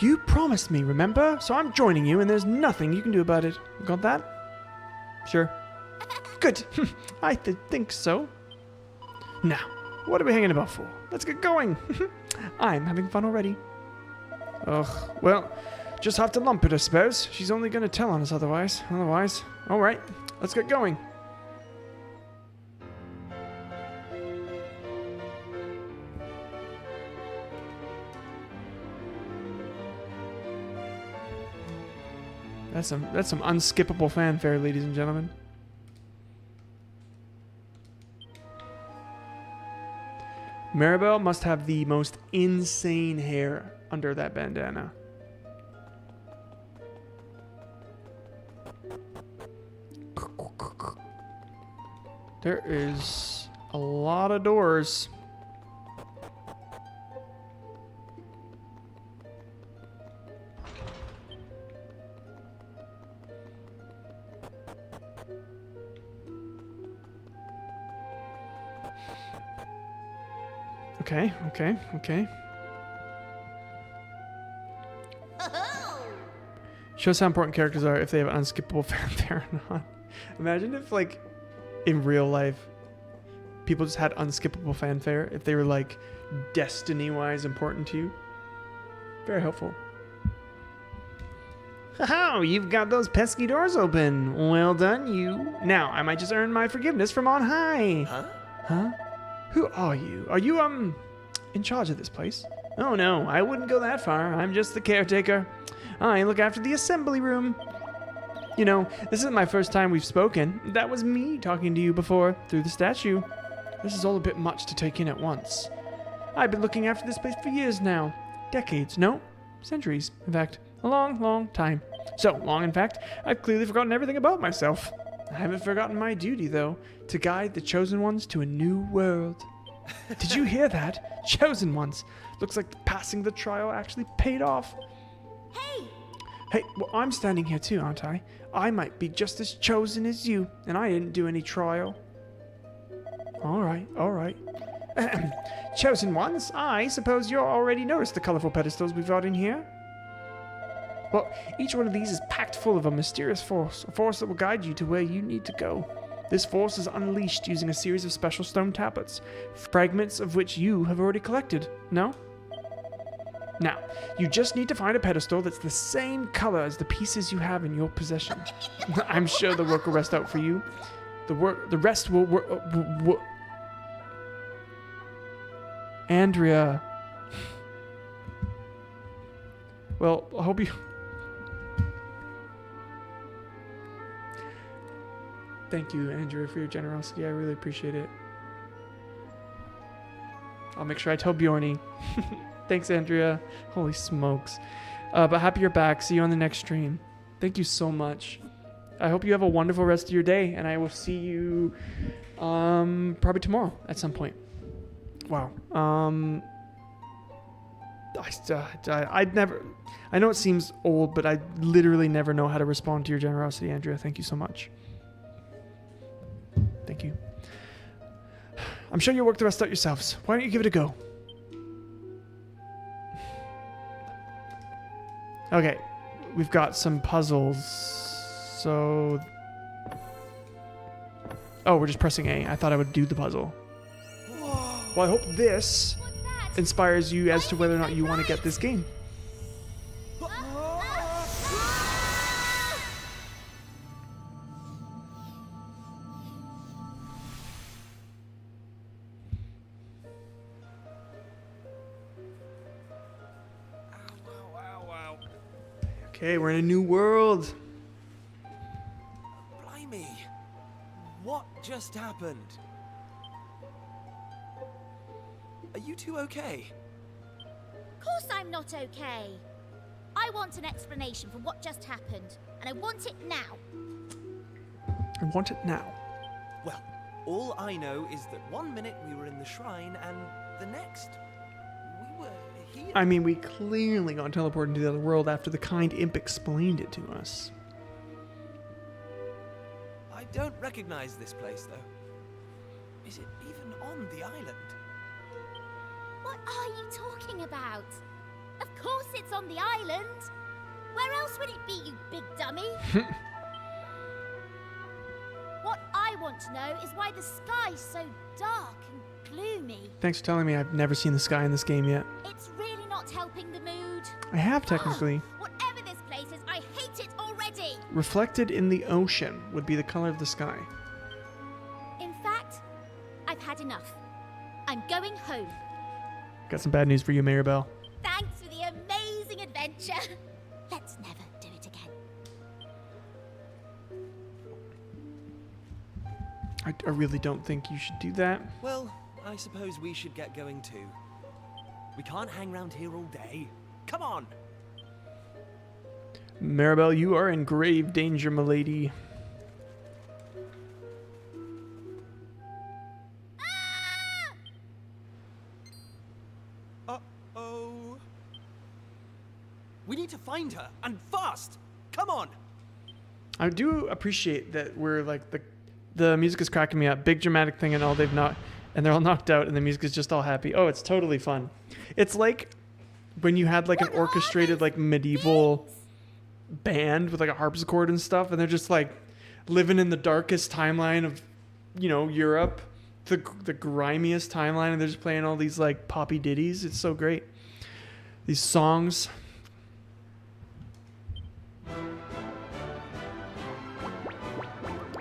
You promised me, remember? So I'm joining you, and there's nothing you can do about it. Got that? Sure. Good. I think so. Now, what are we hanging about for? Let's get going. I'm having fun already. Ugh. Well, just have to lump it, I suppose. She's only going to tell on us otherwise. All right. Let's get going. That's some unskippable fanfare, ladies and gentlemen. Maribel must have the most insane hair under that bandana. There is a lot of doors. Okay. Shows how important characters are if they have unskippable fanfare or not. Imagine if, like, in real life, people just had unskippable fanfare if they were, like, destiny-wise important to you. Very helpful. Oh, you've got those pesky doors open. Well done, you. Now, I might just earn my forgiveness from on high. Huh? Who are you? Are you, in charge of this place? Oh no, I wouldn't go that far. I'm just the caretaker. I look after the assembly room. You know, this isn't my first time we've spoken. That was me talking to you before, through the statue. This is all a bit much to take in at once. I've been looking after this place for years now. Decades, no, centuries, in fact. A long, long time. So long, in fact, I've clearly forgotten everything about myself. I haven't forgotten my duty, though, to guide the chosen ones to a new world. Did you hear that? Chosen ones. Looks like passing the trial actually paid off. Hey, well, I'm standing here too, aren't I? I might be just as chosen as you, and I didn't do any trial. All right. Chosen ones, I suppose you already noticed the colorful pedestals we've got in here? Well, each one of these is packed full of a mysterious force, a force that will guide you to where you need to go. This force is unleashed using a series of special stone tablets, fragments of which you have already collected, no? Now, you just need to find a pedestal that's the same color as the pieces you have in your possession. I'm sure the work will rest out for you. The rest will Andrea. Well, I hope you... Thank you, Andrea, for your generosity. I really appreciate it. I'll make sure I tell Bjorny. Thanks, Andrea. Holy smokes. But happy you're back. See you on the next stream. Thank you so much. I hope you have a wonderful rest of your day, and I will see you probably tomorrow at some point. Wow. I'd never... I know it seems old, but I literally never know how to respond to your generosity, Andrea. Thank you so much. Thank you. I'm sure you'll work the rest out yourselves. Why don't you give it a go? Okay. We've got some puzzles. So... Oh, we're just pressing A. I thought I would do the puzzle. Well, I hope this inspires you as to whether or not you want to get this game. Okay, we're in a new world. Blimey. What just happened? Are you two okay? Of course I'm not okay. I want an explanation for what just happened, and I want it now. I want it now. Well, all I know is that 1 minute we were in the shrine, and the next we were here. I mean, we clearly got teleported into the other world after the kind imp explained it to us. I don't recognize this place, though. Is it even on the island? What are you talking about? Of course it's on the island. Where else would it be, you big dummy? What I want to know is why the sky's so dark and gloomy. Thanks for telling me. I've never seen the sky in this game yet. It's really not helping the mood. I have, technically. Whatever this place is, I hate it already. Reflected in the ocean would be the color of the sky. In fact, I've had enough. I'm going home. Got some bad news for you, Maribel. Thanks for the amazing adventure. Let's never do it again. I really don't think you should do that. Well, I suppose we should get going too. We can't hang around here all day. Come on! Maribel, you are in grave danger, milady. Uh-oh. We need to find her, and fast! Come on! I do appreciate that we're like the music is cracking me up. Big dramatic thing and all and they're all knocked out and the music is just all happy. Oh, it's totally fun. It's like when you had like an orchestrated like medieval band with like a harpsichord and stuff, and they're just like living in the darkest timeline of, you know, Europe, the grimiest timeline, and they're just playing all these like poppy ditties. It's so great. These songs.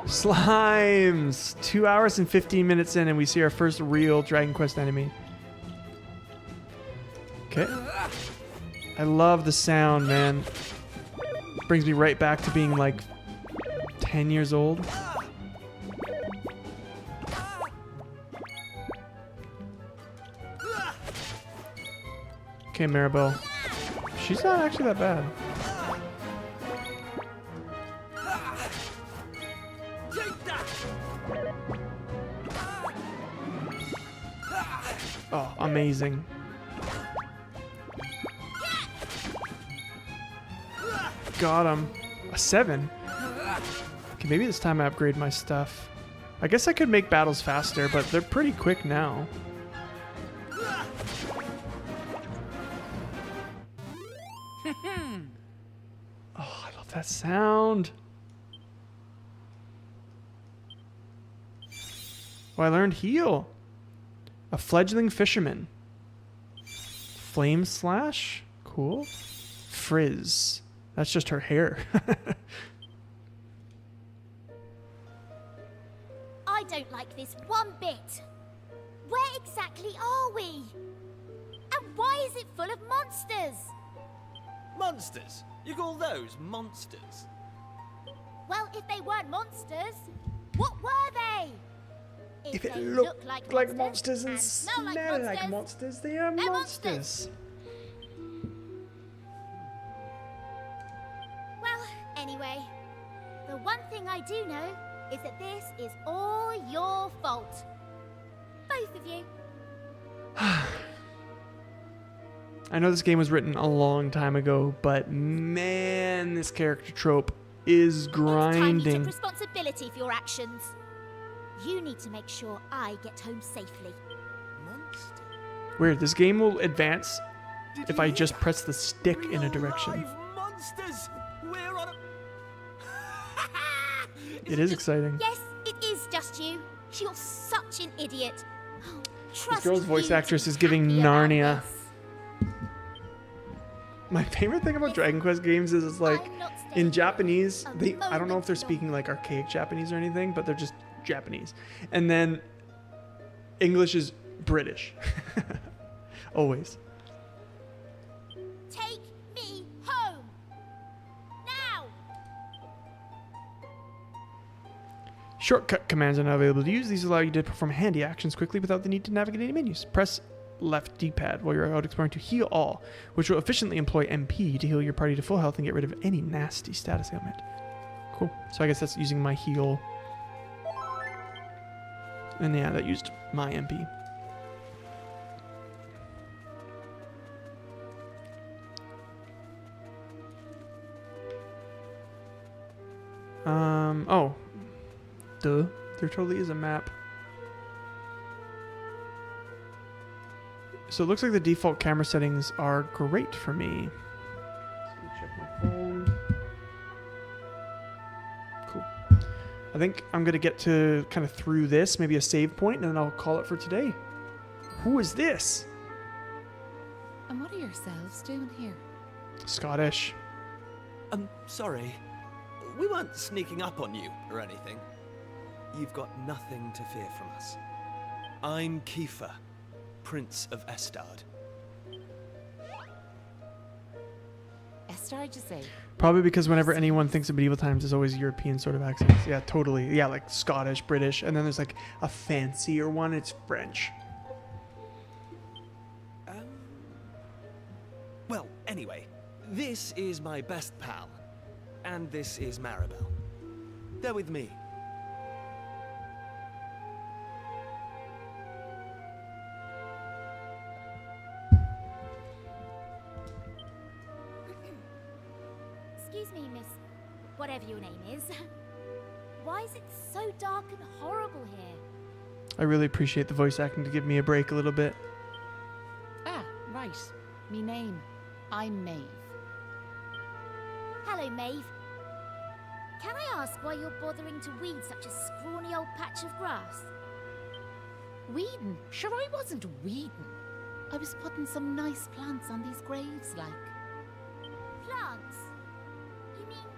Slimes! 2 hours and 15 minutes in, and we see our first real Dragon Quest enemy. Okay. I love the sound, man. Brings me right back to being like 10 years old. Okay, Maribel. She's not actually that bad. Oh, amazing. Got him. A 7? Okay, maybe this time I upgrade my stuff. I guess I could make battles faster, but they're pretty quick now. Oh, I love that sound. Oh, I learned heal. A fledgling fisherman. Flame slash? cool. Frizz. That's just her hair. I don't like this one bit. Where exactly are we? And why is it full of monsters? Monsters? You call those monsters? Well, if they weren't monsters, what were they? If it they looked look like monsters and smell smell like monsters, they are they're monsters. Well, anyway, the one thing I do know is that this is all your fault. Both of you. I know this game was written a long time ago, but man, this character trope is It's time you grinding. took responsibility for your actions. You need to make sure I get home safely. Monster? Weird, this game will advance Did if you I hear just that? press the stick in a Real direction. live monsters! We're on a... It is exciting. Yes, it is just you. You're such an idiot. Oh, trust girl's voice you to actress be is giving happy about Narnia. this. My favorite thing about Dragon Quest games is it's like I'm not in staying Japanese, here a I don't know if they're moment speaking like archaic Japanese or anything, but they're just Japanese. And then English is British. Always. Take me home. Now. Shortcut commands are now available to use. These allow you to perform handy actions quickly without the need to navigate any menus. Press left D-pad while you're out exploring to heal all, which will efficiently employ MP to heal your party to full health and get rid of any nasty status ailment. Cool. So I guess that's using my heal. And yeah, that used my MP. Oh. Duh. There totally is a map. So it looks like the default camera settings are great for me. Let me check my phone. Cool. I think I'm going to get to kind of through this, maybe a save point, and then I'll call it for today. Who is this? And what are yourselves doing here? Scottish. Sorry. We weren't sneaking up on you or anything. You've got nothing to fear from us. I'm Kiefer, Prince of Estard. Estard, you say? Probably because whenever anyone thinks of medieval times, there's always European sort of accents. Yeah, totally. Yeah, like Scottish, British, and then there's like a fancier one. It's French. Well, anyway, this is my best pal, and this is Maribel. They're with me. Excuse me, miss. Whatever your name is. Why is it so dark and horrible here? I really appreciate the voice acting to give me a break a little bit. Ah, right. Me name. I'm Maeve. Hello, Maeve. Can I ask why you're bothering to weed such a scrawny old patch of grass? Weeding? Sure, I wasn't weeding. I was putting some nice plants on these graves, like. Plants? You mean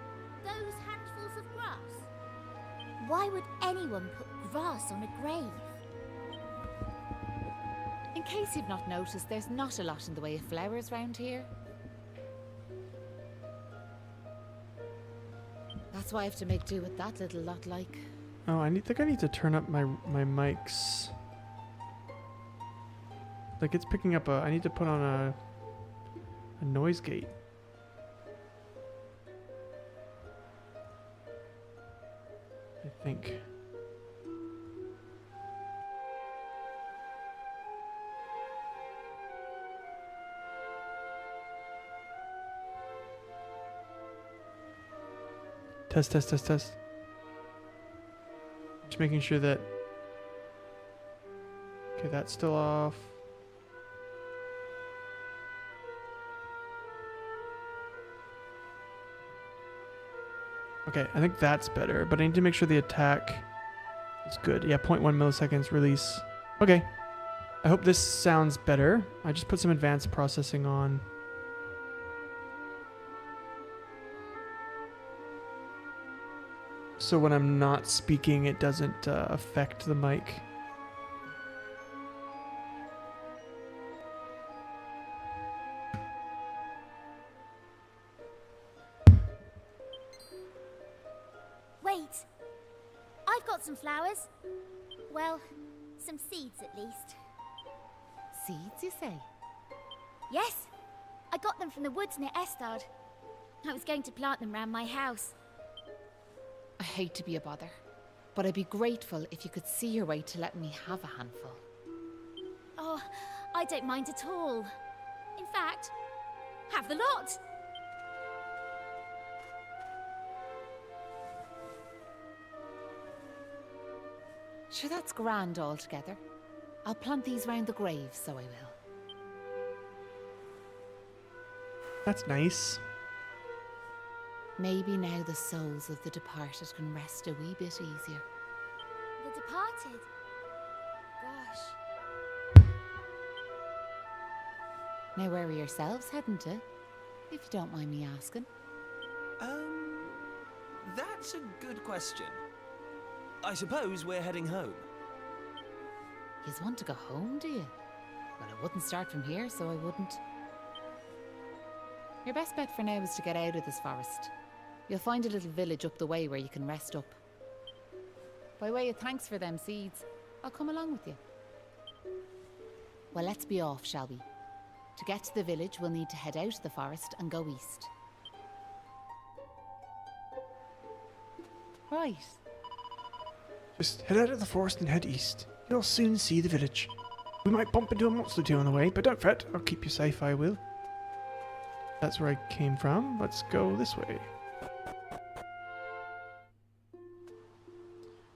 those handfuls of grass? Why would anyone put grass on a grave? In case you've not noticed, there's not a lot in the way of flowers round here. That's why I have to make do with that little lot, like. Oh, I think I need to turn up my mics. Like it's picking up I need to put on a noise gate. I think. Test. Just making sure that. Okay, that's still off. Okay, I think that's better, but I need to make sure the attack is good. Yeah, 0.1 milliseconds release. Okay. I hope this sounds better. I just put some advanced processing on. so when I'm not speaking, it doesn't affect the mic. Wait! I've got some flowers. Well, some seeds at least. Seeds, you say? Yes, I got them from the woods near Estard. I was going to plant them round my house. I hate to be a bother, but I'd be grateful if you could see your way to let me have a handful. Oh, I don't mind at all. In fact, have the lot. Sure, that's grand altogether. I'll plant these round the grave, so I will. That's nice. Maybe now the souls of the departed can rest a wee bit easier. The departed? Gosh. Now where are yourselves heading to? If you don't mind me asking. That's a good question. I suppose we're heading home. Yous want to go home, do you? Well, I wouldn't start from here, so I wouldn't. Your best bet for now is to get out of this forest. You'll find a little village up the way where you can rest up. By way of thanks for them seeds, I'll come along with you. Well, let's be off, shall we? To get to the village, we'll need to head out of the forest and go east. Right. Just head out of the forest and head east. You'll soon see the village. We might bump into a monster or two on the way, but don't fret. I'll keep you safe, I will. That's where I came from. Let's go this way.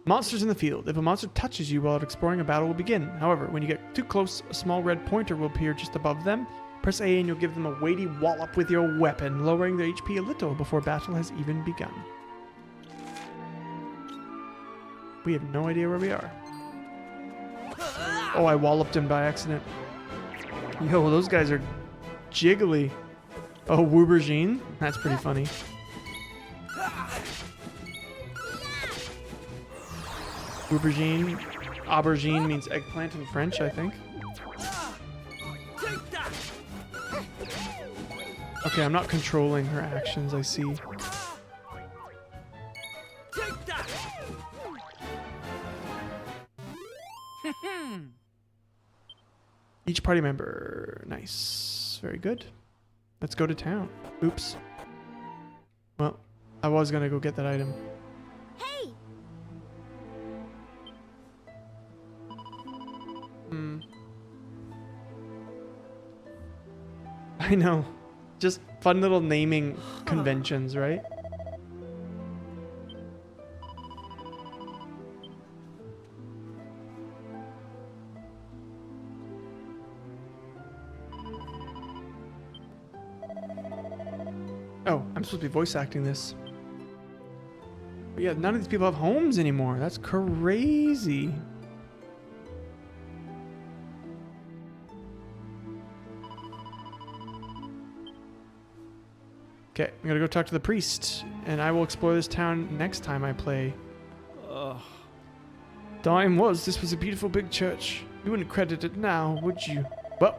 Monsters in the field. If a monster touches you while exploring, a battle will begin. However, when you get too close, a small red pointer will appear just above them. Press A and you'll give them a weighty wallop with your weapon, lowering their HP a little before battle has even begun. We have no idea where we are. Oh, I walloped him by accident. Yo, those guys are jiggly. Oh, Aubergine? That's pretty funny. Aubergine means eggplant in French, I think. Okay, I'm not controlling her actions, I see. Each party member. Nice. Very good. Let's go to town. Oops. Well, I was gonna go get that item. Hey! I know. Just fun little naming conventions, right? Oh, I'm supposed to be voice acting this. But yeah, none of these people have homes anymore. That's crazy. Okay, I'm gonna go talk to the priest, and I will explore this town next time I play. Ugh. Time was, this was a beautiful big church. You wouldn't credit it now, would you? Well,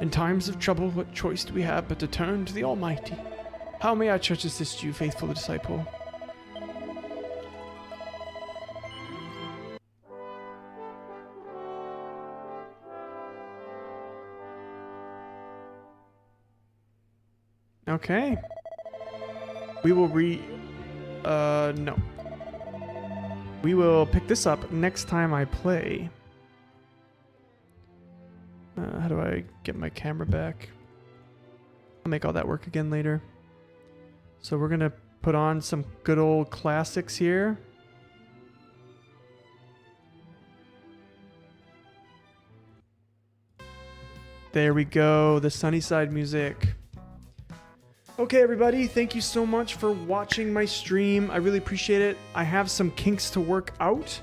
in times of trouble, what choice do we have but to turn to the Almighty? How may our church assist you, faithful disciple? Okay. We will no. We will pick this up next time I play. How do I get my camera back? I'll make all that work again later. So we're going to put on some good old classics here. There we go, the Sunnyside music. Okay, everybody, thank you so much for watching my stream. I really appreciate it. I have some kinks to work out.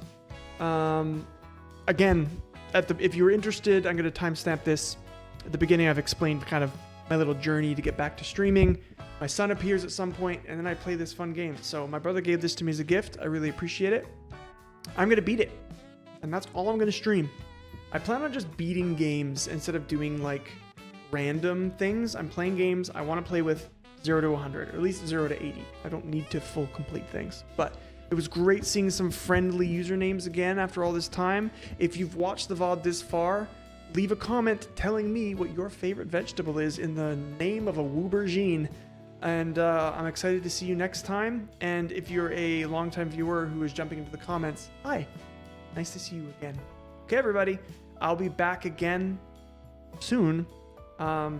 Again, if you're interested, I'm going to timestamp this. At the beginning, I've explained kind of my little journey to get back to streaming, my son appears at some point, and then I play this fun game. So my brother gave this to me as a gift. I really appreciate it. I'm going to beat it. And that's all I'm going to stream. I plan on just beating games instead of doing like random things. I'm playing games I want to play with 0 to 100, or at least 0 to 80. I don't need to full complete things. But it was great seeing some friendly usernames again after all this time. If you've watched the VOD this far, leave a comment telling me what your favorite vegetable is in the name of a aubergine. And I'm excited to see you next time. And if you're a longtime viewer who is jumping into the comments, hi. Nice to see you again. Okay, everybody. I'll be back again soon,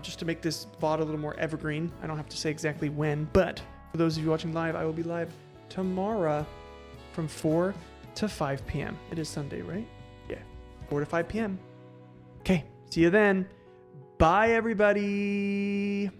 just to make this VOD a little more evergreen. I don't have to say exactly when, but for those of you watching live, I will be live tomorrow from 4 to 5 p.m. It is Sunday, right? Yeah, 4 to 5 p.m. Okay, see you then. Bye, everybody.